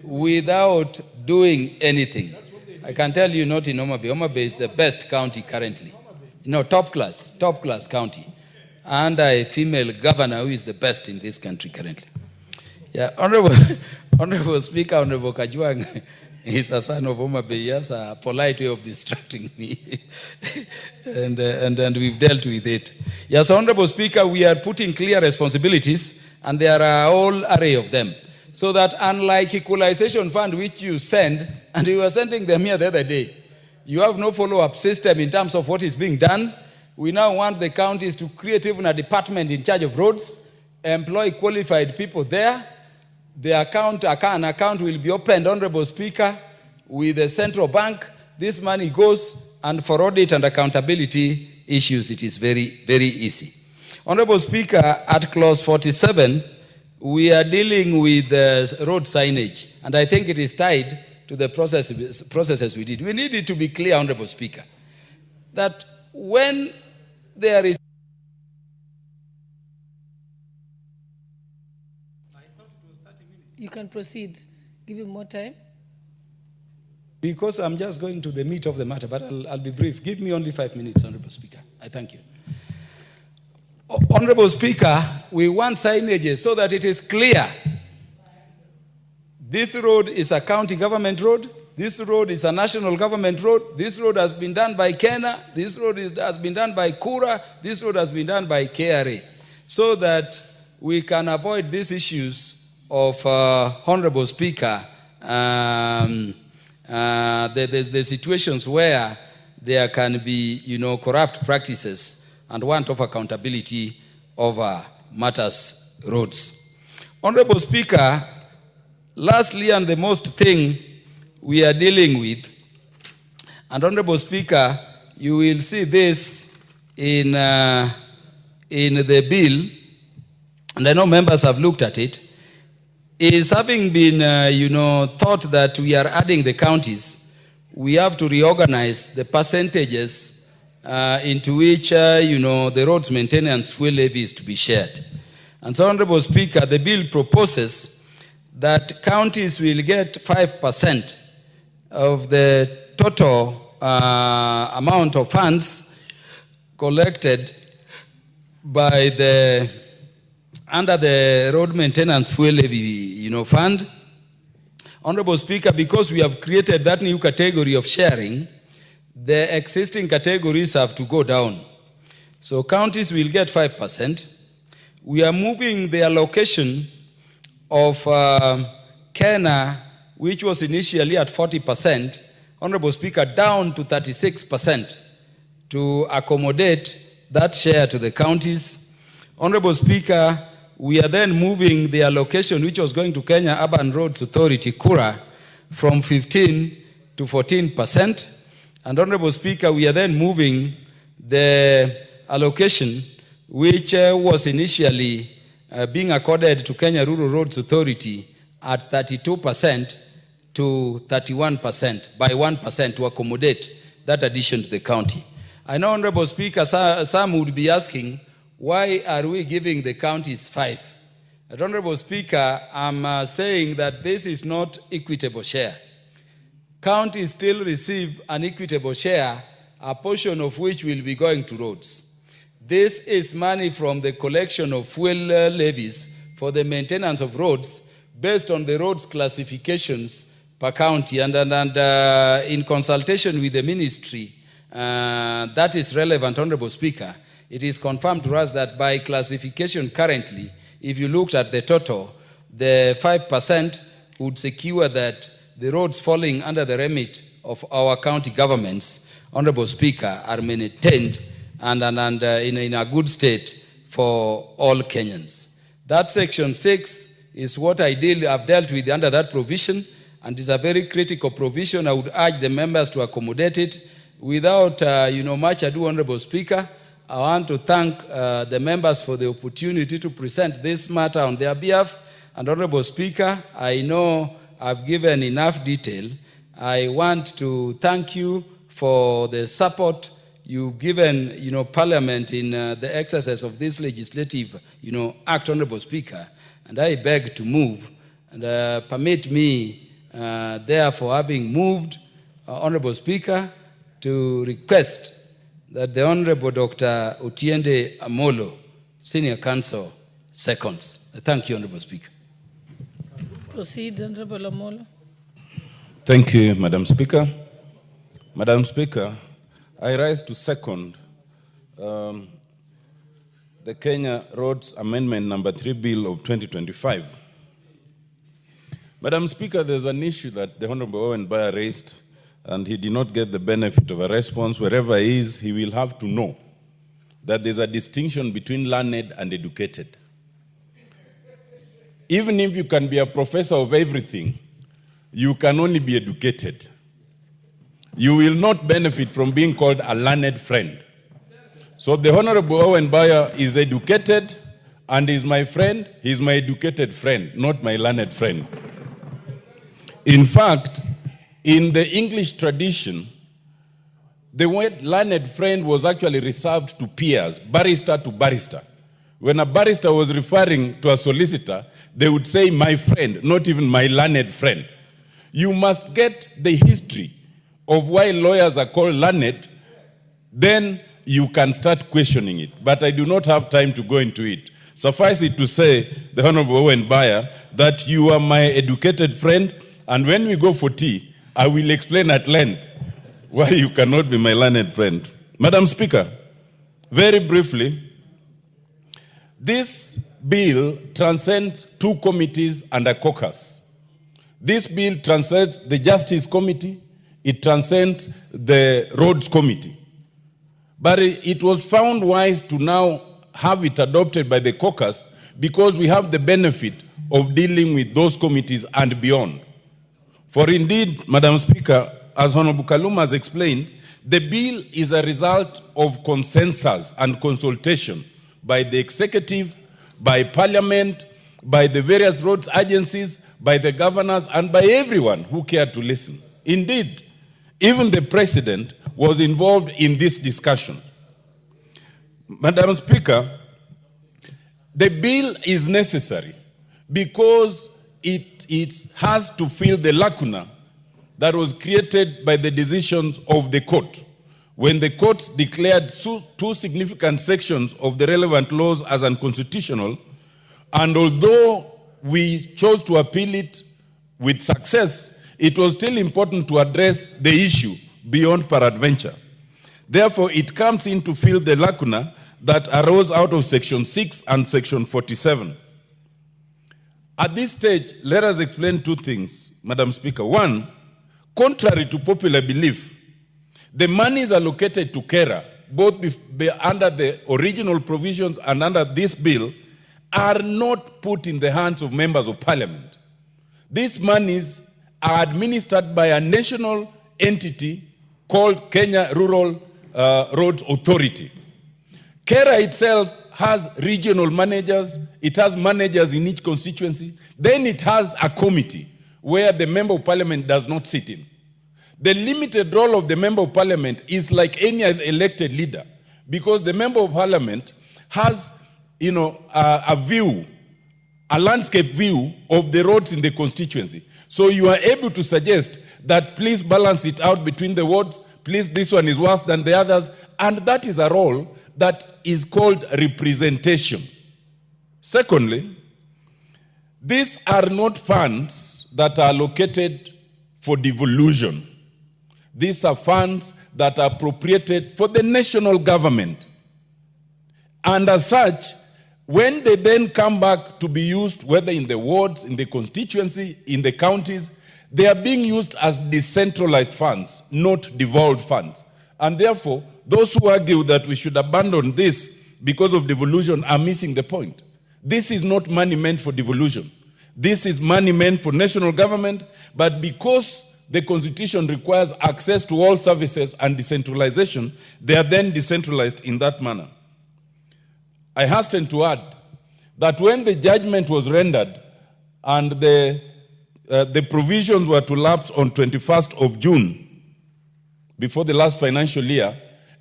without doing anything. I can tell you, not in Mutembei. Mutembei is the best county currently. Top class county. And a female governor who is the best in this country currently. Yeah, Honorable Speaker, Honorable Kajwang is a son of Mutembei. He has a polite way of distracting me. and we've dealt with it. Yes, Honorable Speaker, we are putting clear responsibilities, and there are a whole array of them. So that unlike equalization fund, which you send, and you were sending them here the other day, you have no follow-up system in terms of what is being done. We now want the counties to create even a department in charge of roads, employ qualified people there. An account will be opened, Honorable Speaker, with the central bank. This money goes, and for audit and accountability issues, it is very, very easy. Honorable Speaker, at clause 47, we are dealing with road signage, and I think it is tied to the processes we did. We need it to be clear, Honorable Speaker, that when there is... You can proceed. Give him more time. Because I'm just going to the meat of the matter, but I'll be brief. Give me only 5 minutes, Honorable Speaker. I thank you. Honorable Speaker, we want signages so that it is clear. This road is a county government road. This road is a national government road. This road has been done by Kenya. This road has been done by Kura. This road has been done by KRA. So that we can avoid these issues of, Honorable Speaker, the situations where there can be, corrupt practices and want of accountability over matters roads. Honorable Speaker, lastly, and the most thing we are dealing with, and Honorable Speaker, you will see this in the bill, and I know members have looked at it, is having been, thought that we are adding the counties, we have to reorganize the percentages into which, the roads maintenance fuel levy is to be shared. And so, Honorable Speaker, the bill proposes that counties will get 5% of the total amount of funds collected by under the road maintenance fuel levy, fund. Honorable Speaker, because we have created that new category of sharing, the existing categories have to go down. So counties will get 5%. We are moving the allocation of Kenya, which was initially at 40%, Honorable Speaker, down to 36% to accommodate that share to the counties. Honorable Speaker, we are then moving the allocation, which was going to Kenya Urban Roads Authority, Kura, from 15 to 14%. And Honorable Speaker, we are then moving the allocation, which was initially being accorded to Kenya Rural Roads Authority at 32%, to 31% by 1% to accommodate that addition to the county. I know, Honorable Speaker, some would be asking, why are we giving the counties 5? Honorable Speaker, I'm saying that this is not equitable share. Counties still receive an equitable share, a portion of which will be going to roads. This is money from the collection of fuel levies for the maintenance of roads based on the roads classifications per county, and in consultation with the ministry that is relevant, Honorable Speaker, it is confirmed to us that by classification currently, if you looked at the total, the 5% would secure that the roads falling under the remit of our county governments, Honorable Speaker, are maintained and in a good state for all Kenyans. That section 6 is what I've dealt with under that provision, and is a very critical provision. I would urge the members to accommodate it. Without much ado, Honorable Speaker, I want to thank the members for the opportunity to present this matter on their behalf. And Honorable Speaker, I know I've given enough detail. I want to thank you for the support you've given, Parliament in the exercise of this legislative, act, Honorable Speaker. And I beg to move, and permit me, therefore, having moved, Honorable Speaker, to request that the Honorable Dr. Otiende Amolo, Senior Counsel, seconds. Thank you, Honorable Speaker. Proceed, Honorable Amolo. Thank you, Madam Speaker. Madam Speaker, I rise to second the Kenya Roads Amendment number 3 Bill of 2025. Madam Speaker, there's an issue that the Honorable Owen Baya raised, and he did not get the benefit of a response. Wherever he is, he will have to know that there's a distinction between learned and educated. Even if you can be a professor of everything, you can only be educated. You will not benefit from being called a learned friend. So the Honorable Owen Baya is educated and is my friend. He's my educated friend, not my learned friend. In fact, in the English tradition, the word learned friend was actually reserved to peers, barrister to barrister. When a barrister was referring to a solicitor, they would say, my friend, not even my learned friend. You must get the history of why lawyers are called learned, then you can start questioning it. But I do not have time to go into it. Suffice it to say, the Honorable Owen Baya, that you are my educated friend, and when we go for tea, I will explain at length why you cannot be my learned friend. Madam Speaker, very briefly, this bill transcends 2 committees and a caucus. This bill transcends the Justice Committee, it transcends the Roads Committee. But it was found wise to now have it adopted by the caucus because we have the benefit of dealing with those committees and beyond. For indeed, Madam Speaker, as Honorable Kaluma has explained, the bill is a result of consensus and consultation by the executive, by Parliament, by the various roads agencies, by the governors, and by everyone who cared to listen. Indeed, even the President was involved in this discussion. Madam Speaker, the bill is necessary because it has to fill the lacuna that was created by the decisions of the court. When the court declared 2 significant sections of the relevant laws as unconstitutional, and although we chose to appeal it with success, it was still important to address the issue beyond peradventure. Therefore, it comes in to fill the lacuna that arose out of Section 6 and Section 47. At this stage, let us explain 2 things, Madam Speaker. One, contrary to popular belief, the monies allocated to KERA, both under the original provisions and under this bill, are not put in the hands of members of Parliament. These monies are administered by a national entity called Kenya Rural Roads Authority. KERA itself has regional managers, it has managers in each constituency, then it has a committee where the member of parliament does not sit in. The limited role of the member of parliament is like any elected leader, because the member of parliament has, a view, a landscape view of the roads in the constituency. So you are able to suggest that please balance it out between the wards, please this one is worse than the others, and that is a role that is called representation. Secondly, these are not funds that are allocated for devolution. These are funds that are appropriated for the national government. And as such, when they then come back to be used, whether in the wards, in the constituency, in the counties, they are being used as decentralized funds, not devolved funds. And therefore, those who argue that we should abandon this because of devolution are missing the point. This is not money meant for devolution. This is money meant for national government, but because the Constitution requires access to all services and decentralization, they are then decentralized in that manner. I hasten to add that when the judgment was rendered and the provisions were to lapse on 21st of June, before the last financial year,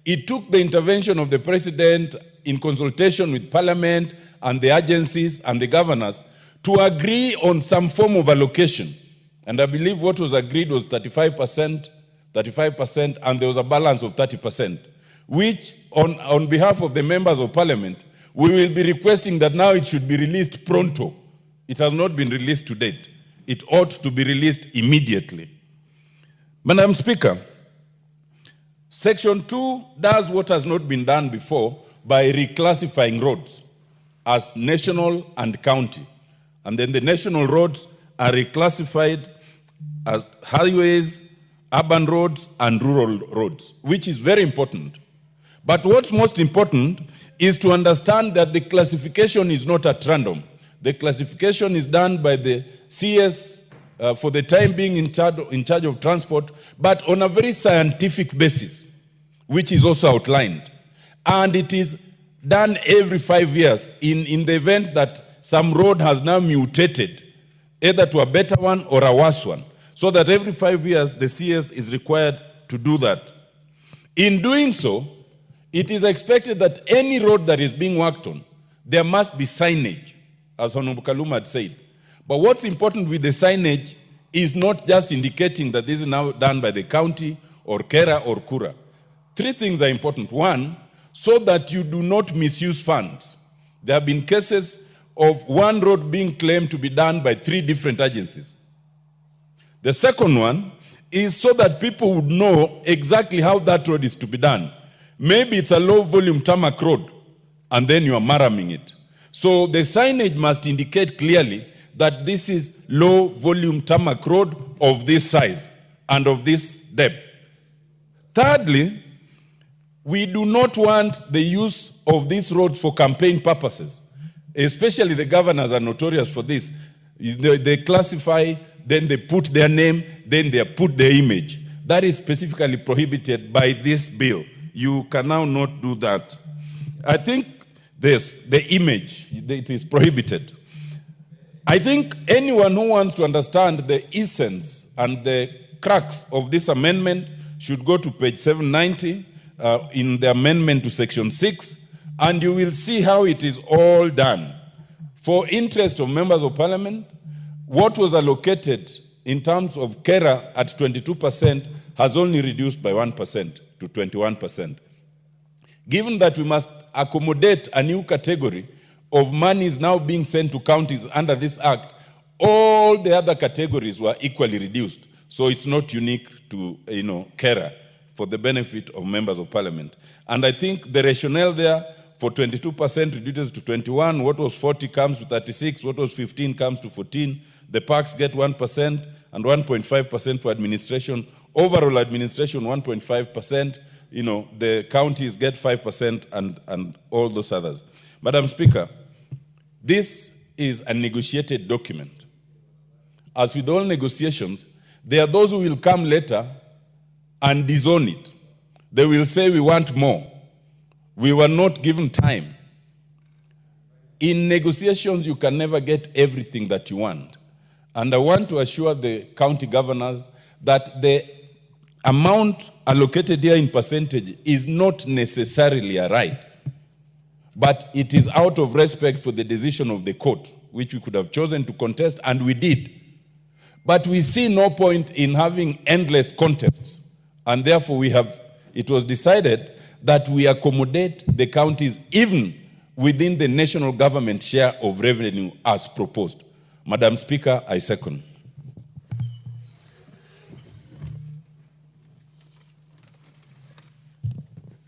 it took the intervention of the President in consultation with Parliament and the agencies and the governors to agree on some form of allocation. And I believe what was agreed was 35%, and there was a balance of 30%, which on behalf of the members of Parliament, we will be requesting that now it should be released pronto. It has not been released to date. It ought to be released immediately. Madam Speaker, Section 2 does what has not been done before by reclassifying roads as national and county. And then the national roads are reclassified as highways, urban roads, and rural roads, which is very important. But what's most important is to understand that the classification is not at random. The classification is done by the CS for the time being in charge of transport, but on a very scientific basis, which is also outlined. And it is done every 5 years in the event that some road has now mutated, either to a better one or a worse one, so that every 5 years the CS is required to do that. In doing so, it is expected that any road that is being worked on, there must be signage, as Honorable Kaluma had said. But what's important with the signage is not just indicating that this is now done by the county or Kera or Kura. 3 things are important. One, so that you do not misuse funds. There have been cases of one road being claimed to be done by 3 different agencies. The second one is so that people would know exactly how that road is to be done. Maybe it's a low-volume tarmac road, and then you are maramming it. So the signage must indicate clearly that this is low-volume tarmac road of this size and of this depth. Thirdly, we do not want the use of these roads for campaign purposes. Especially the governors are notorious for this. They classify, then they put their name, then they put their image. That is specifically prohibited by this bill. You can now not do that. I think the image, it is prohibited. I think anyone who wants to understand the essence and the crux of this amendment should go to page 790 in the amendment to section 6, and you will see how it is all done. For interest of members of parliament, what was allocated in terms of Kera at 22% has only reduced by 1% to 21%. Given that we must accommodate a new category of monies now being sent to counties under this act, all the other categories were equally reduced. So it's not unique to Kera, for the benefit of members of parliament. And I think the rationale there for 22% reduces to 21, what was 40 comes to 36, what was 15 comes to 14. The parks get 1% and 1.5% for administration. Overall administration, 1.5%. The counties get 5% and all those others. Madam Speaker, this is a negotiated document. As with all negotiations, there are those who will come later and disown it. They will say we want more. We were not given time. In negotiations, you can never get everything that you want. And I want to assure the county governors that the amount allocated here in percentage is not necessarily a right, but it is out of respect for the decision of the court, which we could have chosen to contest, and we did. But we see no point in having endless contests, and therefore it was decided that we accommodate the counties even within the national government share of revenue as proposed. Madam Speaker, I second.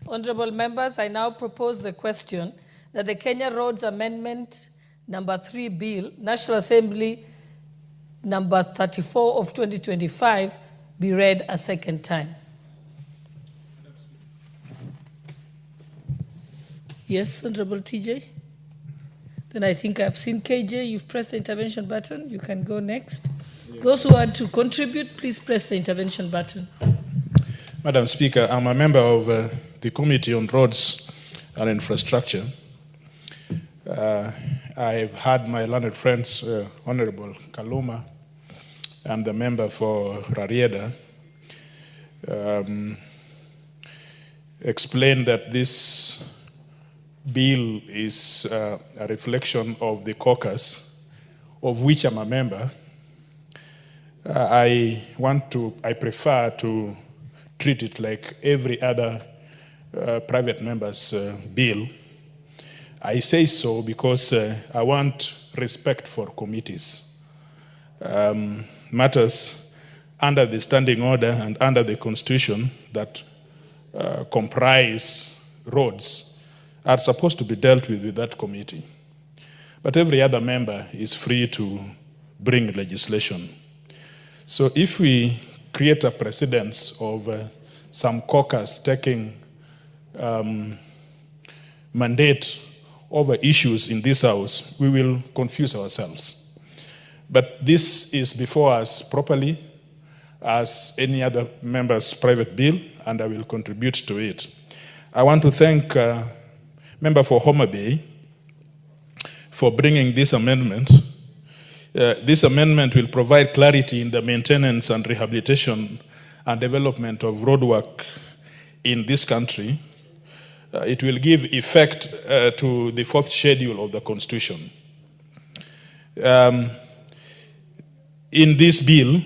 Honorable members, I now propose the question that the Kenya Roads Amendment number 3 Bill, National Assembly number 34 of 2025, be read a second time. Yes, Honorable TJ? Then I think I've seen KJ. You've pressed the intervention button. You can go next. Yeah. Those who want to contribute, please press the intervention button. Madam Speaker, I'm a member of the Committee on Roads and Infrastructure. I've had my learned friends, Honorable Kaluma, and the member for Rarieda, explain that this bill is a reflection of the caucus, of which I'm a member. I prefer to treat it like every other private member's bill. I say so because I want respect for committees. Matters under the standing order and under the Constitution that comprise roads are supposed to be dealt with that committee. But every other member is free to bring legislation. So if we create a precedence of some caucus taking mandate over issues in this House, we will confuse ourselves. But this is before us properly as any other member's private bill, and I will contribute to it. I want to thank Member for Mutembei for bringing this amendment. This amendment will provide clarity in the maintenance and rehabilitation and development of roadwork in this country. It will give effect to the 4th schedule of the Constitution. In this bill,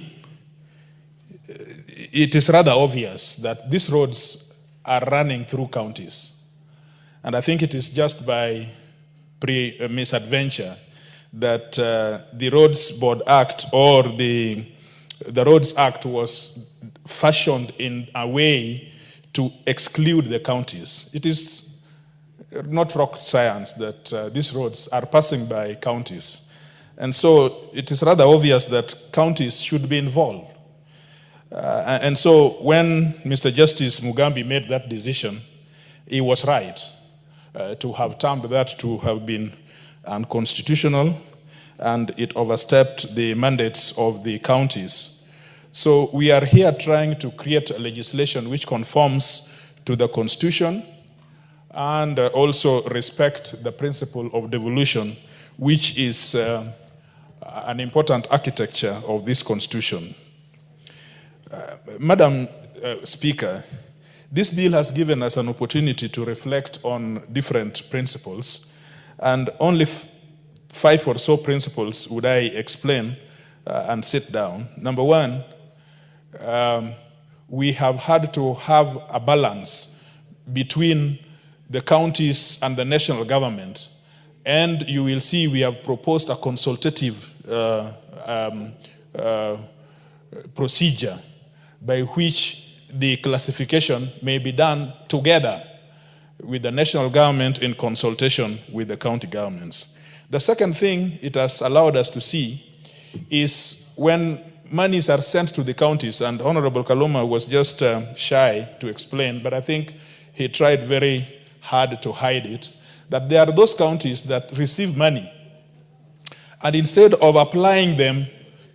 it is rather obvious that these roads are running through counties. And I think it is just by misadventure that the Roads Board Act or the Roads Act was fashioned in a way to exclude the counties. It is not rocket science that these roads are passing by counties. And so it is rather obvious that counties should be involved. And so when Mr. Justice Mugambi made that decision, he was right to have termed that to have been unconstitutional, and it overstepped the mandates of the counties. So we are here trying to create a legislation which conforms to the Constitution and also respect the principle of devolution, which is an important architecture of this Constitution. Madam Speaker, this bill has given us an opportunity to reflect on different principles, and only 5 or so principles would I explain and sit down. Number one, we have had to have a balance between the counties and the national government, and you will see we have proposed a consultative procedure by which the classification may be done together with the national government in consultation with the county governments. The second thing it has allowed us to see is when monies are sent to the counties, and Honorable Kaluma was just shy to explain, but I think he tried very hard to hide it, that there are those counties that receive money, and instead of applying them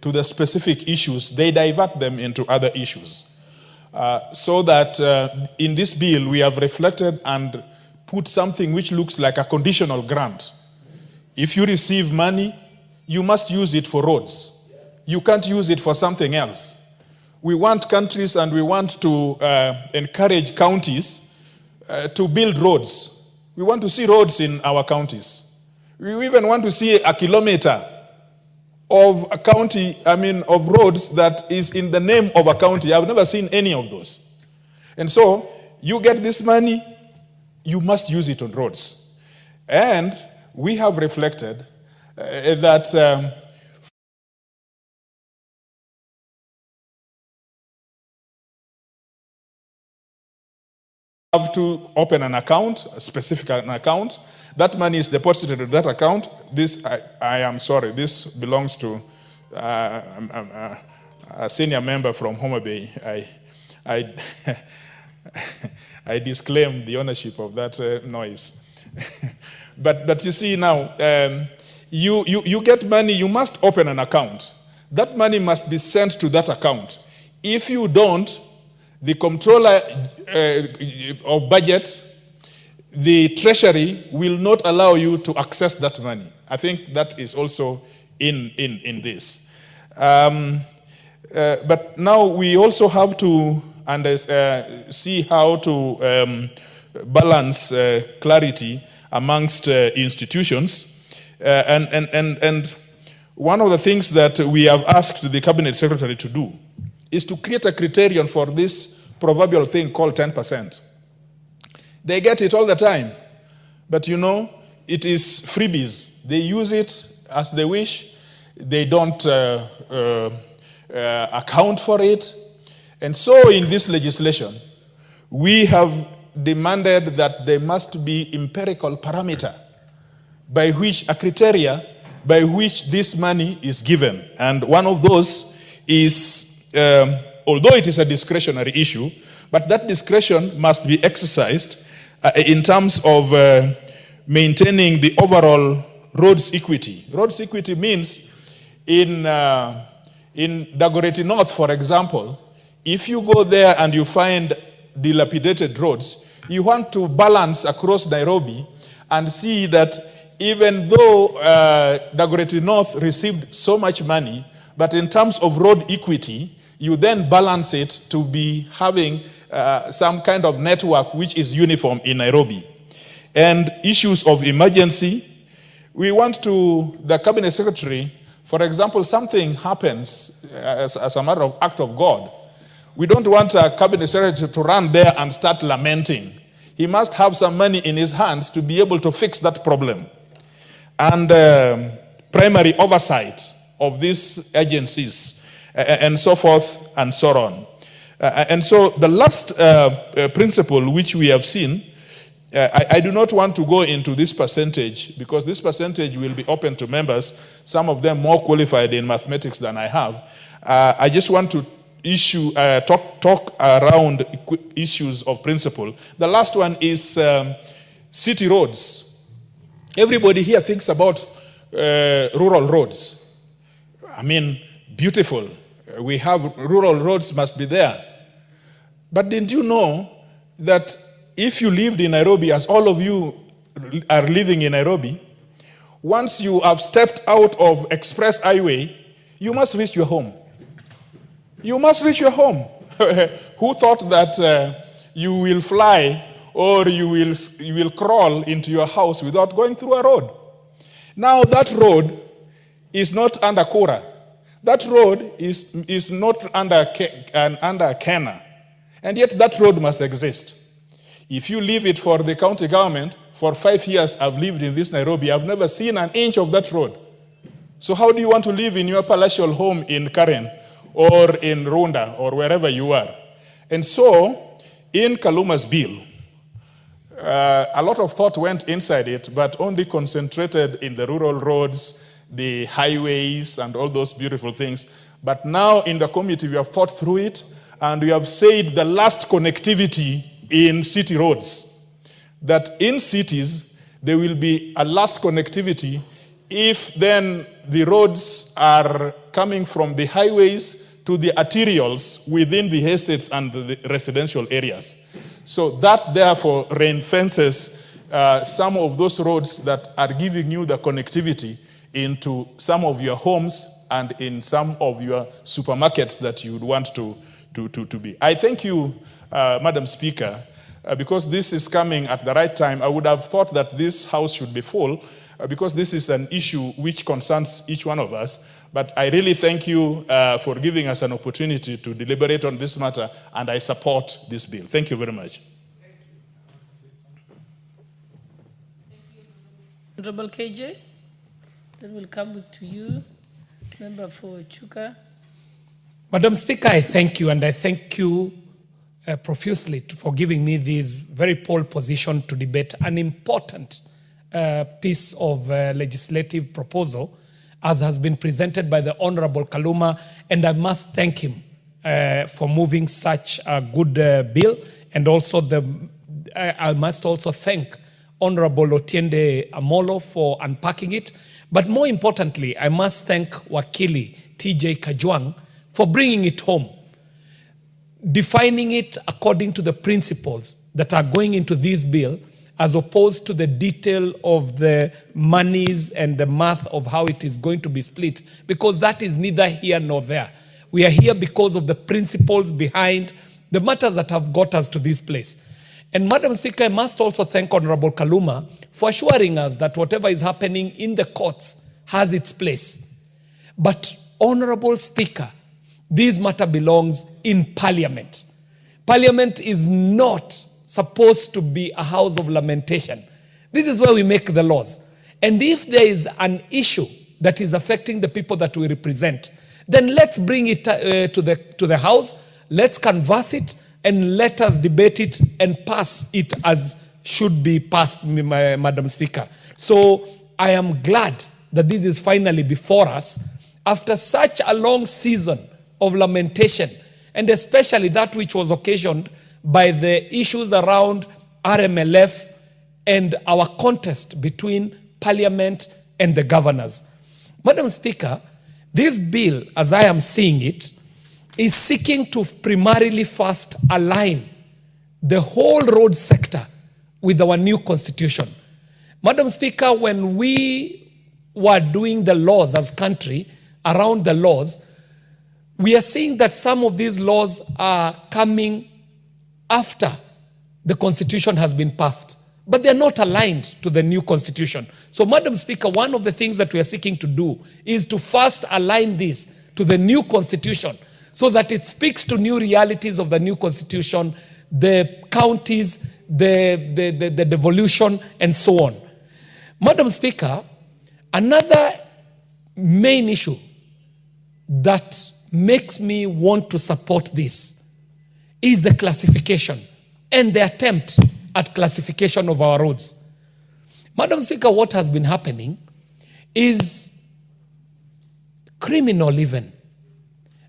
to the specific issues, they divert them into other issues. So that in this bill, we have reflected and put something which looks like a conditional grant. If you receive money, you must use it for roads. you can't use it for something else. We want countries and we want to encourage counties to build roads. We want to see roads in our counties. We even want to see a kilometer of a county, of roads that is in the name of a county. I've never seen any of those. And so, you get this money, you must use it on roads. And we have reflected that have to open an account, a specific account. That money is deposited in that account. This, I am sorry, this belongs to a senior member from Mutembei. I disclaim the ownership of that noise. but you see now, you get money, you must open an account. That money must be sent to that account. If you don't, the comptroller of budget, the treasury will not allow you to access that money. I think that is also in this. But now we also have to see how to balance clarity amongst institutions. And one of the things that we have asked the Cabinet Secretary to do is to create a criterion for this proverbial thing called 10%. They get it all the time, but you know, it is freebies. They use it as they wish. They don't account for it. And so in this legislation, we have demanded that there must be empirical parameter by which a criteria by which this money is given. And one of those is, although it is a discretionary issue, but that discretion must be exercised in terms of maintaining the overall roads equity. Roads equity means in Dagoretti North, for example, if you go there and you find dilapidated roads, you want to balance across Nairobi and see that even though Dagoretti North received so much money, but in terms of road equity, you then balance it to be having some kind of network which is uniform in Nairobi. And issues of emergency, we want to, the Cabinet Secretary, for example, something happens as a matter of act of God. We don't want a Cabinet Secretary to run there and start lamenting. He must have some money in his hands to be able to fix that problem. And primary oversight of these agencies, and so forth and so on. And so the last principle which we have seen, I do not want to go into this percentage because this percentage will be open to members, some of them more qualified in mathematics than I have. I just want to talk around issues of principle. The last one is city roads. Everybody here thinks about rural roads. I mean, beautiful. We have rural roads must be there. But didn't you know that if you lived in Nairobi, as all of you are living in Nairobi, once you have stepped out of Express Highway, you must reach your home. You must reach your home. Who thought that you will fly or you will crawl into your house without going through a road? Now that road is not under Kura. That road is not under Kenya. And yet that road must exist. If you leave it for the county government, for 5 years I've lived in this Nairobi, I've never seen an inch of that road. So how do you want to live in your palatial home in Karen or in Runda or wherever you are? And so, in Kaluma's bill, a lot of thought went inside it, but only concentrated in the rural roads, the highways, and all those beautiful things. But now in the committee, we have thought through it, and we have said the last connectivity in city roads, that in cities, there will be a last connectivity if then the roads are coming from the highways to the arterials within the estates and the residential areas. So that therefore ring-fences some of those roads that are giving you the connectivity into some of your homes and in some of your supermarkets that you would want to be. I thank you, Madam Speaker, because this is coming at the right time. I would have thought that this House should be full, because this is an issue which concerns each one of us. But I really thank you for giving us an opportunity to deliberate on this matter, and I support this bill. Thank you very much. Honorable KJ, then we'll come to you. Member for Chuka. Madam Speaker, I thank you, and I thank you profusely for giving me this very pole position to debate an important piece of legislative proposal as has been presented by the Honorable Kaluma, and I must thank him for moving such a good bill, and also I must also thank Honorable Otiende Amolo for unpacking it. But more importantly, I must thank Wakili TJ Kajwang for bringing it home, defining it according to the principles that are going into this bill, as opposed to the detail of the monies and the math of how it is going to be split, because that is neither here nor there. We are here because of the principles behind the matters that have got us to this place. And Madam Speaker, I must also thank Honorable Kaluma for assuring us that whatever is happening in the courts has its place. But Honorable Speaker, this matter belongs in Parliament. Parliament is not supposed to be a house of lamentation. This is where we make the laws. And if there is an issue that is affecting the people that we represent, then let's bring it to the House, let's canvass it, and let us debate it and pass it as should be passed, Madam Speaker. So I am glad that this is finally before us after such a long season of lamentation, and especially that which was occasioned by the issues around RMLF and our contest between Parliament and the governors. Madam Speaker, this bill, as I am seeing it, is seeking to primarily first align the whole road sector with our new constitution. Madam Speaker, when we were doing the laws as country, around the laws, we are seeing that some of these laws are coming after the constitution has been passed, but they're not aligned to the new constitution. So, Madam Speaker, one of the things that we are seeking to do is to first align this to the new constitution so that it speaks to new realities of the new constitution, the counties, the devolution, and so on. Madam Speaker, another main issue that makes me want to support this is the classification and the attempt at classification of our roads. Madam Speaker, what has been happening is criminal even.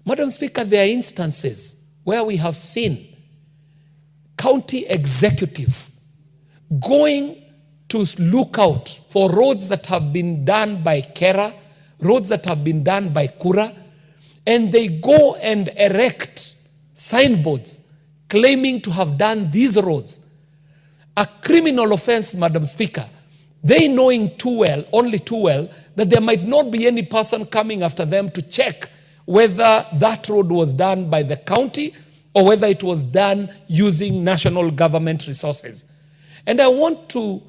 Madam Speaker, there are instances where we have seen county executives going to look out for roads that have been done by Kera, roads that have been done by Kura, and they go and erect signboards claiming to have done these roads. A criminal offense, Madam Speaker. They knowing too well, only too well, that there might not be any person coming after them to check whether that road was done by the county or whether it was done using national government resources. And I want to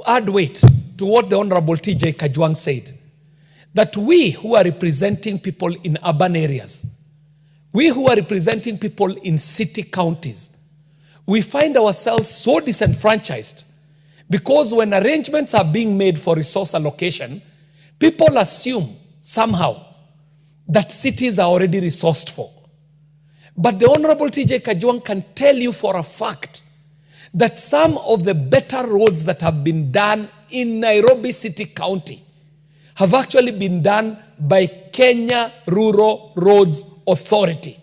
add weight to what the Honorable TJ Kajwang said, that we who are representing people in urban areas, we who are representing people in city counties, we find ourselves so disenfranchised because when arrangements are being made for resource allocation, people assume somehow that cities are already resourced for. But the Honorable TJ Kajwang can tell you for a fact that some of the better roads that have been done in Nairobi City County have actually been done by Kenya Rural Roads Authority.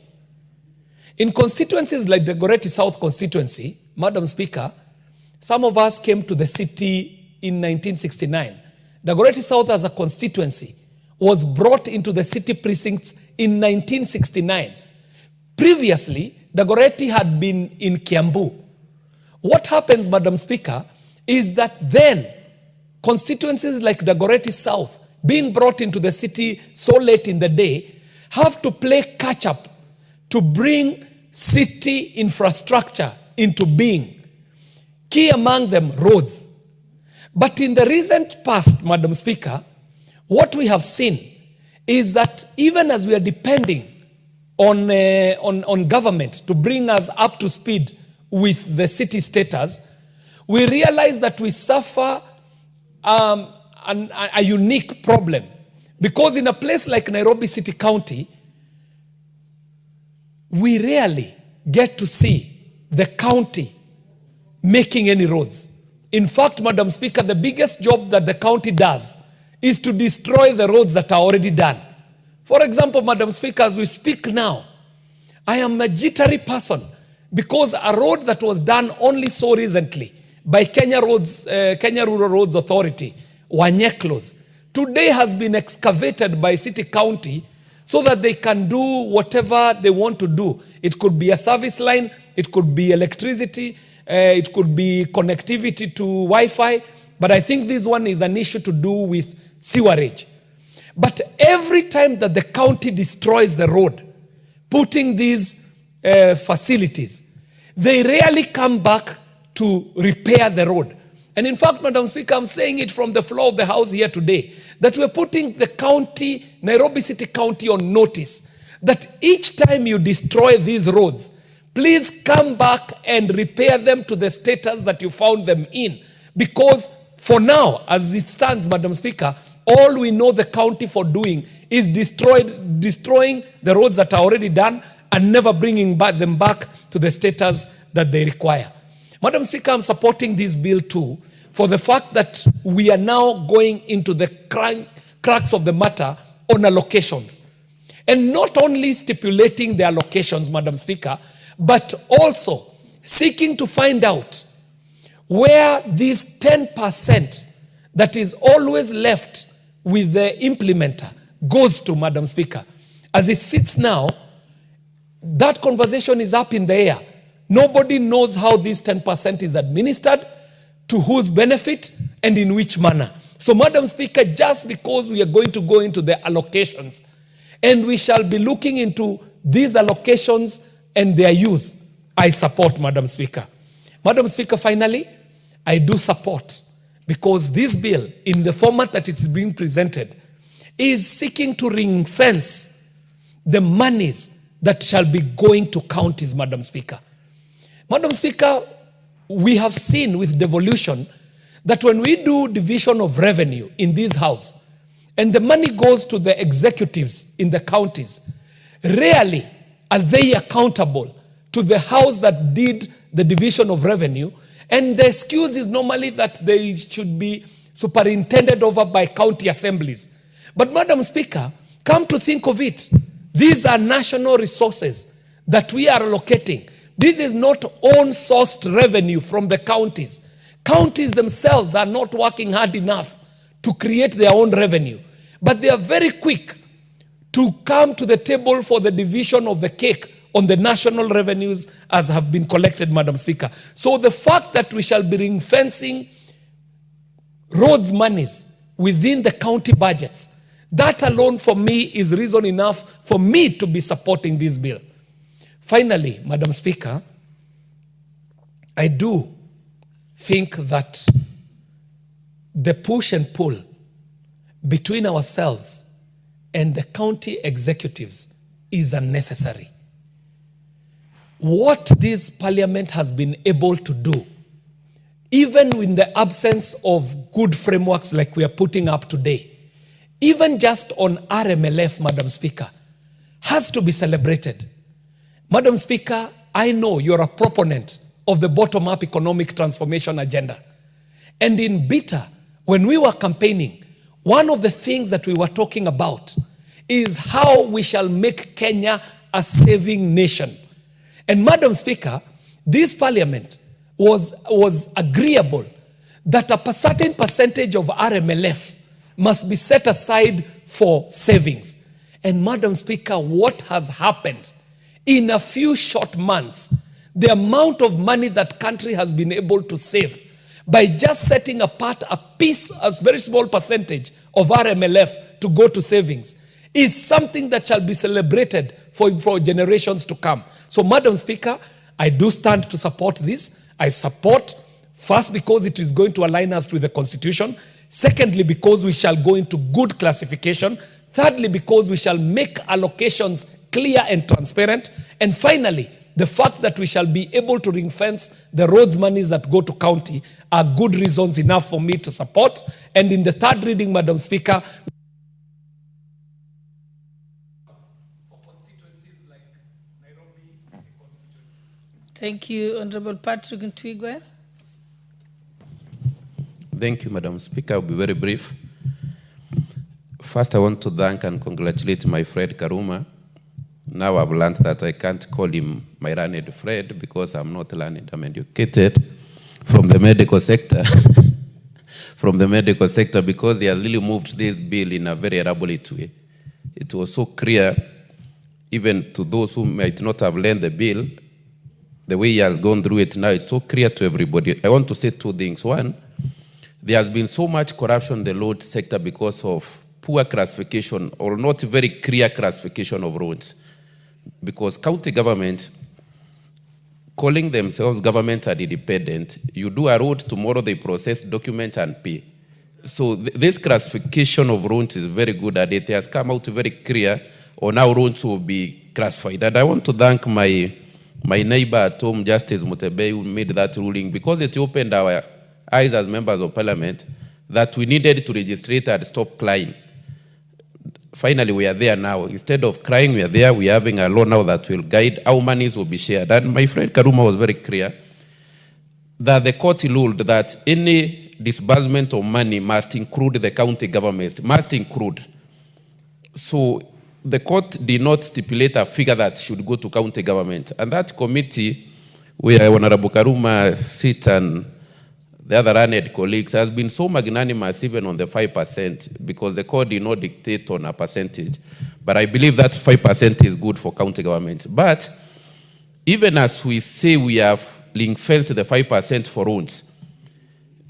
In constituencies like the Dagoretti South constituency, Madam Speaker, some of us came to the city in 1969. Dagoretti South as a constituency was brought into the city precincts in 1969. Previously, Dagoretti had been in Kiambu. What happens, Madam Speaker, is that then constituencies like Dagoretti South being brought into the city so late in the day, have to play catch up to bring city infrastructure into being. Key among them, roads. But in the recent past, Madam Speaker, what we have seen is that even as we are depending on government to bring us up to speed with the city status, we realize that we suffer a unique problem. Because in a place like Nairobi City County, we rarely get to see the county making any roads. In fact, Madam Speaker, the biggest job that the county does is to destroy the roads that are already done. For example, Madam Speaker, as we speak now, I am a jittery person because a road that was done only so recently by Kenya Rural Roads Authority, Wanyeklos, today has been excavated by City County so that they can do whatever they want to do. It could be a service line, it could be electricity, it could be connectivity to Wi-Fi, but I think this one is an issue to do with sewerage. But every time that the county destroys the road, putting these facilities, they rarely come back to repair the road. And in fact, Madam Speaker, I'm saying it from the floor of the House here today, that we're putting the county, Nairobi City County, on notice that each time you destroy these roads, please come back and repair them to the status that you found them in. Because for now, as it stands, Madam Speaker, all we know the county for doing is destroying the roads that are already done and never bringing them back to the status that they require. Madam Speaker, I'm supporting this bill too for the fact that we are now going into the crux of the matter on allocations. And not only stipulating the allocations, Madam Speaker, but also seeking to find out where this 10% that is always left with the implementer goes to, Madam Speaker. As it sits now, that conversation is up in the air. Nobody knows how this 10% is administered, to whose benefit, and in which manner. So, Madam Speaker, just because we are going to go into the allocations, and we shall be looking into these allocations and their use, I support, Madam Speaker. Madam Speaker, finally, I do support, because this bill, in the format that it's being presented, is seeking to ring-fence the monies that shall be going to counties, Madam Speaker. Madam Speaker, we have seen with devolution that when we do division of revenue in this house, and the money goes to the executives in the counties, rarely are they accountable to the house that did the division of revenue, and the excuse is normally that they should be superintended over by county assemblies. But Madam Speaker, come to think of it, these are national resources that we are allocating. This is not own-sourced revenue from the counties. Counties themselves are not working hard enough to create their own revenue. But they are very quick to come to the table for the division of the cake on the national revenues as have been collected, Madam Speaker. So the fact that we shall be ring-fencing roads monies within the county budgets, that alone for me is reason enough for me to be supporting this bill. Finally, Madam Speaker, I do think that the push and pull between ourselves and the county executives is unnecessary. What this parliament has been able to do, even in the absence of good frameworks like we are putting up today, even just on RMLF, Madam Speaker, has to be celebrated. Madam Speaker, I know you're a proponent of the bottom-up economic transformation agenda. And in Bita, when we were campaigning, one of the things that we were talking about is how we shall make Kenya a saving nation. And Madam Speaker, this parliament was agreeable that a certain percentage of RMLF must be set aside for savings. And Madam Speaker, what has happened in a few short months, the amount of money that country has been able to save by just setting apart a piece, a very small percentage of RMLF to go to savings is something that shall be celebrated for generations to come. So, Madam Speaker, I do stand to support this. I support, first, because it is going to align us with the Constitution. Secondly, because we shall go into good classification. Thirdly, because we shall make allocations clear and transparent. And finally, the fact that we shall be able to ring-fence the roads monies that go to county are good reasons enough for me to support. And in the third reading, Madam Speaker, Thank you, Honorable Patrick Ntwigwe. Thank you, Madam Speaker. I'll be very brief. First, I want to thank and congratulate my friend Karuma. Now I've learned that I can't call him my learned friend because I'm not learned, I'm educated from the medical sector. From the medical sector, because he has really moved this bill in a very elaborate way. It was so clear, even to those who might not have learned the bill, the way he has gone through it now, it's so clear to everybody. I want to say two things. One, there has been so much corruption in the road sector because of poor classification or not very clear classification of roads. Because county governments, calling themselves government and independent, you do a road, tomorrow they process, document and pay. So this classification of roads is very good at it. It has come out very clear on how roads will be classified. And I want to thank my neighbor at home, Justice Mutembei, who made that ruling, because it opened our eyes as members of parliament that we needed to register and stop crying. Finally, we are there now. Instead of crying, we are there. We are having a law now that will guide how monies will be shared. And my friend Karuma was very clear that the court ruled that any disbursement of money must include the county government, must include. So the court did not stipulate a figure that should go to county government. And that committee, where Honorable Karuma sits and the other learned colleagues, has been so magnanimous even on the 5%, because the court did not dictate on a percentage. But I believe that 5% is good for county governments. But even as we say we have ring-fenced the 5% for roads,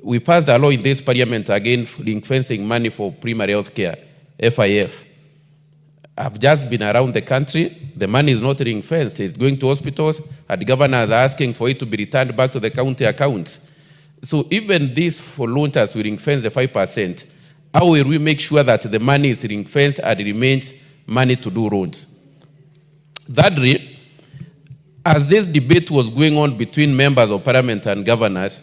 we passed a law in this parliament again ring-fencing money for primary health care, FIF. I've just been around the country. The money is not ring-fenced. It's going to hospitals, and governors are asking for it to be returned back to the county accounts. So even this for launchers, we ring-fence the 5%. How will we make sure that the money is ring-fenced and it remains money to do roads? Thirdly, as this debate was going on between members of parliament and governors,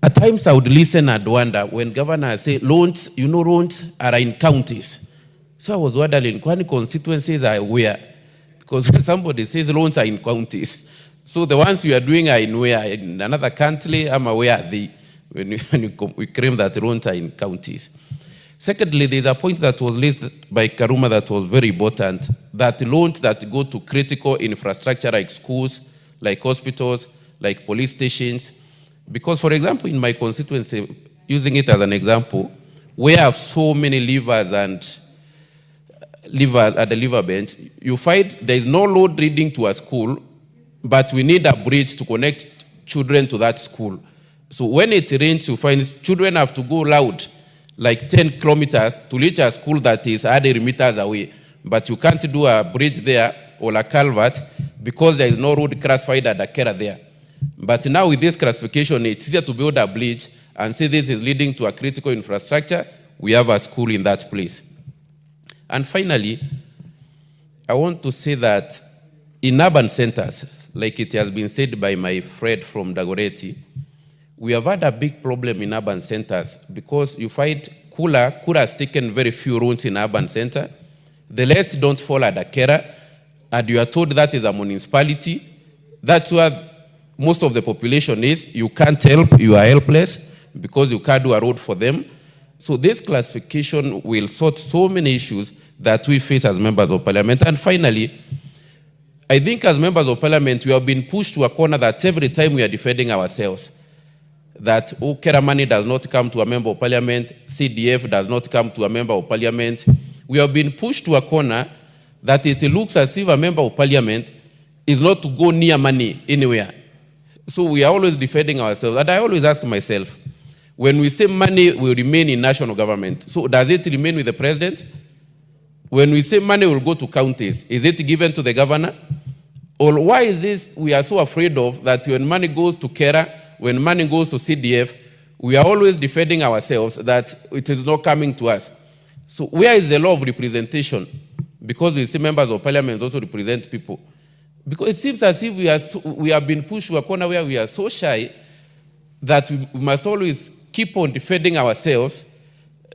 at times I would listen and wonder when governors say loans, you know, loans are in counties. So I was wondering, what constituencies are where? Because when somebody says loans are in counties, so the ones we are doing are in where? In another country, I'm aware of the, when we claim that loans are in counties. Secondly, there's a point that was listed by Karuma that was very important, that loans that go to critical infrastructure like schools, like hospitals, like police stations. Because, for example, in my constituency, using it as an example, we have so many livers at the liver bench, you find there is no road leading to a school, but we need a bridge to connect children to that school. So when it rains, you find children have to go loud, like 10 kilometers to reach a school that is 100 meters away. But you can't do a bridge there or a culvert because there is no road classified at the Kera there. But now with this classification, it's easier to build a bridge and say this is leading to a critical infrastructure. We have a school in that place. And finally, I want to say that in urban centers, like it has been said by my friend from Dagoretti, we have had a big problem in urban centers because you find Kura has taken very few roads in urban center. The rest don't fall at the Kera, and you are told that is a municipality. That's where most of the population is. You can't help, you are helpless because you can't do a road for them. So this classification will sort so many issues that we face as members of parliament. And finally, I think as members of parliament, we have been pushed to a corner that every time we are defending ourselves, that Kera money does not come to a member of parliament, CDF does not come to a member of parliament. We have been pushed to a corner that it looks as if a member of parliament is not to go near money anywhere. So we are always defending ourselves. And I always ask myself, When we say money will remain in national government, so does it remain with the president? When we say money will go to counties, is it given to the governor? Or why is this we are so afraid of that when money goes to KERA, when money goes to CDF, we are always defending ourselves that it is not coming to us? So where is the law of representation? Because we see members of parliament also represent people. Because it seems as if we have been pushed to a corner where we are so shy that we must always keep on defending ourselves.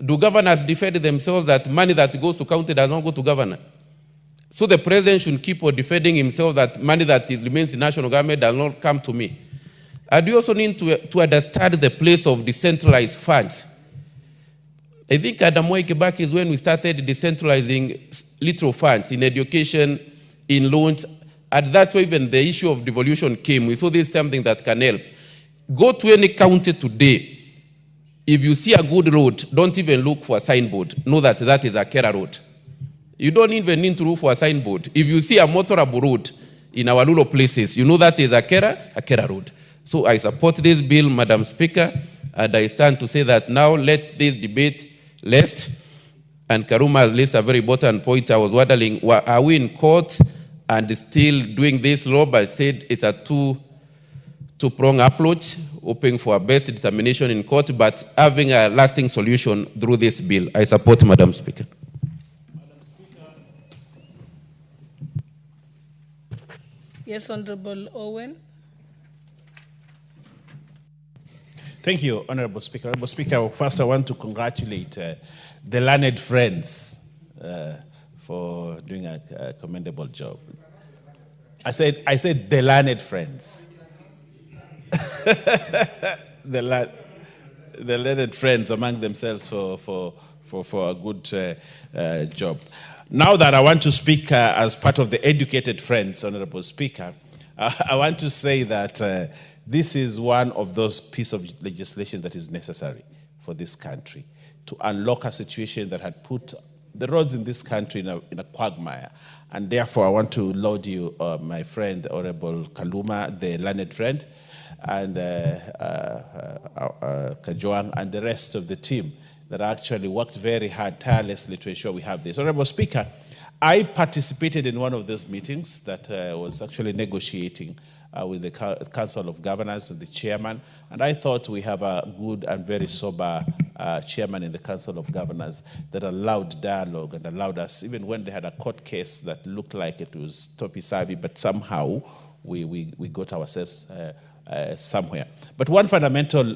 Do governors defend themselves that money that goes to county does not go to governor? So the president should keep on defending himself that money that remains in national government does not come to me. And we also need to understand the place of decentralized funds. I think Adam Kibaki is when we started decentralizing little funds in education, in loans, and that's why even the issue of devolution came. We saw this is something that can help. Go to any county today. If you see a good road, don't even look for a signboard. Know that that is a KERA road. You don't even need to look for a signboard. If you see a motorable road in our rural places, you know that is a KERA road. So I support this bill, Madam Speaker, and I stand to say that now let this debate last. And Karuma has listed a very important point. I was wondering, are we in court and still doing this law? But I said it's a two-pronged approach, hoping for a best determination in court, but having a lasting solution through this bill. I support, Madam Speaker. Yes, Honorable Owen. Thank you, Honorable Speaker. Honorable Speaker, first I want to congratulate the learned friends for doing a commendable job. I said the learned friends. the learned friends among themselves for a good job. Now that I want to speak as part of the educated friends, Honorable Speaker, I want to say that this is one of those pieces of legislation that is necessary for this country to unlock a situation that had put the roads in this country in a quagmire. And therefore, I want to laud you, my friend, Honorable Kaluma, the learned friend, and Kajoang, and the rest of the team that actually worked very hard, tirelessly to ensure we have this. Honorable Speaker, I participated in one of those meetings that was actually negotiating with the Council of Governors, with the chairman, and I thought we have a good and very sober chairman in the Council of Governors that allowed dialogue and allowed us, even when they had a court case that looked like it was topsy-turvy, but somehow we got ourselves somewhere. But one fundamental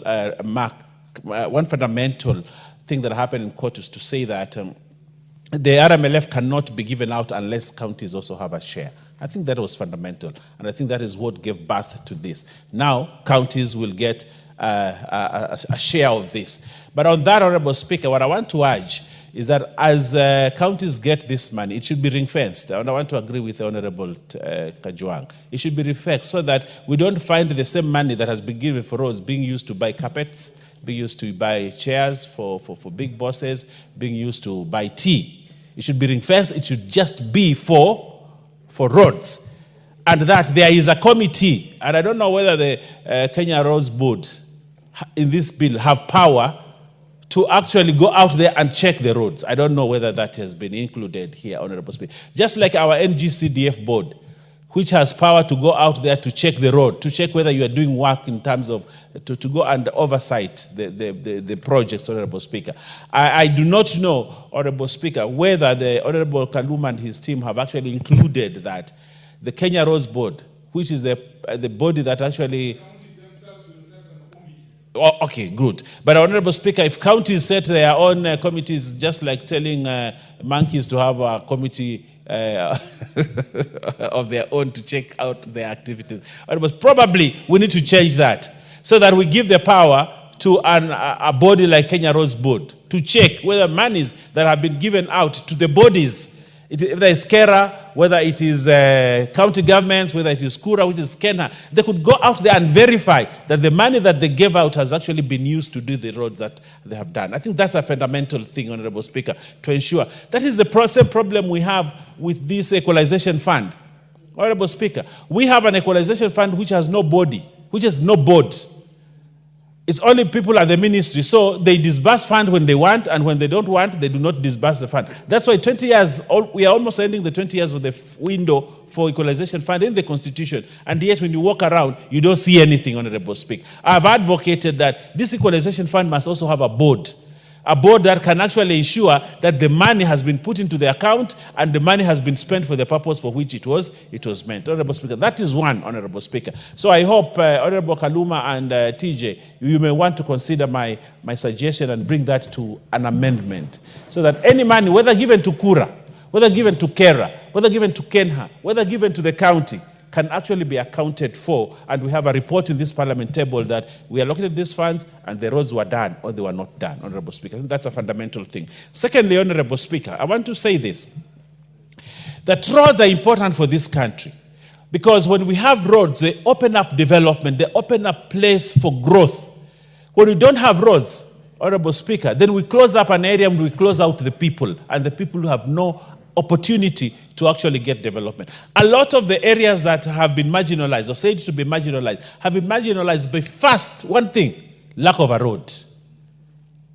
thing that happened in court is to say that the RMLF cannot be given out unless counties also have a share. I think that was fundamental, and I think that is what gave birth to this. Now, counties will get a share of this. But on that, Honorable Speaker, what I want to urge is that as counties get this money, it should be ring-fenced. And I want to agree with the Honorable Kajuang. It should be ring-fenced so that we don't find the same money that has been given for roads being used to buy carpets, being used to buy chairs for big bosses, being used to buy tea. It should be ring-fenced. It should just be for roads. And that there is a committee, and I don't know whether the Kenya Roads Board in this bill have power to actually go out there and check the roads. I don't know whether that has been included here, Honorable Speaker. Just like our NGCDF board, which has power to go out there to check the road, to check whether you are doing work in terms of, to go and oversight the projects, Honorable Speaker. I do not know, Honorable Speaker, whether the Honorable Kaluma and his team have actually included that. The Kenya Roads Board, which is the body that actually... Oh, okay, good. But Honorable Speaker, if counties set their own committees, just like telling monkeys to have a committee of their own to check out their activities, probably we need to change that so that we give the power to a body like Kenya Roads Board to check whether monies that have been given out to the bodies, whether it's KERA, whether it is county governments, whether it is Kura, which is Kenya, they could go out there and verify that the money that they gave out has actually been used to do the roads that they have done. I think that's a fundamental thing, Honorable Speaker, to ensure. That is the same problem we have with this equalization fund. Honorable Speaker, we have an equalization fund which has no body, which has no board. It's only people at the ministry. So they disburse fund when they want, and when they don't want, they do not disburse the fund. That's why 20 years, we are almost ending the 20 years of the window for equalization fund in the constitution. And yet when you walk around, you don't see anything, Honorable Speaker. I've advocated that this equalization fund must also have a board that can actually ensure that the money has been put into the account and the money has been spent for the purpose for which it was meant. Honorable Speaker, that is one, Honorable Speaker. So I hope Honorable Kaluma and TJ, you may want to consider my suggestion and bring that to an amendment so that any money, whether given to Kura, whether given to Kera, whether given to Kenha, whether given to the county, can actually be accounted for, and we have a report in this parliament table that we allocated these funds and the roads were done or they were not done, Honorable Speaker. I think that's a fundamental thing. Secondly, Honorable Speaker, I want to say this, that roads are important for this country because when we have roads, they open up development, they open up place for growth. When we don't have roads, Honorable Speaker, then we close up an area and we close out the people, and the people who have no opportunity to actually get development. A lot of the areas that have been marginalized or said to be marginalized have been marginalized by first, one thing, lack of a road.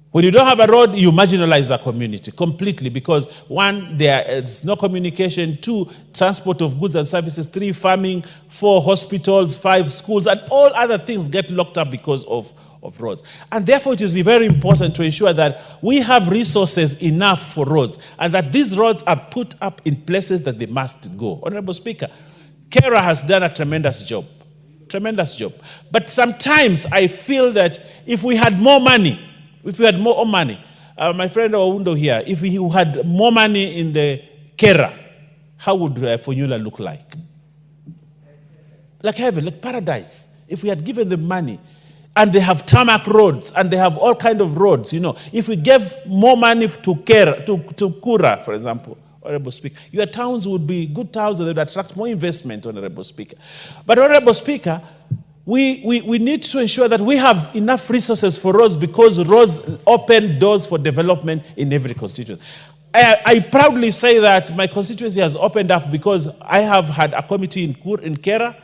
When you don't have a road, you marginalize a community completely because one, there is no communication, two, transport of goods and services, three, farming, four, hospitals, five, schools, and all other things get locked up because of roads. And therefore, it is very important to ensure that we have resources enough for roads and that these roads are put up in places that they must go. Honorable Speaker, Kera has done a tremendous job. But sometimes I feel that if we had more money, my friend Oundo here, if we had more money in the Kera, how would Funyula look like? Like heaven, like paradise. If we had given them money, and they have tarmac roads, and they have all kinds of roads, you know. If we gave more money to Kura, for example, Honorable Speaker, your towns would be good towns that would attract more investment, Honorable Speaker. But Honorable Speaker, we need to ensure that we have enough resources for roads because roads open doors for development in every constituency. I proudly say that my constituency has opened up because I have had a committee in Kera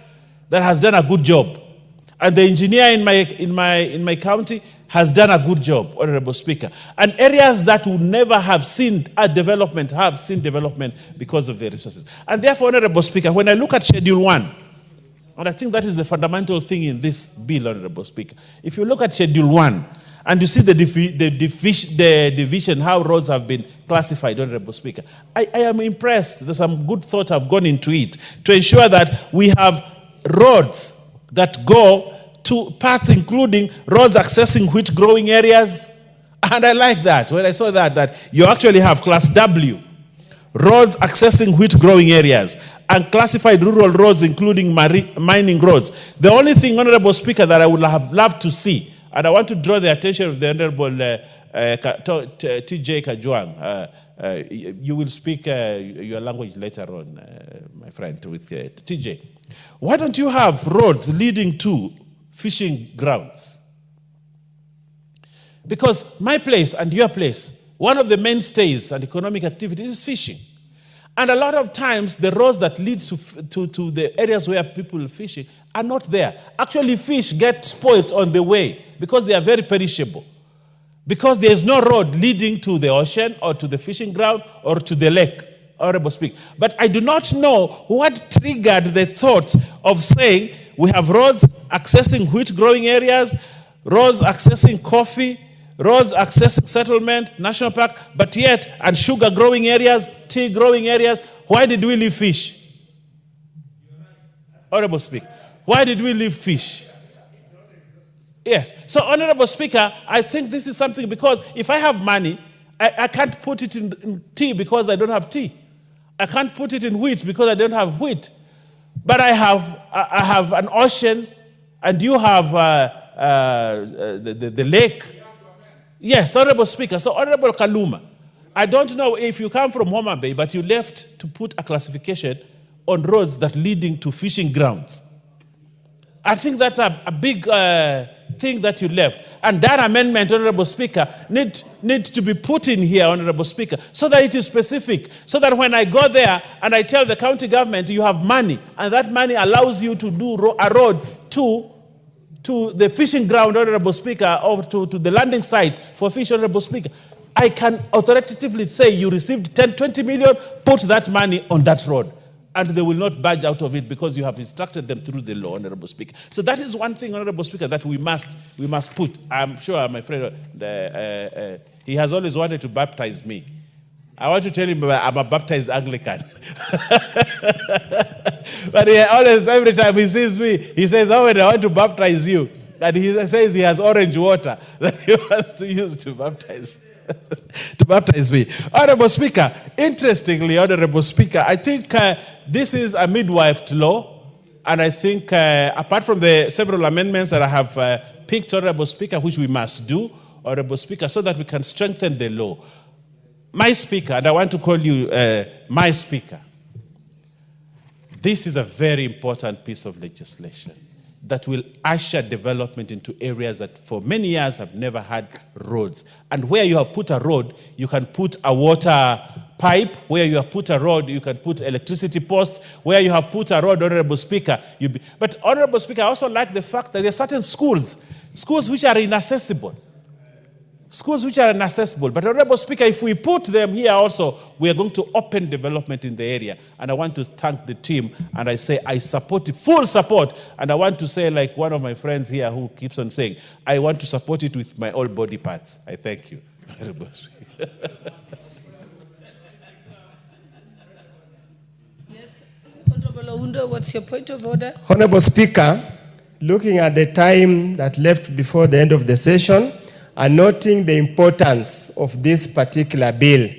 that has done a good job. And the engineer in my county has done a good job, Honorable Speaker. And areas that would never have seen development have seen development because of the resources. And therefore, Honorable Speaker, when I look at Schedule 1, and I think that is the fundamental thing in this bill, Honorable Speaker. If you look at Schedule 1, and you see the division, how roads have been classified, Honorable Speaker, I am impressed. There's some good thought have gone into it to ensure that we have roads that go to parts including roads accessing wheat growing areas. And I like that. When I saw that you actually have class W, roads accessing wheat growing areas, and classified rural roads including mining roads. The only thing, Honorable Speaker, that I would have loved to see, and I want to draw the attention of the Honorable TJ Kajwang, you will speak your language later on, my friend, with TJ. Why don't you have roads leading to fishing grounds? Because my place and your place, one of the mainstays and economic activities is fishing. And a lot of times, the roads that lead to the areas where people are fishing are not there. Actually, fish get spoiled on the way because they are very perishable. Because there is no road leading to the ocean or to the fishing ground or to the lake. Honorable Speaker. But I do not know what triggered the thought of saying we have roads accessing wheat growing areas, roads accessing coffee, roads accessing settlement, national park, but yet, and sugar growing areas, tea growing areas. Why did we leave fish? Honorable Speaker, why did we leave fish? Yes. So, Honorable Speaker, I think this is something because if I have money, I can't put it in tea because I don't have tea. I can't put it in wheat because I don't have wheat. But I have an ocean, and you have the lake. Yes, Honorable Speaker. So, Honorable Kaluma, I don't know if you come from Mutembei, but you left to put a classification on roads that leading to fishing grounds. I think that's a big thing that you left. And that amendment, Honorable Speaker, need to be put in here, Honorable Speaker, so that it is specific. So that when I go there and I tell the county government you have money, and that money allows you to do a road to to the fishing ground, Honorable Speaker, or to the landing site for fish, Honorable Speaker, I can authoritatively say you received 10, 20 million, put that money on that road. And they will not budge out of it because you have instructed them through the law, Honorable Speaker. So that is one thing, Honorable Speaker, that we must put. I'm sure my friend, he has always wanted to baptize me. I want to tell him I'm a baptized Anglican. But he always, every time he sees me, he says, oh, I want to baptize you. And he says he has orange water that he wants to use to baptize. To baptize me. Honorable Speaker, interestingly, Honorable Speaker, I think this is a midwifed law, and I think apart from the several amendments that I have picked, Honorable Speaker, which we must do, Honorable Speaker, so that we can strengthen the law. My Speaker, and I want to call you my Speaker, this is a very important piece of legislation that will usher development into areas that for many years have never had roads. And where you have put a road, you can put a water pipe. Where you have put a road, you can put electricity posts. Where you have put a road, Honorable Speaker, but Honorable Speaker, I also like the fact that there are certain schools which are inaccessible. Schools which are inaccessible. But Honorable Speaker, if we put them here also, we are going to open development in the area. And I want to thank the team. And I say I support it, full support. And I want to say, like one of my friends here who keeps on saying, I want to support it with my all body parts. I thank you, Honorable Speaker. Yes, Honorable Oundo, what's your point of order? Honorable Speaker, looking at the time that left before the end of the session, and noting the importance of this particular bill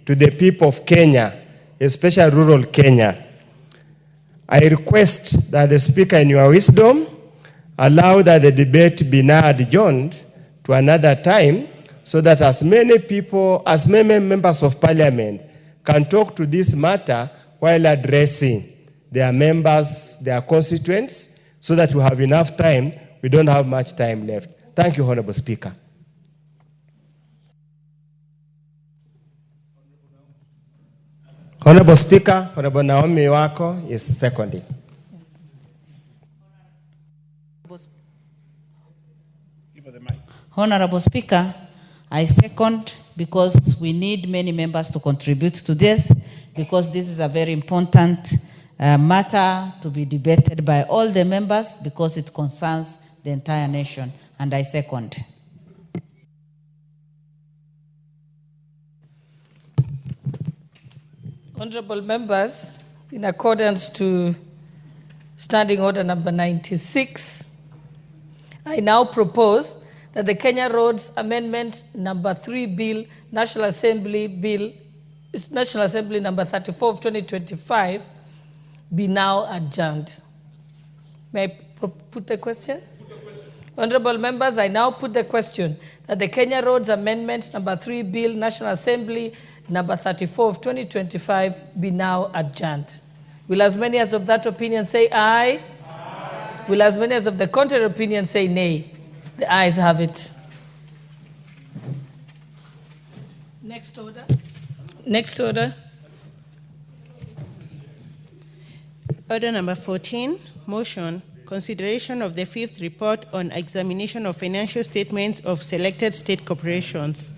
to the people of Kenya, especially rural Kenya, I request that the Speaker, in your wisdom, allow that the debate be now adjourned to another time so that as many people, as many members of Parliament can talk to this matter while addressing their members, their constituents, so that we have enough time. We don't have much time left. Thank you, Honorable Speaker. Honorable Speaker, Honorable Naomi Wako is seconding. Honorable Speaker, I second because we need many members to contribute to this because this is a very important matter to be debated by all the members because it concerns the entire nation, and I second. Honorable members, in accordance to Standing Order number 96, I now propose that the Kenya Roads Amendment number 3 Bill, National Assembly number 34 of 2025, be now adjourned. May I put the question? Honorable members, I now put the question that the Kenya Roads Amendment number 3 Bill, National Assembly number 34 of 2025 be now adjourned. Will as many as of that opinion say aye? Aye. Will as many as of the contrary opinion say nay? The ayes have it. Next order. Next order. Order number 14, motion, consideration of the 5th report on examination of financial statements of selected state corporations.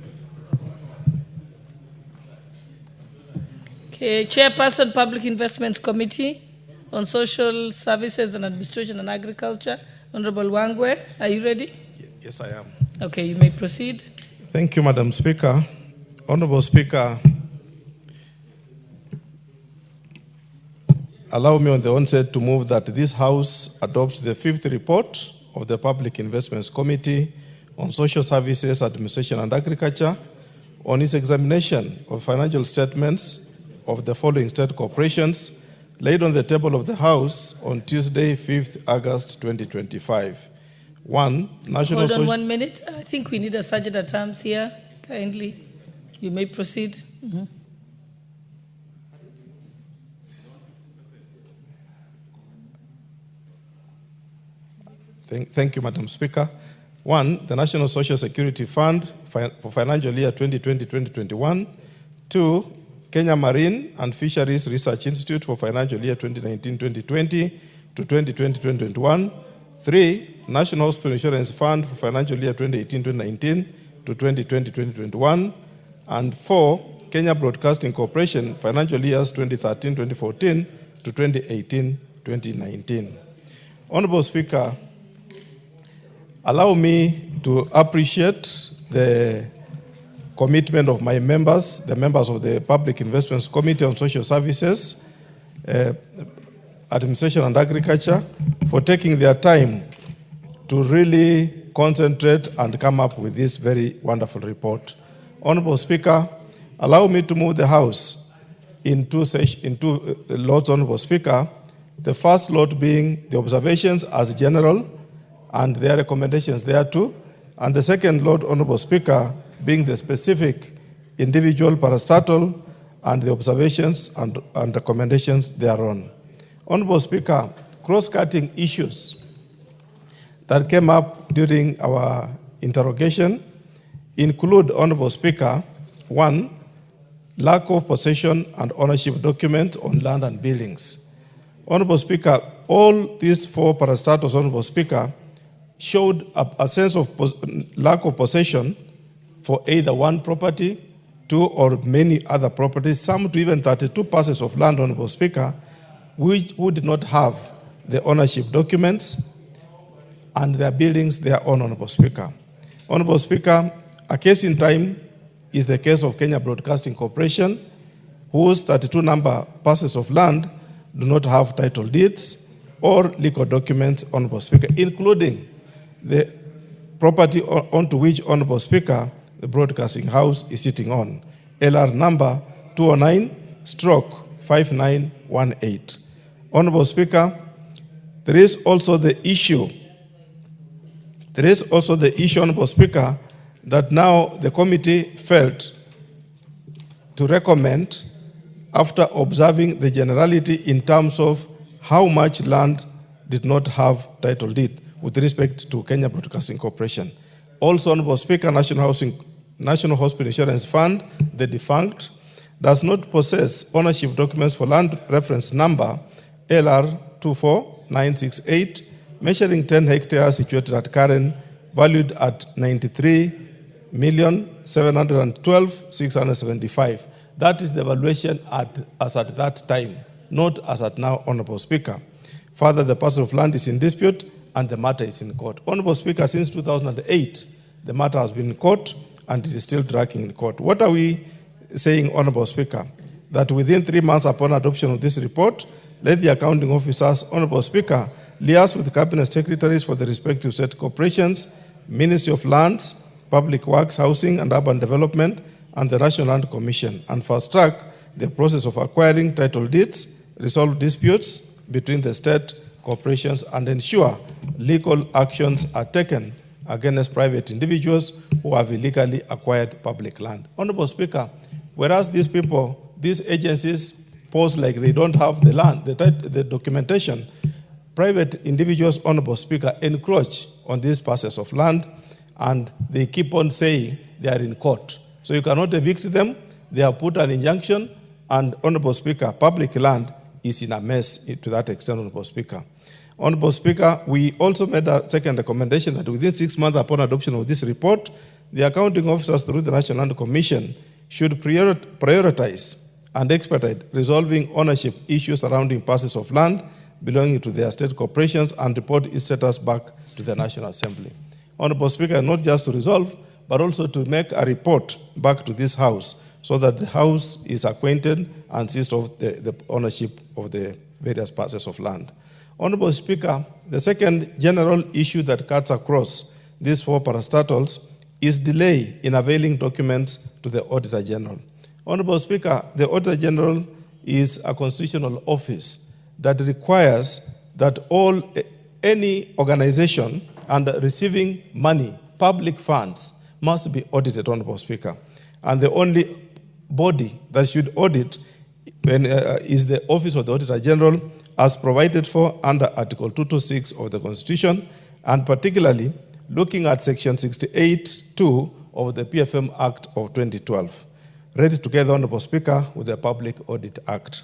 Okay, Chairperson, Public Investments Committee on Social Services and Administration and Agriculture, Honorable Wangwe, are you ready? Yes, I am. Okay, you may proceed. Thank you, Madam Speaker. Honorable Speaker, allow me on the onset to move that this House adopts the 5th report of the Public Investments Committee on Social Services, Administration and Agriculture on its examination of financial statements of the following state corporations laid on the table of the House on Tuesday, 5th August 2025. 1. National Hold on 1 minute. I think we need a sergeant at arms here. Kindly, you may proceed. Mm-hmm. Thank you, Madam Speaker. 1. The National Social Security Fund for financial year 2020-2021. 2. Kenya Marine and Fisheries Research Institute for financial year 2019-2020 to 2020-2021. 3. National Hospital Insurance Fund for financial year 2018-2019 to 2020-2021, and 4, Kenya Broadcasting Corporation financial years 2013-2014 to 2018-2019. Honorable Speaker, allow me to appreciate the commitment of my members, the members of the Public Investments Committee on Social Services, Administration and Agriculture, for taking their time to really concentrate and come up with this very wonderful report. Honorable Speaker, allow me to move the House in two lots, Honorable Speaker. The first lot being the observations as general and their recommendations thereto, and the second lot, Honorable Speaker, being the specific individual parastatal and the observations and recommendations thereon. Honorable Speaker, cross-cutting issues that came up during our interrogation include, Honorable Speaker, 1, lack of possession and ownership document on land and buildings. Honorable Speaker, all these 4 parastatals, Honorable Speaker, showed a sense of lack of possession for either one property, 2 or many other properties, some to even 32 parcels of land, Honorable Speaker, who did not have the ownership documents and their buildings their own, Honorable Speaker. Honorable Speaker, a case in time is the case of Kenya Broadcasting Corporation, whose 32 number parcels of land do not have title deeds or legal documents, Honorable Speaker, including the property onto which, Honorable Speaker, the Broadcasting House is sitting on, LR number 209/5918. Honorable Speaker, there is also the issue, Honorable Speaker, that now the committee felt to recommend, after observing the generality in terms of how much land did not have title deed with respect to Kenya Broadcasting Corporation. Also, Honorable Speaker, National Hospital Insurance Fund, the defunct, does not possess ownership documents for land reference number LR 24968, measuring 10 hectares situated at Karen, valued at 93,712,675. That is the valuation as at that time, not as at now, Honorable Speaker. Further, the parcel of land is in dispute and the matter is in court. Honorable Speaker, since 2008, the matter has been in court and it is still dragging in court. What are we saying, Honorable Speaker? That within 3 months upon adoption of this report, let the accounting officers, Honorable Speaker, liaise with the cabinet secretaries for the respective state corporations, Ministry of Lands, Public Works, Housing and Urban Development, and the National Land Commission, and fast-track the process of acquiring title deeds, resolve disputes between the state corporations, and ensure legal actions are taken against private individuals who have illegally acquired public land. Honorable Speaker, whereas these people, these agencies pose like they don't have the land, the documentation, private individuals, Honorable Speaker, encroach on these parcels of land, and they keep on saying they are in court. So you cannot evict them. They have put an injunction, and Honorable Speaker, public land is in a mess to that extent, Honorable Speaker. Honorable Speaker, we also made a second recommendation that within 6 months upon adoption of this report, the accounting officers through the National Land Commission should prioritize and expedite resolving ownership issues surrounding parcels of land belonging to their state corporations and report its status back to the National Assembly. Honorable Speaker, not just to resolve, but also to make a report back to this House so that the House is acquainted and seized of the ownership of the various parcels of land. Honorable Speaker, the second general issue that cuts across these 4 parastatals is delay in availing documents to the Auditor General. Honorable Speaker, the Auditor General is a constitutional office that requires that any organization and receiving money, public funds, must be audited, Honorable Speaker. And the only body that should audit is the Office of the Auditor General, as provided for under Article 226 of the Constitution, and particularly looking at Section 68(2) of the PFM Act of 2012, read together, Honorable Speaker, with the Public Audit Act.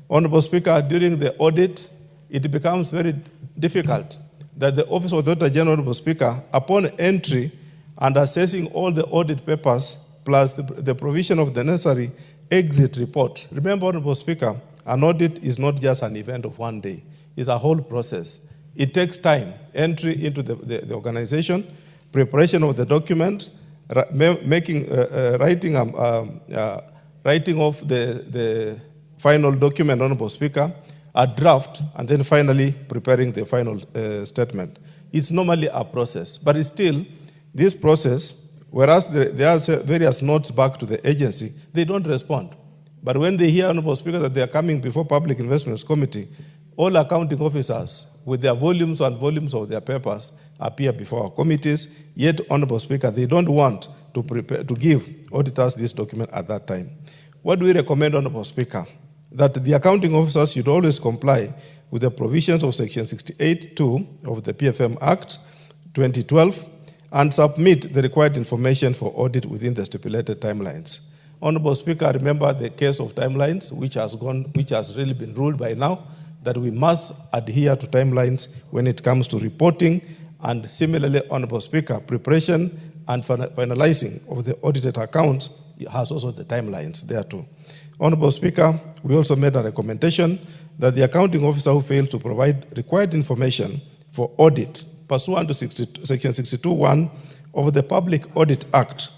Honorable Speaker, during the audit, it becomes very difficult that the Office of the Auditor General, Honorable Speaker, upon entry and assessing all the audit papers plus the provision of the necessary exit report. Remember, Honorable Speaker, an audit is not just an event of one day. It's a whole process. It takes time, entry into the organization, preparation of the document, writing of the final document, Honorable Speaker, a draft, and then finally preparing the final statement. It's normally a process, but it's still this process, whereas there are various notes back to the agency, they don't respond. But when they hear, Honorable Speaker, that they are coming before Public Investments Committee, all accounting officers with their volumes and volumes of their papers appear before our committees, yet, Honorable Speaker, they don't want to give auditors this document at that time. What do we recommend, Honorable Speaker? That the accounting officers should always comply with the provisions of Section 68(2) of the PFM Act 2012 and submit the required information for audit within the stipulated timelines. Honorable Speaker, remember the case of timelines, which has really been ruled by now, that we must adhere to timelines when it comes to reporting, and similarly, Honorable Speaker, preparation and finalizing of the audited accounts has also the timelines there too. Honorable Speaker, we also made a recommendation that the accounting officer who fails to provide required information for audit pursuant to Section 62(1) of the Public Audit Act,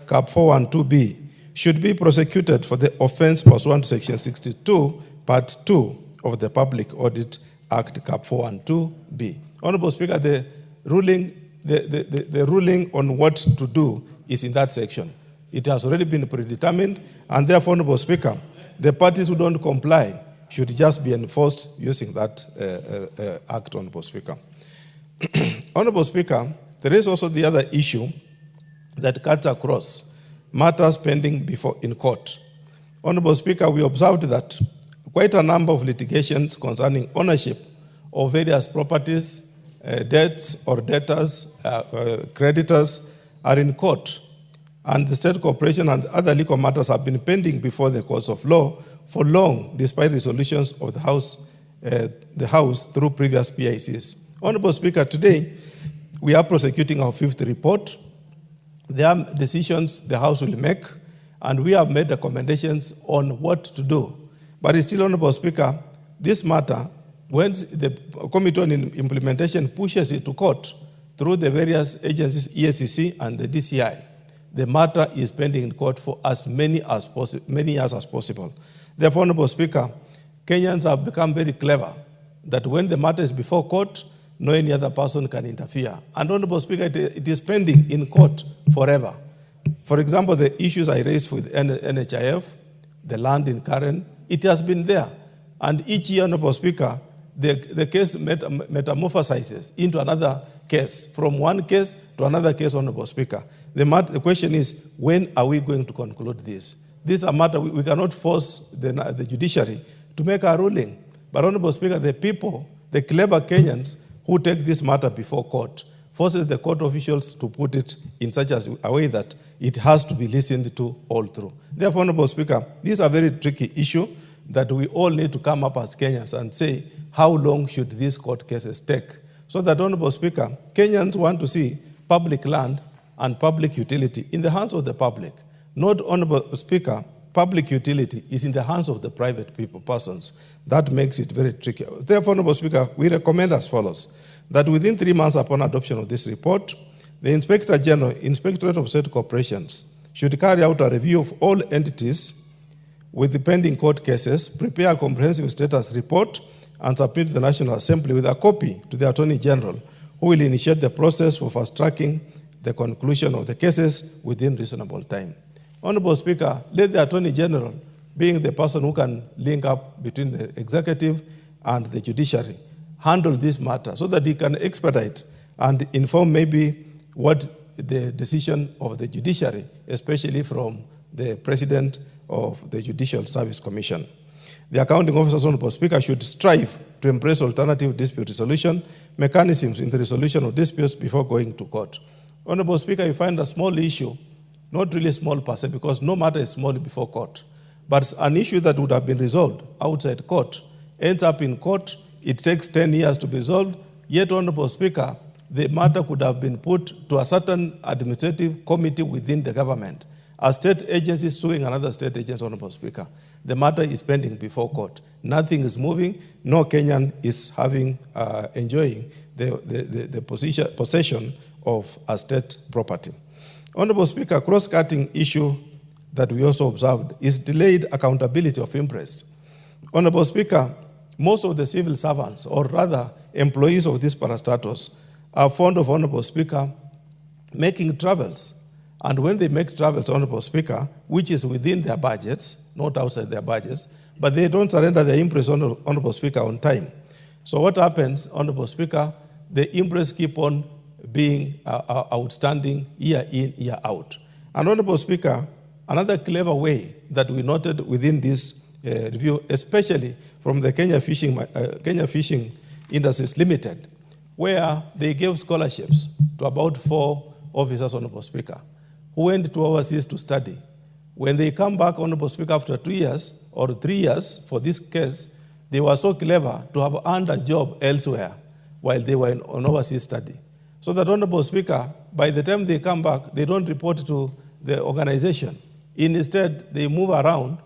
Cap 412B, should be prosecuted for the offense pursuant to Section 62, Part 2 of the Public Audit Act, Cap 412B. Honorable Speaker, the ruling on what to do is in that section. It has already been predetermined, and therefore, Honorable Speaker, the parties who don't comply should just be enforced using that act, Honorable Speaker. Honorable Speaker, there is also the other issue that cuts across matters pending in court. Honorable Speaker, we observed that quite a number of litigations concerning ownership of various properties, debts or debtors, creditors are in court, and the state corporation and other legal matters have been pending before the courts of law for long, despite resolutions of the House through previous PICs. Honorable Speaker, today we are prosecuting our 5th report. There are decisions the House will make, and we have made recommendations on what to do. But it's still, Honorable Speaker, this matter, when the Committee on Implementation pushes it to court through the various agencies, EACC and the DCI, the matter is pending in court for as many years as possible. Therefore, Honorable Speaker, Kenyans have become very clever that when the matter is before court, no any other person can interfere. And Honorable Speaker, it is pending in court forever. For example, the issues I raised with NHIF, the land in Karen, it has been there. And each year, Honorable Speaker, the case metamorphosizes into another case, from one case to another case, Honorable Speaker. The question is, when are we going to conclude this? This is a matter we cannot force the judiciary to make a ruling. But Honorable Speaker, the people, the clever Kenyans who take this matter before court, forces the court officials to put it in such a way that it has to be listened to all through. Therefore, Honorable Speaker, this is a very tricky issue that we all need to come up as Kenyans and say, how long should these court cases take? So that, Honorable Speaker, Kenyans want to see public land and public utility in the hands of the public. Not, Honorable Speaker, public utility is in the hands of the private persons. That makes it very tricky. Therefore, Honorable Speaker, we recommend as follows, that within 3 months upon adoption of this report, the Inspector General, Inspectorate of State Corporations, should carry out a review of all entities with the pending court cases, prepare a comprehensive status report, and submit to the National Assembly with a copy to the Attorney General, who will initiate the process for fast-tracking the conclusion of the cases within reasonable time. Honorable Speaker, let the Attorney General, being the person who can link up between the executive and the judiciary, handle this matter so that he can expedite and inform maybe what the decision of the judiciary, especially from the President of the Judicial Service Commission. The accounting officers, Honorable Speaker, should strive to embrace alternative dispute resolution mechanisms in the resolution of disputes before going to court. Honorable Speaker, you find a small issue, not really small per se, because no matter is small before court, but an issue that would have been resolved outside court ends up in court. It takes 10 years to be resolved. Yet, Honorable Speaker, the matter could have been put to a certain administrative committee within the government. A state agency suing another state agency, Honorable Speaker. The matter is pending before court. Nothing is moving. No Kenyan is enjoying the possession of a state property. Honorable Speaker, cross-cutting issue that we also observed is delayed accountability of interest. Honorable Speaker, most of the civil servants, or rather employees of these parastatus, are fond of, Honorable Speaker, making travels. And when they make travels, Honorable Speaker, which is within their budgets, not outside their budgets, but they don't surrender their impress, Honorable Speaker, on time. So what happens, Honorable Speaker, the impress keep on being outstanding year in, year out. And Honorable Speaker, another clever way that we noted within this review, especially from the Kenya Fishing Industries Limited, where they gave scholarships to about 4 officers, Honorable Speaker, who went to overseas to study. When they come back, Honorable Speaker, after 2 years or 3 years for this case, they were so clever to have earned a job elsewhere while they were on overseas study. So that, Honorable Speaker, by the time they come back, they don't report to the organization. Instead, they move around,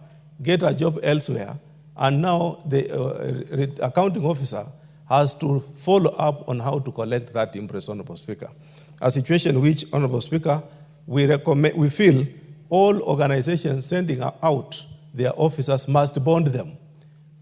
get a job elsewhere, and now the accounting officer has to follow up on how to collect that impress, Honorable Speaker. A situation which, Honorable Speaker, we feel all organizations sending out their officers must bond them.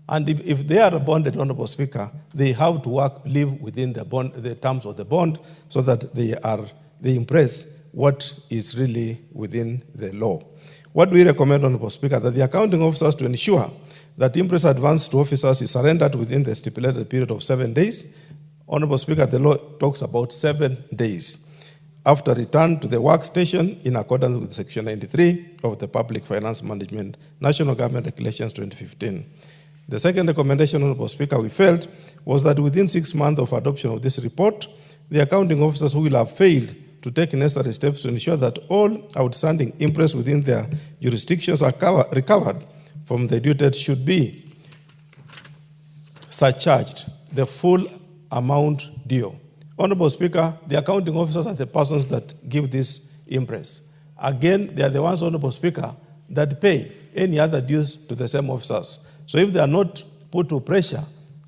And if they are bonded, Honorable Speaker, they have to live within the terms of the bond so that they impress what is really within the law. What do we recommend, Honorable Speaker? That the accounting officers, to ensure that impress advance to officers is surrendered within the stipulated period of 7 days. Honorable Speaker, the law talks about 7 days after return to the workstation in accordance with Section 93 of the Public Finance Management National Government Regulations 2015. The second recommendation, Honorable Speaker, we felt was that within 6 months of adoption of this report, the accounting officers who will have failed to take necessary steps to ensure that all outstanding impress within their jurisdictions are recovered from the due date should be surcharged the full amount due. Honorable Speaker, the accounting officers are the persons that give this impress. Again, they are the ones, Honorable Speaker, that pay any other dues to the same officers. So if they are not put to pressure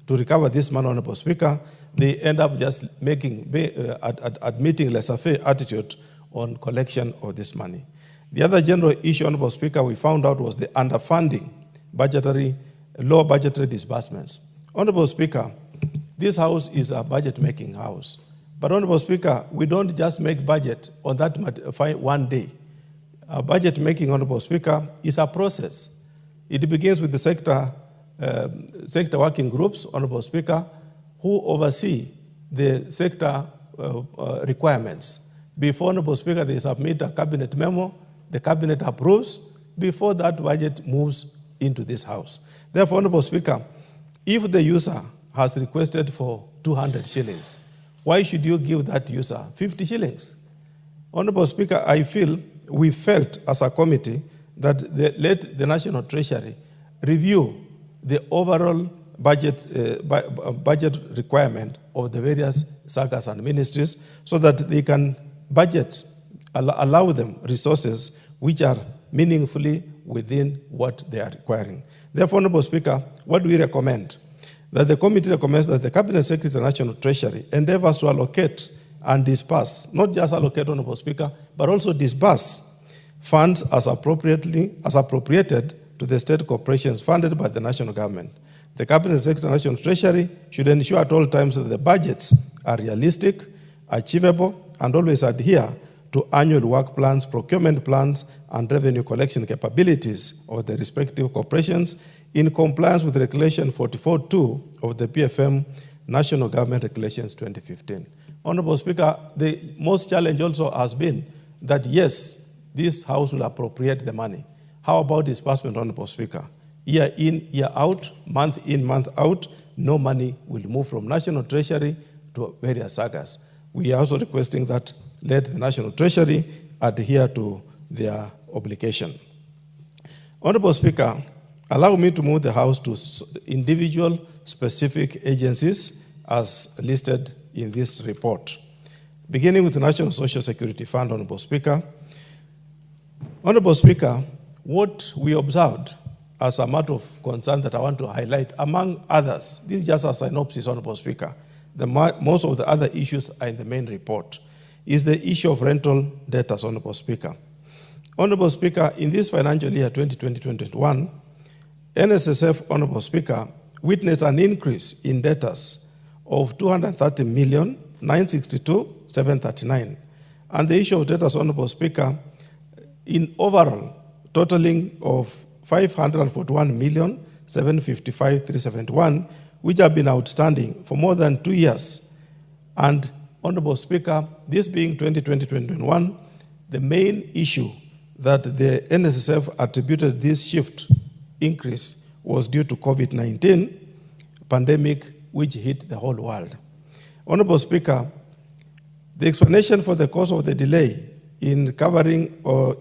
to recover this money, Honorable Speaker, they end up just admitting laissez-faire attitude on collection of this money. The other general issue, Honorable Speaker, we found out was the underfunding low budgetary disbursements. Honorable Speaker, this house is a budget-making house. But Honorable Speaker, we don't just make budget on that one day. Budget making, Honorable Speaker, is a process. It begins with the sector working groups, Honorable Speaker, who oversee the sector requirements. Before, Honorable Speaker, they submit a cabinet memo, the cabinet approves, before that budget moves into this house. Therefore, Honorable Speaker, if the user has requested for 200 shillings, why should you give that user 50 shillings? Honorable Speaker, we felt as a committee that let the National Treasury review the overall budget requirement of the various sagas and ministries so that they can budget, allow them resources which are meaningfully within what they are requiring. Therefore, Honorable Speaker, what do we recommend? That the committee recommends that the Cabinet Secretary National Treasury endeavors to allocate and disperse, not just allocate, Honorable Speaker, but also disperse funds as appropriated to the state corporations funded by the national government. The Cabinet Secretary National Treasury should ensure at all times that the budgets are realistic, achievable, and always adhere to annual work plans, procurement plans, and revenue collection capabilities of the respective corporations in compliance with Regulation 44.2 of the PFM National Government Regulations 2015. Honorable Speaker, the most challenge also has been that, yes, this House will appropriate the money. How about disbursement, Honorable Speaker? Year in, year out, month in, month out, no money will move from National Treasury to various sagas. We are also requesting that let the National Treasury adhere to their obligation. Honorable Speaker, allow me to move the House to individual specific agencies as listed in this report. Beginning with the National Social Security Fund, Honorable Speaker. Honorable Speaker, what we observed as a matter of concern that I want to highlight, among others, this is just a synopsis, Honorable Speaker. Most of the other issues are in the main report, is the issue of rental debtors, Honorable Speaker. Honorable Speaker, in this financial year 2020-2021, NSSF, Honorable Speaker, witnessed an increase in debtors of 230,962,739. And the issue of debtors, Honorable Speaker, in overall totaling of 541,755,371, which have been outstanding for more than 2 years. And Honorable Speaker, this being 2020-2021, the main issue that the NSSF attributed this shift increase was due to COVID-19 pandemic, which hit the whole world. Honorable Speaker, the explanation for the cause of the delay in covering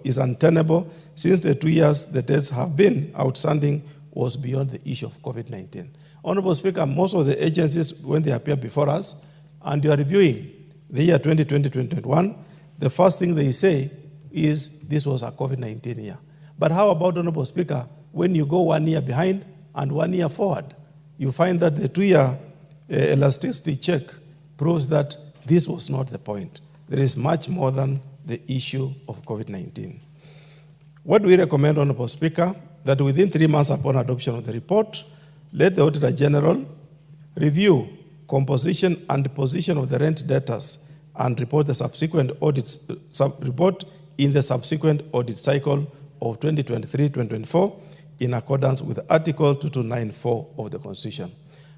is untenable, since the 2 years the debts have been outstanding was beyond the issue of COVID-19. Honorable Speaker, most of the agencies, when they appear before us, and you are reviewing the year 2020-2021, the first thing they say is this was a COVID-19 year. But how about, Honorable Speaker, when you go 1 year behind and 1 year forward, you find that the 2-year elasticity check proves that this was not the point. There is much more than the issue of COVID-19. What do we recommend, Honorable Speaker? That within 3 months upon adoption of the report, let the Auditor General review composition and position of the rent debtors and report the subsequent audits, report in the subsequent audit cycle of 2023-2024 in accordance with Article 2294 of the Constitution.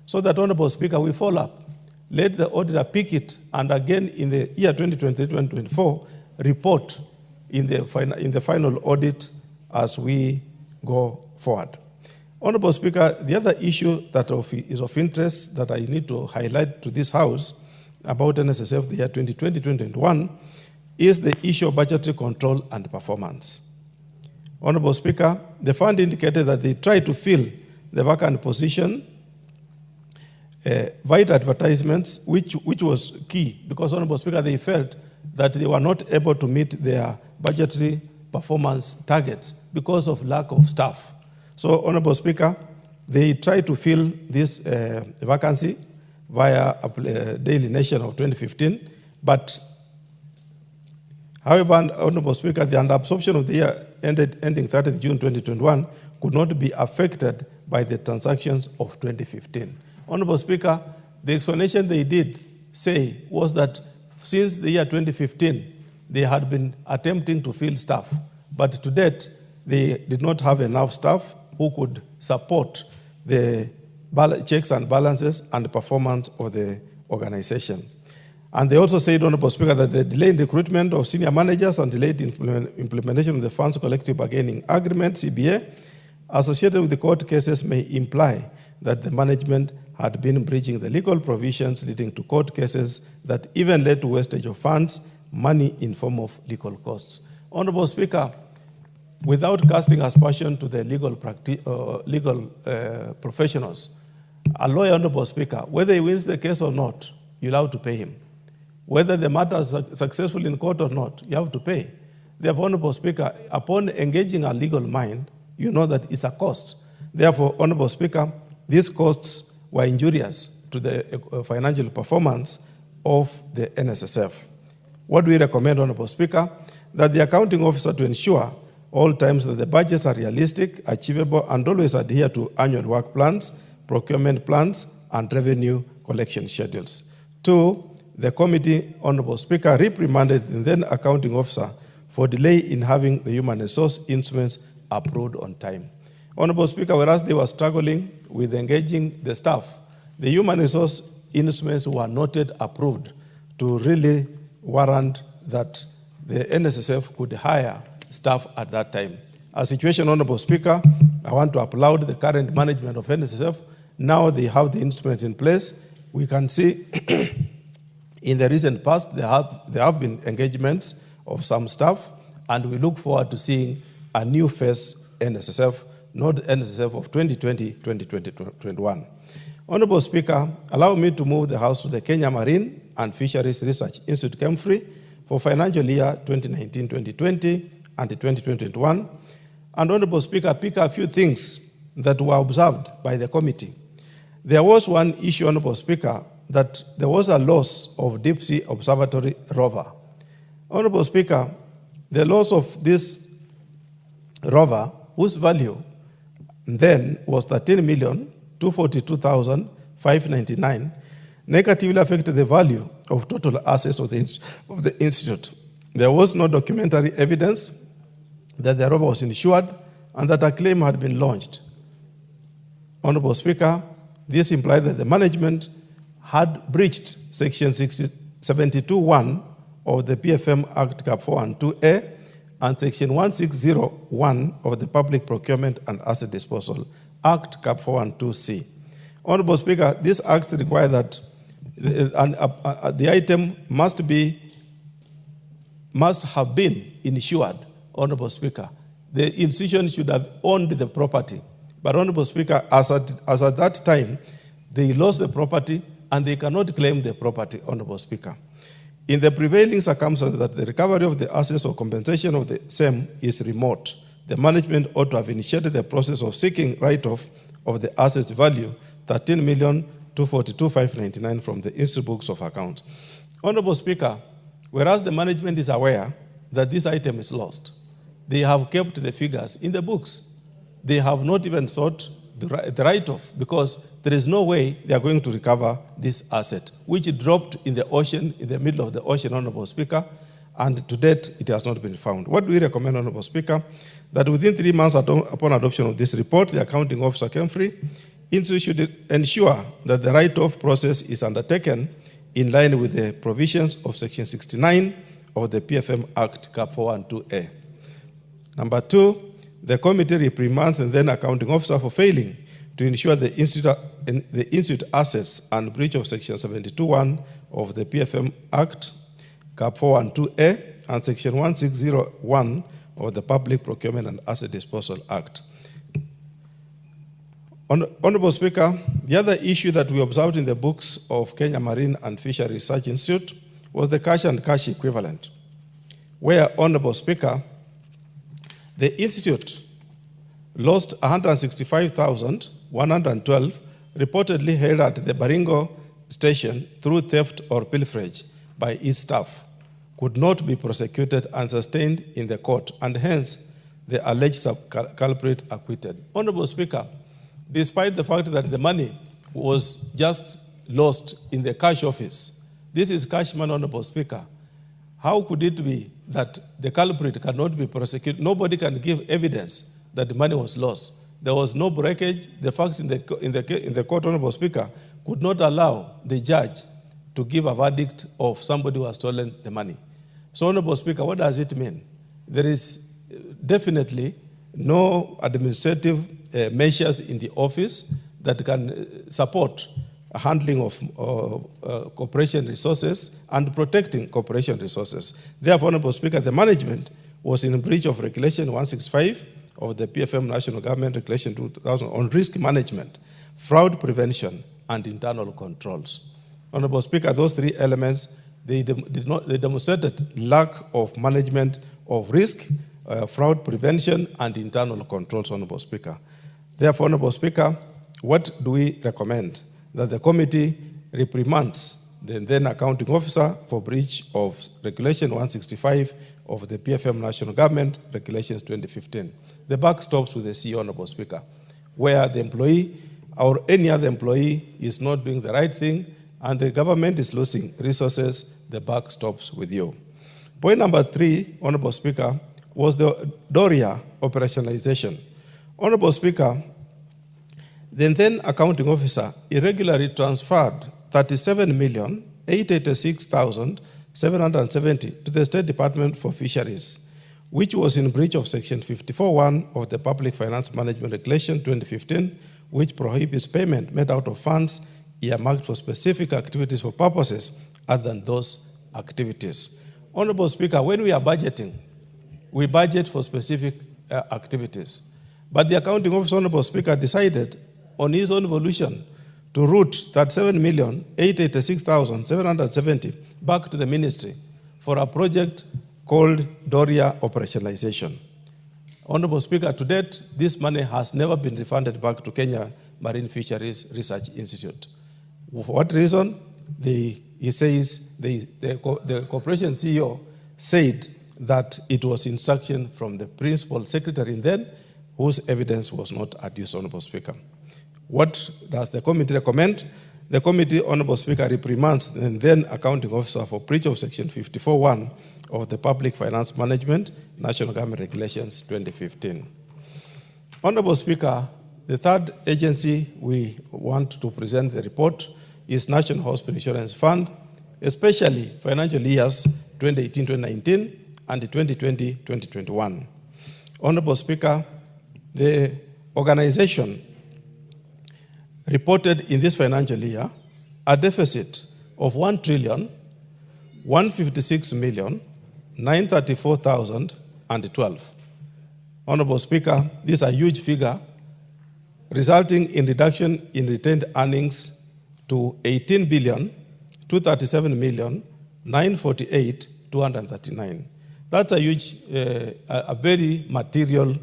So that, Honorable Speaker, we follow up. Let the auditor pick it, and again in the year 2023-2024, report in the final audit as we go forward. Honorable Speaker, the other issue that is of interest that I need to highlight to this House about NSSF the year 2020-2021 is the issue of budgetary control and performance. Honorable Speaker, the fund indicated that they tried to fill the vacant position via advertisements, which was key, because, Honorable Speaker, they felt that they were not able to meet their budgetary performance targets because of lack of staff. So, Honorable Speaker, they tried to fill this vacancy via a Daily Nation of 2015, but however, Honorable Speaker, the under-absorption of the year ending 30th June 2021 could not be affected by the transactions of 2015. Honorable Speaker, the explanation they did say was that since the year 2015, they had been attempting to fill staff, but to date, they did not have enough staff who could support the checks and balances and the performance of the organization. And they also said, Honorable Speaker, that the delay in recruitment of senior managers and delayed implementation of the Funds Collective Bargaining Agreement, CBA, associated with the court cases may imply that the management had been breaching the legal provisions leading to court cases that even led to wastage of funds, money in form of legal costs. Honorable Speaker, without casting aspersion to the legal professionals, a lawyer, Honorable Speaker, whether he wins the case or not, you'll have to pay him. Whether the matter is successful in court or not, you have to pay. Therefore, Honorable Speaker, upon engaging a legal mind, you know that it's a cost. Therefore, Honorable Speaker, these costs were injurious to the financial performance of the NSSF. What do we recommend, Honorable Speaker? That the accounting officer, to ensure all times that the budgets are realistic, achievable, and always adhere to annual work plans, procurement plans, and revenue collection schedules. 2, the committee, Honorable Speaker, reprimanded the then accounting officer for delay in having the human resource instruments approved on time. Honorable Speaker, whereas they were struggling with engaging the staff, the human resource instruments were not yet approved to really warrant that the NSSF could hire staff at that time. A situation, Honorable Speaker, I want to applaud the current management of NSSF. Now they have the instruments in place. We can see in the recent past there have been engagements of some staff, and we look forward to seeing a new phase NSSF, not NSSF of 2020-2021. Honorable Speaker, allow me to move the House to the Kenya Marine and Fisheries Research Institute, KEMFRI, for financial year 2019-2020 and 2021. And Honorable Speaker, pick a few things that were observed by the committee. There was one issue, Honorable Speaker, that there was a loss of Deep Sea Observatory rover. Honorable Speaker, the loss of this rover, whose value then was 13,242,599, negatively affected the value of total assets of the institute. There was no documentary evidence that the rover was insured and that a claim had been launched. Honorable Speaker, this implied that the management had breached Section 72(1) of the PFM Act Cap 412A and Section 1601 of the Public Procurement and Asset Disposal Act Cap 412C. Honorable Speaker, these acts require that the item must have been insured. Honorable Speaker, the institution should have owned the property. But Honorable Speaker, as at that time, they lost the property and they cannot claim the property, Honorable Speaker. In the prevailing circumstances that the recovery of the assets or compensation of the same is remote, the management ought to have initiated the process of seeking write-off of the assets value 13,242,599 from the Institute books of accounts. Honorable Speaker, whereas the management is aware that this item is lost, they have kept the figures in the books. They have not even sought the write-off because there is no way they are going to recover this asset, which dropped in the ocean, in the middle of the ocean, Honorable Speaker, and to date it has not been found. What do we recommend, Honorable Speaker? That within 3 months upon adoption of this report, the accounting officer, KEMFRI, Institute should ensure that the write-off process is undertaken in line with the provisions of Section 69 of the PFM Act Cap 412A. Number 2, the committee reprimands the then accounting officer for failing to ensure the institute assets and breach of Section 72(1) of the PFM Act Cap 412A and Section 1601 of the Public Procurement and Asset Disposal Act. Honorable Speaker, the other issue that we observed in the books of Kenya Marine and Fisheries Research Institute was the cash and cash equivalent, where, Honorable Speaker, the institute lost 165,112 reportedly held at the Baringo station through theft or pilferage by its staff, could not be prosecuted and sustained in the court, and hence the alleged culprit acquitted. Honorable Speaker, despite the fact that the money was just lost in the cash office, this is cash money, Honorable Speaker. How could it be that the culprit cannot be prosecuted? Nobody can give evidence that the money was lost. There was no breakage. The facts in the court, Honorable Speaker, could not allow the judge to give a verdict of somebody who has stolen the money. So, Honorable Speaker, what does it mean? There is definitely no administrative measures in the office that can support handling of corporation resources and protecting corporation resources. Therefore, Honorable Speaker, the management was in breach of Regulation 165 of the PFM National Government Regulation 2000 on risk management, fraud prevention, and internal controls. Honorable Speaker, those three elements, they demonstrated lack of management of risk, fraud prevention, and internal controls, Honorable Speaker. Therefore, Honorable Speaker, what do we recommend? That the committee reprimands the then accounting officer for breach of Regulation 165 of the PFM National Government Regulations 2015. The buck stops with the CEO, Honorable Speaker, where the employee or any other employee is not doing the right thing and the government is losing resources, the buck stops with you. Point number 3, Honorable Speaker, was the Doria operationalization. Honorable Speaker, the then accounting officer irregularly transferred 37,886,770 to the State Department for Fisheries, which was in breach of Section 54(1) of the Public Finance Management Regulation 2015, which prohibits payment made out of funds earmarked for specific activities for purposes other than those activities. Honorable Speaker, when we are budgeting, we budget for specific activities. But the accounting officer, Honorable Speaker, decided on his own volition to route 37,886,770 back to the ministry for a project called Doria Operationalization. Honorable Speaker, to date, this money has never been refunded back to Kenya Marine Fisheries Research Institute. For what reason? He says the corporation CEO said that it was instruction from the principal secretary then, whose evidence was not adduced, Honorable Speaker. What does the committee recommend? The committee, Honorable Speaker, reprimands the then accounting officer for breach of Section 54(1) of the Public Finance Management, National Government Regulations 2015. Honorable Speaker, the third agency we want to present the report is National Hospital Insurance Fund, especially financial years 2018-2019 and 2020-2021. Honorable Speaker, the organization reported in this financial year a deficit of 1,156,934,012. Honorable Speaker, this is a huge figure, resulting in reduction in retained earnings to 18,237,948,239. That's a huge, a very material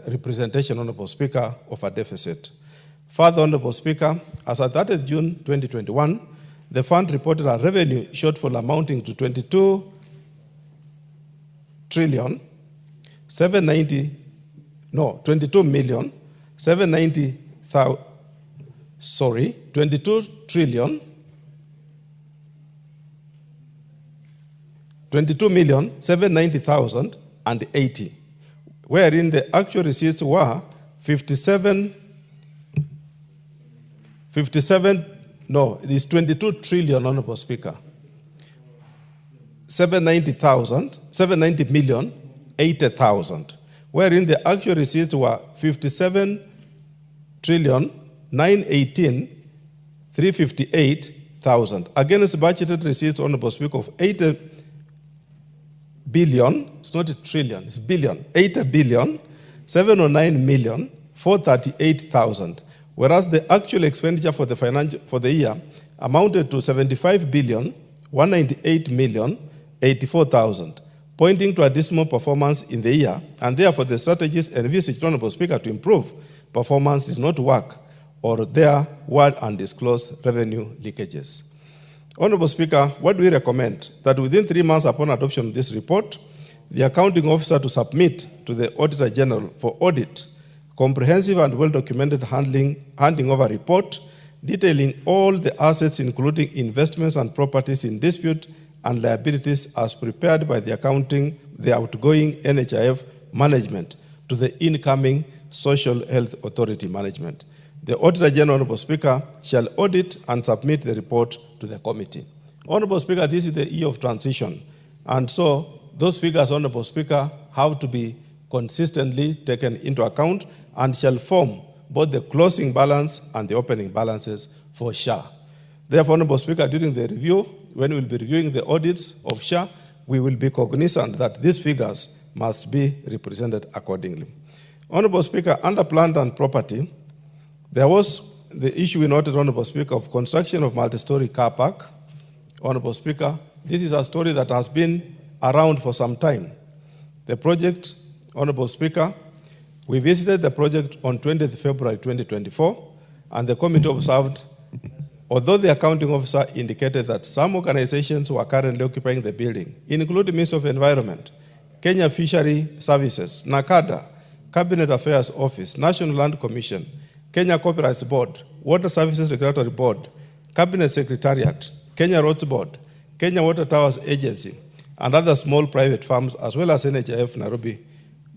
representation, Honorable Speaker, of a deficit. Further, Honorable Speaker, as at 30th June 2021, the fund reported a revenue shortfall amounting to 22,790,080, wherein the actual receipts were 22 trillion, Honorable Speaker. 790,080,000, wherein the actual receipts were 57,918,358,000, against budgeted receipts, Honorable Speaker, of 80 billion, it's not a trillion, it's billion, 80,709,438,000, whereas the actual expenditure for the year amounted to 75,198,084,000, pointing to a dismal performance in the year, and therefore the strategies envisaged, Honorable Speaker, to improve performance did not work, or there were undisclosed revenue leakages. Honorable Speaker, what do we recommend? That within 3 months upon adoption of this report, the accounting officer to submit to the Auditor General for audit comprehensive and well-documented handing over report detailing all the assets, including investments and properties in dispute and liabilities as prepared by the outgoing NHIF management to the incoming Social Health Authority management. The Auditor General, Honorable Speaker, shall audit and submit the report to the committee. Honorable Speaker, this is the year of transition, and so those figures, Honorable Speaker, have to be consistently taken into account and shall form both the closing balance and the opening balances for SHA. Therefore, Honorable Speaker, during the review, when we will be reviewing the audits of SHA, we will be cognizant that these figures must be represented accordingly. Honorable Speaker, under plant and property, there was the issue we noted, Honorable Speaker, of construction of multi-story car park. Honorable Speaker, this is a story that has been around for some time. The project, Honorable Speaker, we visited the project on 20th February 2024, and the committee observed, although the accounting officer indicated that some organizations were currently occupying the building, including Ministry of Environment, Kenya Fishery Services, NACADA, Cabinet Affairs Office, National Land Commission, Kenya Copyrights Board, Water Services Regulatory Board, Cabinet Secretariat, Kenya Roads Board, Kenya Water Towers Agency, and other small private firms, as well as NHIF Nairobi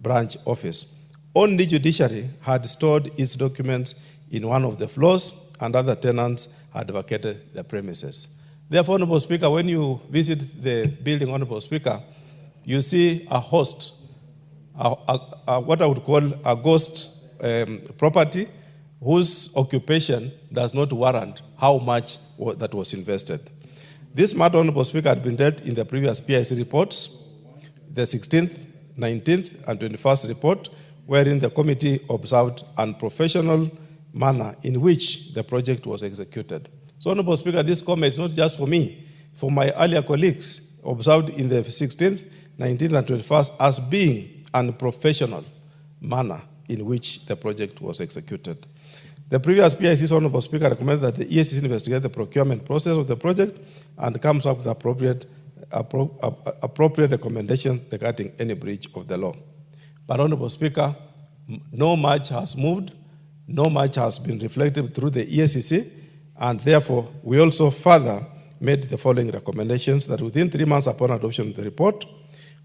branch office. Only judiciary had stored its documents in one of the floors, and other tenants had vacated the premises. Therefore, Honorable Speaker, when you visit the building, Honorable Speaker, you see a host, what I would call a ghost property, whose occupation does not warrant how much that was invested. This matter, Honorable Speaker, had been dealt in the previous PIC reports, the 16th, 19th, and 21st report, wherein the committee observed unprofessional manner in which the project was executed. So, Honorable Speaker, this comment is not just for me, for my earlier colleagues observed in the 16th, 19th, and 21st as being unprofessional manner in which the project was executed. The previous PIC's Honorable Speaker recommended that the EACC investigate the procurement process of the project and comes up with appropriate recommendations regarding any breach of the law. But Honorable Speaker, no much has moved, no much has been reflected through the EACC, and therefore we also further made the following recommendations: that within 3 months upon adoption of the report,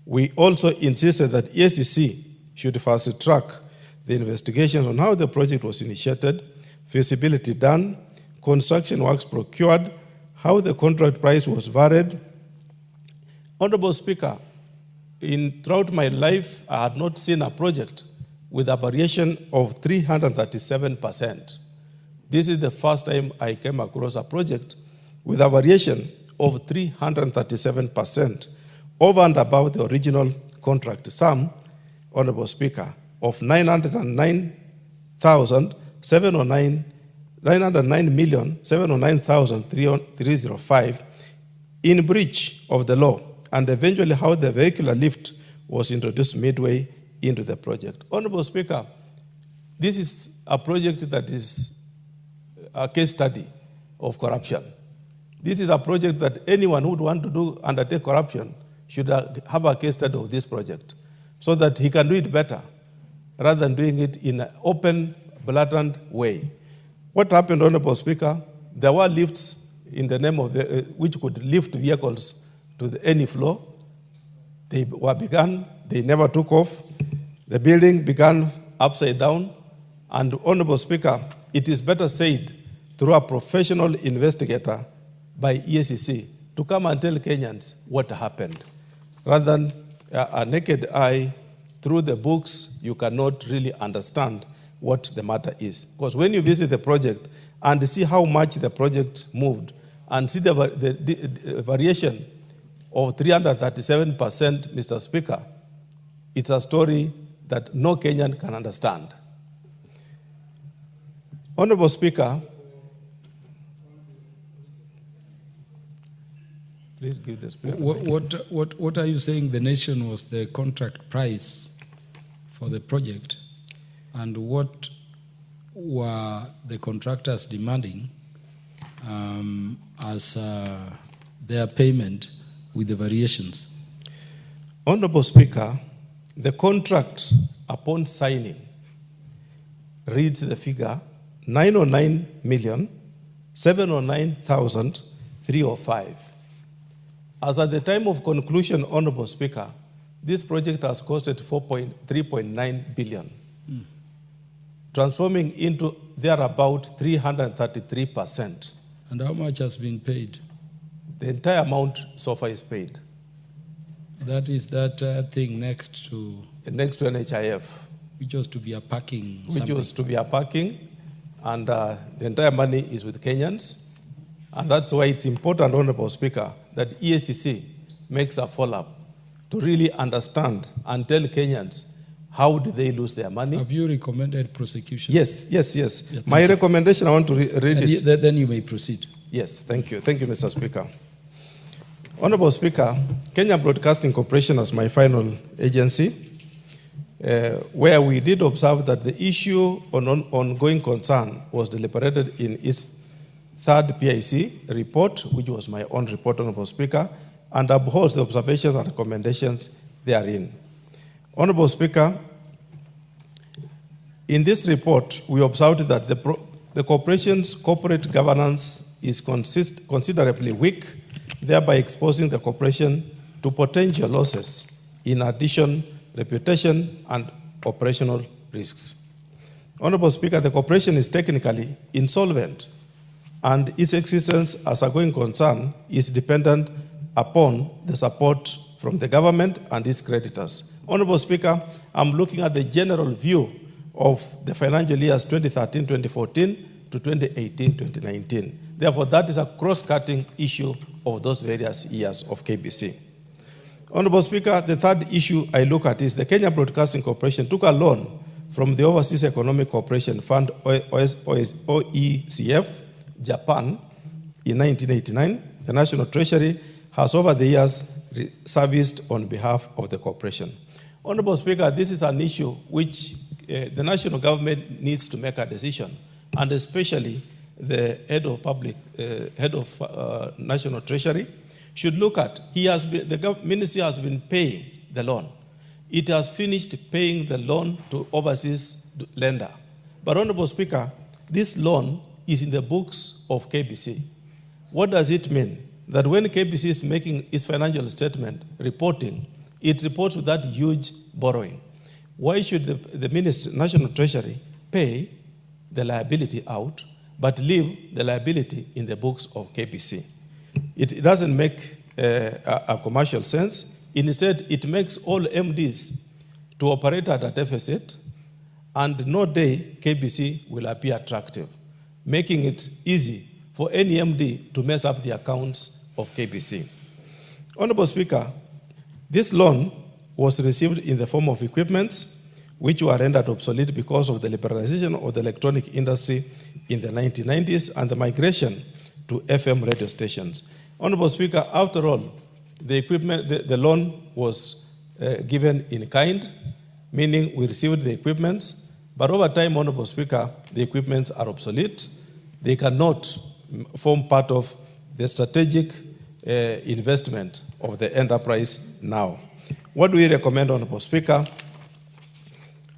we also insisted that EACC should fast track the investigations on how the project was initiated, feasibility done, construction works procured, how the contract price was varied. Honorable Speaker, throughout my life, I had not seen a project with a variation of 337%. This is the first time I came across a project with a variation of 337% over and above the original contract sum, Honorable Speaker, of 909,709,305 in breach of the law, and eventually how the vehicular lift was introduced midway into the project. Honorable Speaker, this is a project that is a case study of corruption. This is a project that anyone who would want to undertake corruption should have a case study of this project so that he can do it better rather than doing it in an open, blatant way. What happened, Honorable Speaker? There were lifts in the name of which could lift vehicles to any floor. They were begun, they never took off. The building began upside down. And Honorable Speaker, it is better said through a professional investigator by EACC to come and tell Kenyans what happened. Rather than a naked eye, through the books, you cannot really understand what the matter is. Because when you visit the project and see how much the project moved and see the variation of 337%, Mr. Speaker, it's a story that no Kenyan can understand. Honorable Speaker, please give the speaker. What are you saying the nation was the contract price for the project, and what were the contractors demanding as their payment with the variations? Honorable Speaker, the contract upon signing reads the figure 909,709,305. As at the time of conclusion, Honorable Speaker, this project has costed 3.9 billion, transforming into thereabout 333%. And how much has been paid? The entire amount so far is paid. That is that thing next to NHIF. Which was to be a parking. Which was to be a parking, and the entire money is with Kenyans. And that's why it's important, Honorable Speaker, that EACC makes a follow-up to really understand and tell Kenyans how did they lose their money. Have you recommended prosecution? Yes. Yeah, My recommendation, I want to read it. Then you may proceed. Yes, thank you. Thank you, Mr. Speaker. Honorable Speaker, Kenya Broadcasting Corporation as my final agency, where we did observe that the issue on ongoing concern was deliberated in its third PIC report, which was my own report, Honorable Speaker, and upholds the observations and recommendations therein. Honorable Speaker, in this report, we observed that the corporation's corporate governance is considerably weak, thereby exposing the corporation to potential losses, in addition, reputation and operational risks. Honorable Speaker, the corporation is technically insolvent, and its existence as a going concern is dependent upon the support from the government and its creditors. Honorable Speaker, I'm looking at the general view of the financial years 2013-2014 to 2018-2019. Therefore, that is a cross-cutting issue of those various years of KBC. Honorable Speaker, the third issue I look at is the Kenya Broadcasting Corporation took a loan from the Overseas Economic Cooperation Fund, OECF, Japan, in 1989. The National Treasury has over the years serviced on behalf of the corporation. Honorable Speaker, this is an issue which the national government needs to make a decision, and especially the head of National Treasury should look at. The ministry has been paying the loan. It has finished paying the loan to overseas lender. But Honorable Speaker, this loan is in the books of KBC. What does it mean? That when KBC is making its financial statement reporting, it reports with that huge borrowing. Why should the National Treasury pay the liability out, but leave the liability in the books of KBC? It doesn't make a commercial sense. Instead, it makes all MDs to operate at a deficit, and no day KBC will appear attractive, making it easy for any MD to mess up the accounts of KBC. Honorable Speaker, this loan was received in the form of equipments which were rendered obsolete because of the liberalization of the electronic industry in the 1990s and the migration to FM radio stations. Honorable Speaker, after all, the loan was given in kind, meaning we received the equipments, but over time, Honorable Speaker, the equipments are obsolete. They cannot form part of the strategic investment of the enterprise now. What do we recommend, Honorable Speaker?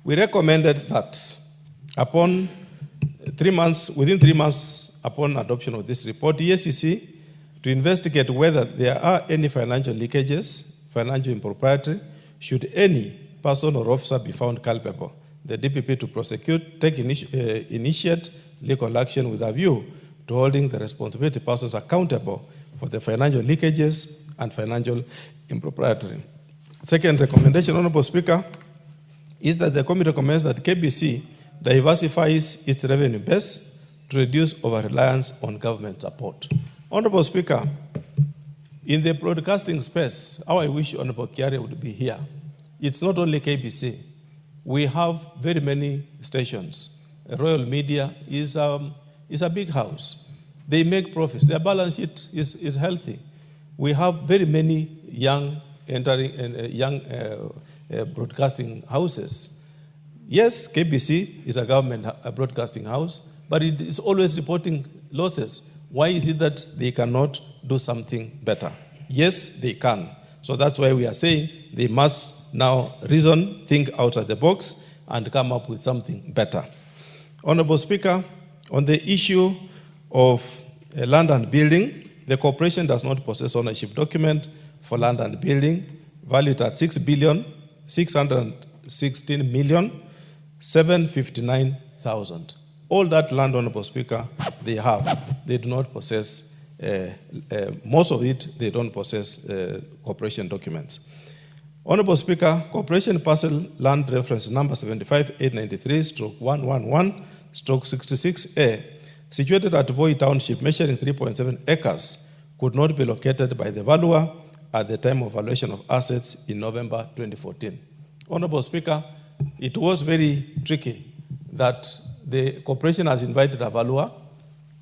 We recommended that within 3 months upon adoption of this report, the EACC to investigate whether there are any financial leakages, financial impropriety, should any person or officer be found culpable, the DPP to prosecute, initiate legal action with a view to holding the responsibility persons accountable for the financial leakages and financial impropriety. Second recommendation, Honorable Speaker, is that the committee recommends that KBC diversifies its revenue base to reduce over-reliance on government support. Honorable Speaker, in the broadcasting space, how I wish Honorable Kiari would be here. It's not only KBC. We have very many stations. Royal Media is a big house. They make profits. Their balance sheet is healthy. We have very many young broadcasting houses. Yes, KBC is a government broadcasting house, but it is always reporting losses. Why is it that they cannot do something better? Yes, they can. So that's why we are saying they must now reason, think outside the box, and come up with something better. Honorable Speaker, on the issue of land and building, the corporation does not possess ownership document for land and building valued at 6,616,759,000. All that land, Honorable Speaker, they have. They do not possess, most of it, they don't possess corporation documents. Honorable Speaker, corporation parcel land reference number 75893/111/66A, situated at Voi Township, measuring 3.7 acres, could not be located by the valuer at the time of valuation of assets in November 2014. Honorable Speaker, it was very tricky that the corporation has invited a valuer.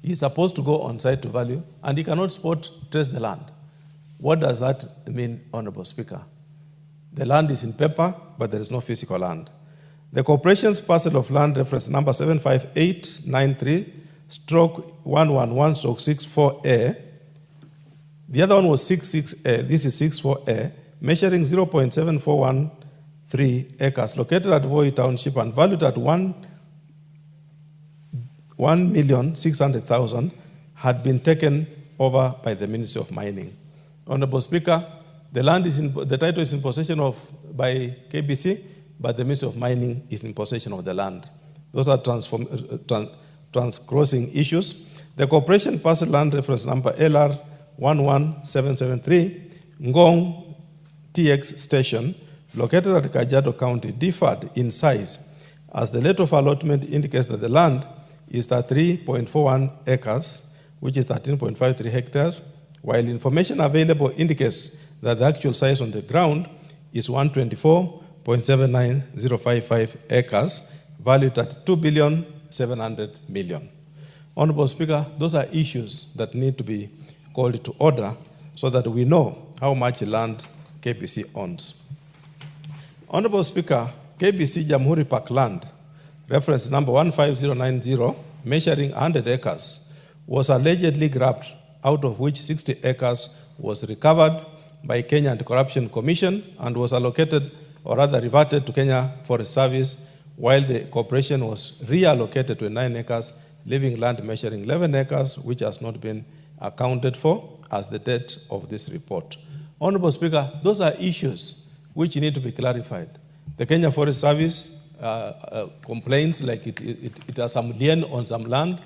He's supposed to go on site to value, and he cannot spot trace the land. What does that mean, Honorable Speaker? The land is in paper, but there is no physical land. The corporation's parcel of land reference number 75893/111/64A. The other one was 66A. This is 64A, measuring 0.7413 acres, located at Voi Township and valued at 1,600,000, had been taken over by the Ministry of Mining. Honorable Speaker, the title is in possession by KBC, but the Ministry of Mining is in possession of the land. Those are trans-crossing issues. The corporation parcel land reference number LR 11773, Ngong TX station, located at Kajiado County, differed in size, as the letter of allotment indicates that the land is 3.41 acres, which is 13.53 hectares, while information available indicates that the actual size on the ground is 124.79055 acres, valued at 2,700 million. Honorable Speaker, those are issues that need to be called to order so that we know how much land KBC owns. Honorable Speaker, KBC Jamhuri Park land, reference number 15090, measuring 100 acres, was allegedly grabbed, out of which 60 acres was recovered by Kenya Anti-Corruption Commission and was allocated, or rather reverted to Kenya Forest Service, while the corporation was reallocated to 9 acres, leaving land measuring 11 acres, which has not been accounted for as the date of this report. Honorable Speaker, those are issues which need to be clarified. The Kenya Forest Service complains like it has some lien on some land,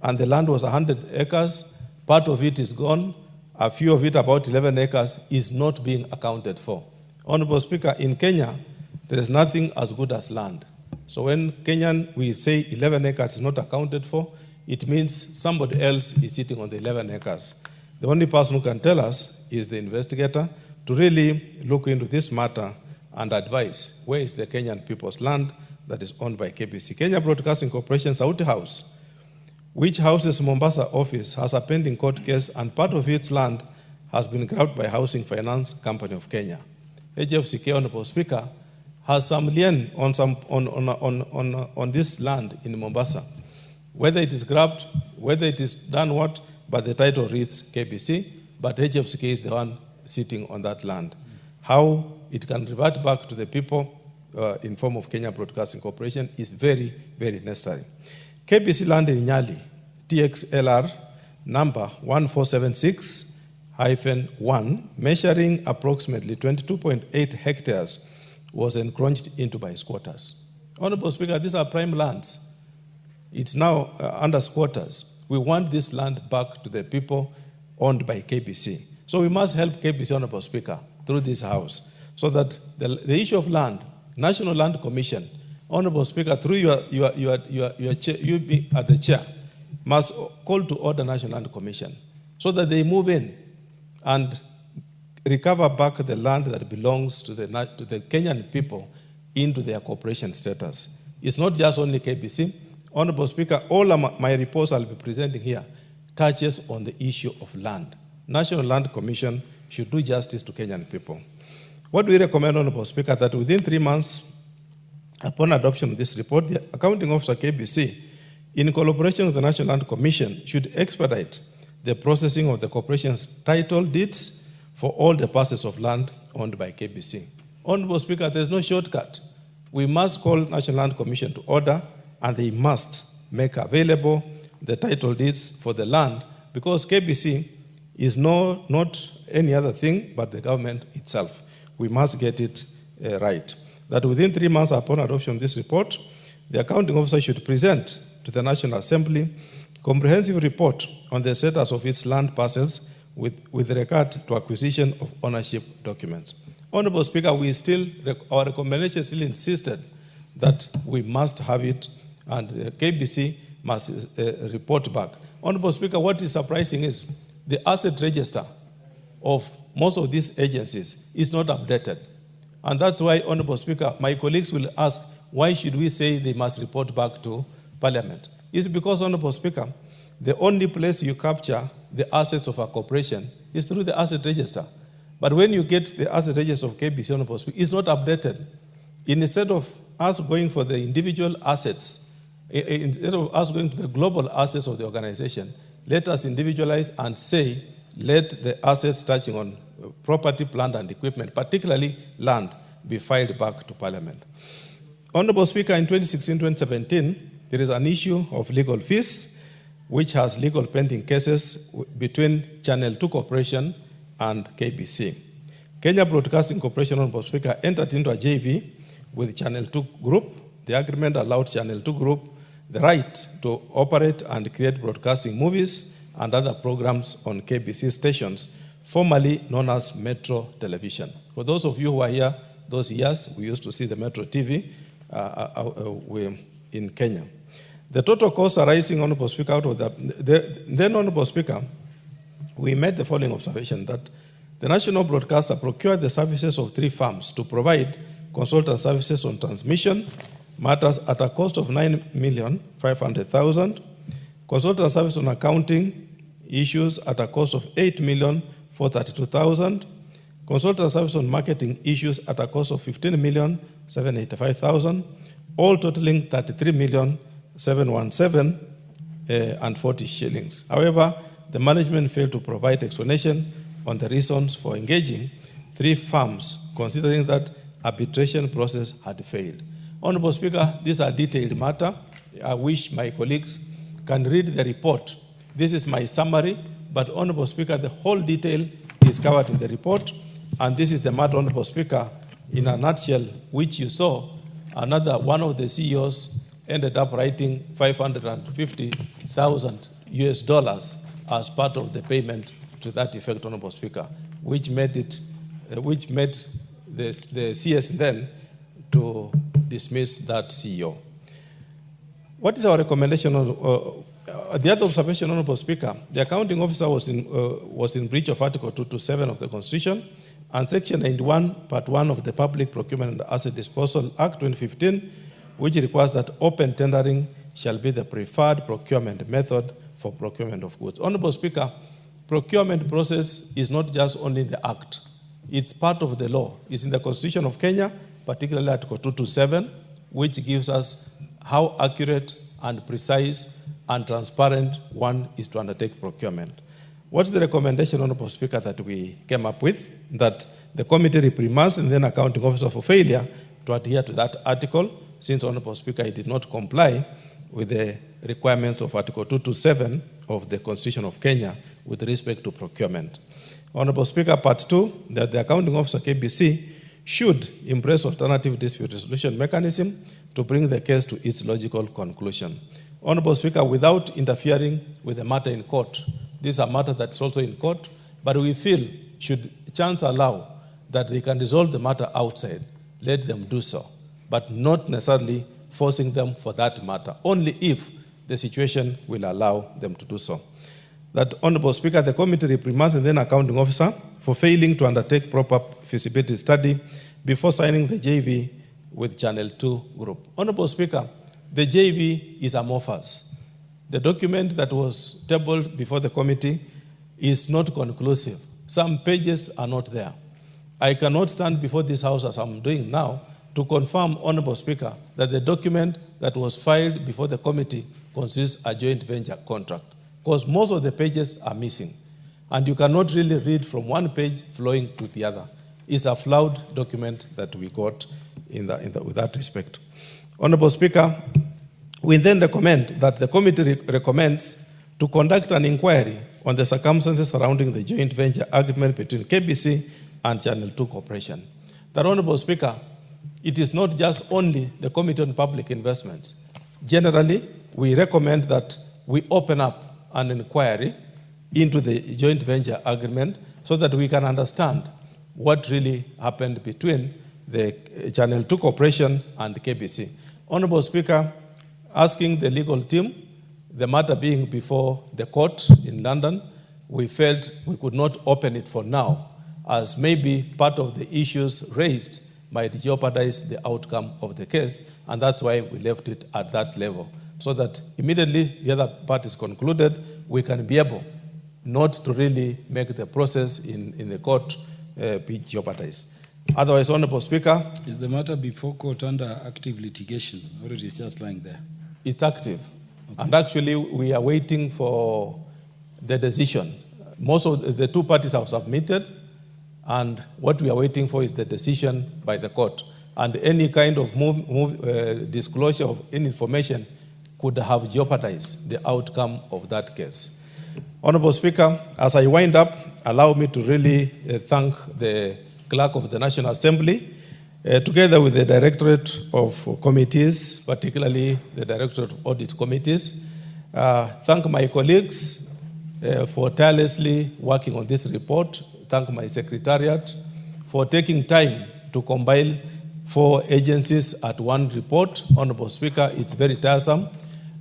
and the land was 100 acres. Part of it is gone. A few of it, about 11 acres, is not being accounted for. Honorable Speaker, in Kenya, there is nothing as good as land. So when Kenyan, we say 11 acres is not accounted for, it means somebody else is sitting on the 11 acres. The only person who can tell us is the investigator to really look into this matter and advise where is the Kenyan people's land that is owned by KBC. Kenya Broadcasting Corporation Sauti House, which houses Mombasa office, has a pending court case, and part of its land has been grabbed by Housing Finance Company of Kenya. HFCK, Honorable Speaker, has some lien on this land in Mombasa. Whether it is grabbed, whether it is done what, but the title reads KBC, but HFCK is the one sitting on that land. How it can revert back to the people in form of Kenya Broadcasting Corporation is very, very necessary. KBC land in Nyali, TXLR number 1476-1, measuring approximately 22.8 hectares, was encroached into by squatters. Honorable Speaker, these are prime lands. It's now under squatters. We want this land back to the people owned by KBC. So we must help KBC, Honorable Speaker, through this House, so that the issue of land, National Land Commission, Honorable Speaker, through your chair, you be at the chair, must call to order National Land Commission so that they move in and recover back the land that belongs to the Kenyan people into their corporation status. It's not just only KBC. Honorable Speaker, all of my reports I'll be presenting here touches on the issue of land. National Land Commission should do justice to Kenyan people. What do we recommend, Honorable Speaker, that within 3 months upon adoption of this report, the Accounting Officer KBC, in collaboration with the National Land Commission, should expedite the processing of the corporation's title deeds for all the parcels of land owned by KBC. Honorable Speaker, there's no shortcut. We must call National Land Commission to order, and they must make available the title deeds for the land, because KBC is not any other thing but the government itself. We must get it right. That within 3 months upon adoption of this report, the accounting officer should present to the National Assembly comprehensive report on the status of its land parcels with regard to acquisition of ownership documents. Honorable Speaker, our recommendation still insisted that we must have it, and KBC must report back. Honorable Speaker, what is surprising is the asset register of most of these agencies is not updated. And that's why, Honorable Speaker, my colleagues will ask, why should we say they must report back to Parliament? It's because, Honorable Speaker, the only place you capture the assets of a corporation is through the asset register. But when you get the asset register of KBC, Honorable Speaker, it's not updated. Instead of us going for the individual assets, instead of us going to the global assets of the organization, let us individualize and say, let the assets touching on property, plant, and equipment, particularly land, be filed back to Parliament. Honorable Speaker, in 2016-2017, there is an issue of legal fees, which has legal pending cases between Channel 2 Corporation and KBC. Kenya Broadcasting Corporation, Honorable Speaker, entered into a JV with Channel 2 Group. The agreement allowed Channel 2 Group the right to operate and create broadcasting movies and other programs on KBC stations, formerly known as Metro Television. For those of you who are here, those years, we used to see the Metro TV in Kenya. The total costs arising, Honorable Speaker, out of then, Honorable Speaker, we made the following observation, that the national broadcaster procured the services of 3 firms to provide consultant services on transmission matters at a cost of 9,500,000. Consultant service on accounting issues at a cost of 8,432,000. Consultant service on marketing issues at a cost of 15,785,000, all totaling 33,717,040 shillings. However, the management failed to provide explanation on the reasons for engaging 3 firms, considering that arbitration process had failed. Honorable Speaker, this is a detailed matter. I wish my colleagues can read the report. This is my summary, but Honorable Speaker, the whole detail is covered in the report. And this is the matter, Honorable Speaker, in a nutshell, which you saw. Another one of the CEOs ended up writing $550,000 as part of the payment to that effect, Honorable Speaker, which made the CS then to dismiss that CEO. What is our recommendation? The other observation, Honorable Speaker, the accounting officer was in breach of Article 227 of the Constitution and Section 91, Part 1 of the Public Procurement and Asset Disposal Act 2015, which requires that open tendering shall be the preferred procurement method for procurement of goods. Honorable Speaker, procurement process is not just only in the Act. It's part of the law. It's in the Constitution of Kenya, particularly Article 227, which gives us how accurate and precise and transparent one is to undertake procurement. What's the recommendation, Honorable Speaker, that we came up with? That the committee reprimands and then accounting officer for failure to adhere to that article, since, Honorable Speaker, it did not comply with the requirements of Article 227 of the Constitution of Kenya with respect to procurement. Honorable Speaker, Part 2, that the accounting officer, KBC, should embrace alternative dispute resolution mechanism to bring the case to its logical conclusion. Honorable Speaker, without interfering with the matter in court, this is a matter that's also in court, but we feel should chance allow that they can resolve the matter outside, let them do so, but not necessarily forcing them for that matter, only if the situation will allow them to do so. That, Honorable Speaker, the committee reprimands and then accounting officer for failing to undertake proper feasibility study before signing the JV with Channel 2 Group. Honorable Speaker, the JV is amorphous. The document that was tabled before the committee is not conclusive. Some pages are not there. I cannot stand before this House, as I'm doing now, to confirm, Honorable Speaker, that the document that was filed before the committee consists a joint venture contract, because most of the pages are missing. And you cannot really read from one page flowing to the other. It's a flawed document that we got with that respect. Honorable Speaker, we then recommend that the committee recommends to conduct an inquiry on the circumstances surrounding the joint venture agreement between KBC and Channel 2 Corporation. That, Honorable Speaker, it is not just only the Committee on Public Investments. Generally, we recommend that we open up an inquiry into the joint venture agreement so that we can understand what really happened between the Channel 2 Corporation and KBC. Honorable Speaker, asking the legal team, the matter being before the court in London, we felt we could not open it for now, as maybe part of the issues raised might jeopardize the outcome of the case, and that's why we left it at that level, so that immediately the other part is concluded, we can be able not to really make the process in the court be jeopardized. Otherwise, Honorable Speaker. Is the matter before court under active litigation, or it is just lying there? It's active. Okay. And actually, we are waiting for the decision. Most of the two parties have submitted, and what we are waiting for is the decision by the court. And any kind of disclosure of any information could have jeopardized the outcome of that case. Honorable Speaker, as I wind up, allow me to really thank the Clerk of the National Assembly, together with the Directorate of Committees, particularly the Directorate of Audit Committees. Thank my colleagues for tirelessly working on this report. Thank my Secretariat for taking time to compile 4 agencies at one report. Honorable Speaker, it's very tiresome.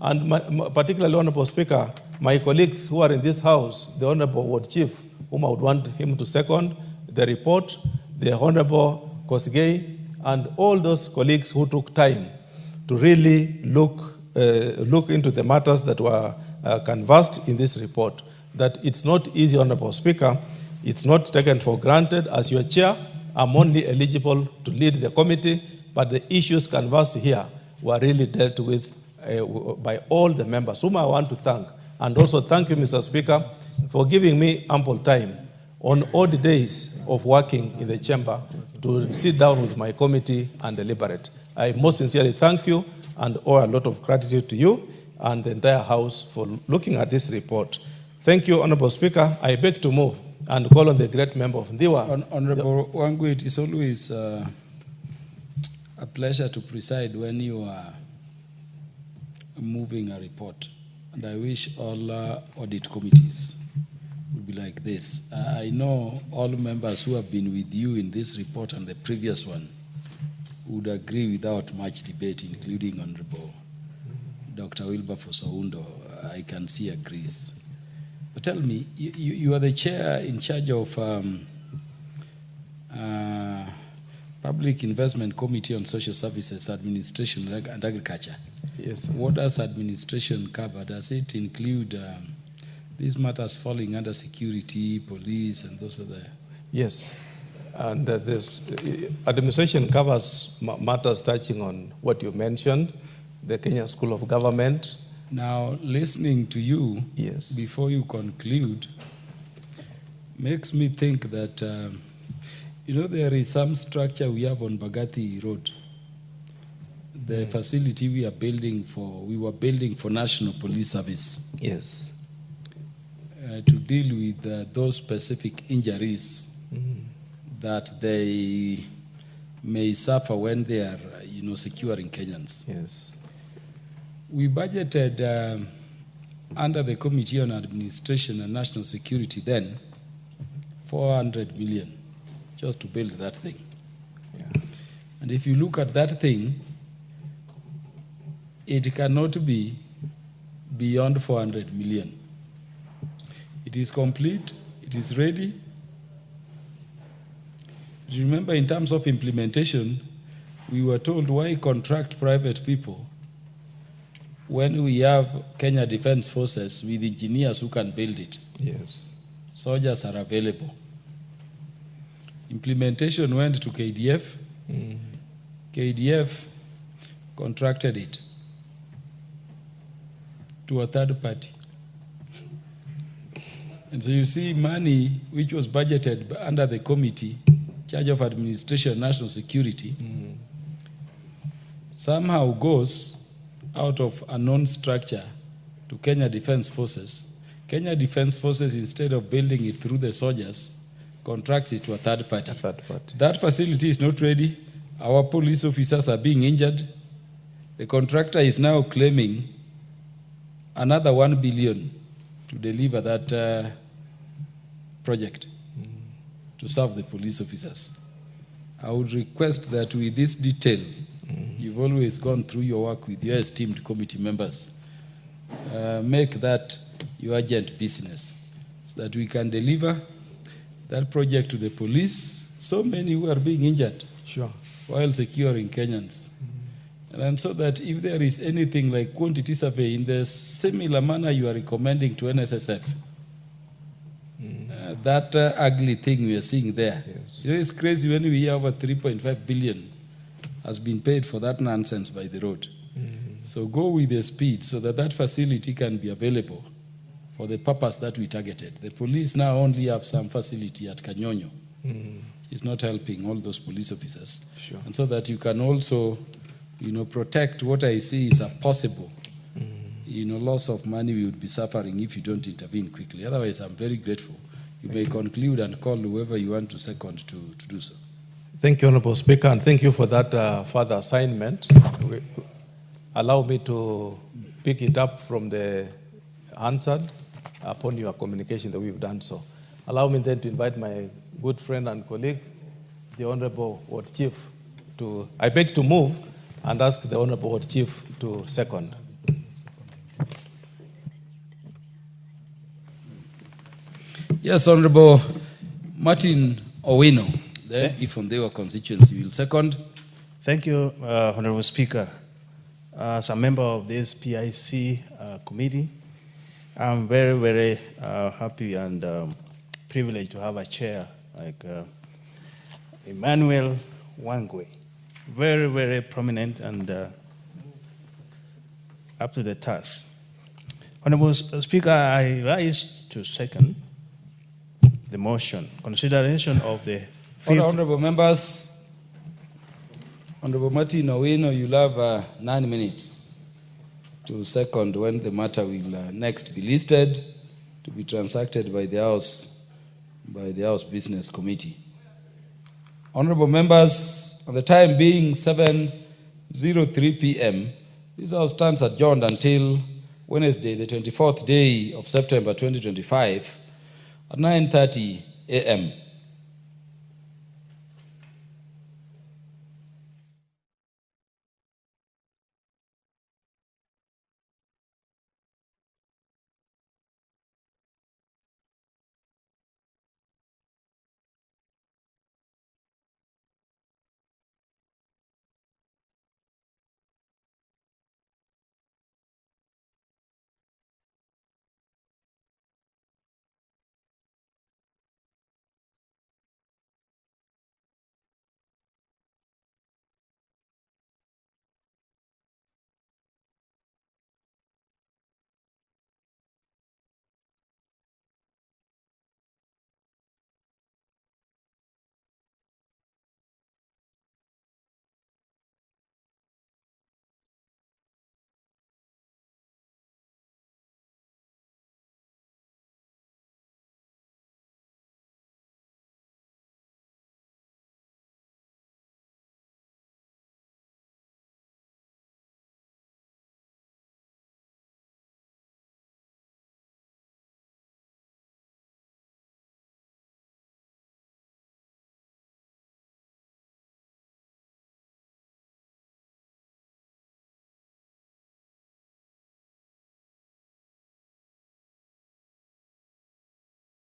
And particularly, Honorable Speaker, my colleagues who are in this House, the Honorable Ward Chief, whom I would want him to second the report, the Honorable Kosgei, and all those colleagues who took time to really look into the matters that were canvassed in this report. That it's not easy, Honorable Speaker. It's not taken for granted. As your chair, I'm only eligible to lead the committee, but the issues canvassed here were really dealt with by all the members, whom I want to thank. And also thank you, Mr. Speaker, for giving me ample time on odd days of working in the chamber to sit down with my committee and deliberate. I most sincerely thank you and owe a lot of gratitude to you and the entire House for looking at this report. Thank you, Honorable Speaker. I beg to move and call on the great member of Ndiwa. Honorable Wangu, it is always a pleasure to preside when you are moving a report. And I wish all audit committees would be like this. I know all members who have been with you in this report and the previous one would agree without much debate, including Honorable Dr. Wilberforce Oundo. I can see agrees. But tell me, you are the chair in charge of Public Investment Committee on Social Services, Administration and Agriculture. Yes. What does administration cover? Does it include these matters falling under security, police, and those other? Yes. And this administration covers matters touching on what you mentioned, the Kenya School of Government. Now, listening to you, yes, before you conclude, makes me think that, there is some structure we have on Bagati Road. The facility we were building for National Police Service. Yes. To deal with those specific injuries that they may suffer when they are, securing Kenyans. Yes. We budgeted under the Committee on Administration and National Security then 400 million just to build that thing. Yeah. And if you look at that thing, it cannot be beyond 400 million. It is complete, it is ready. Remember, in terms of implementation, we were told, why contract private people when we have Kenya Defense Forces with engineers who can build it? Yes. Soldiers are available. Implementation went to KDF. KDF contracted it to a third party. And so you see money which was budgeted under the committee, charge of administration and national security, somehow goes out of a known structure to Kenya Defense Forces. Kenya Defense Forces, instead of building it through the soldiers, contracts it to a third party. That facility is not ready. Our police officers are being injured. The contractor is now claiming another 1 billion to deliver that project to serve the police officers. I would request that with this detail, you've always gone through your work with your esteemed committee members, make that your urgent business so that we can deliver that project to the police. So many who are being injured while securing Kenyans. And so that if there is anything like quantity survey in the similar manner you are recommending to NSSF, that ugly thing we are seeing there. Yes. It's crazy when we hear over 3.5 billion has been paid for that nonsense by the road. So go with the speed so that that facility can be available for the purpose that we targeted. The police now only have some facility at Kanyonyo. It's not helping all those police officers. Sure. And so that you can also, protect what I see is a possible, loss of money we would be suffering if you don't intervene quickly. Otherwise, I'm very grateful. You may conclude and call whoever you want to second to do so. Thank you, Honorable Speaker, and thank you for that further assignment. Allow me to pick it up from the answered upon your communication that we've done so. Allow me then to invite my good friend and colleague, the Honorable Ward Chief, I beg to move and ask the Honorable Ward Chief to second. Yes, Honorable Martin Owino, the from their constituency will second. Thank you, Honorable Speaker. As a member of this PIC committee, I'm very, very happy and privileged to have a chair like Emmanuel Wangwe. Very, very prominent and up to the task. Honorable Speaker, I rise to second the motion. Consideration of the fifth. Honorable members, Honorable Martin Owino, you'll have 9 minutes to second when the matter will next be listed to be transacted by the House Business Committee. Honorable members, on the time being 7:03 p.m., this House stands adjourned until Wednesday, the 24th day of September 2025 at 9:30 a.m.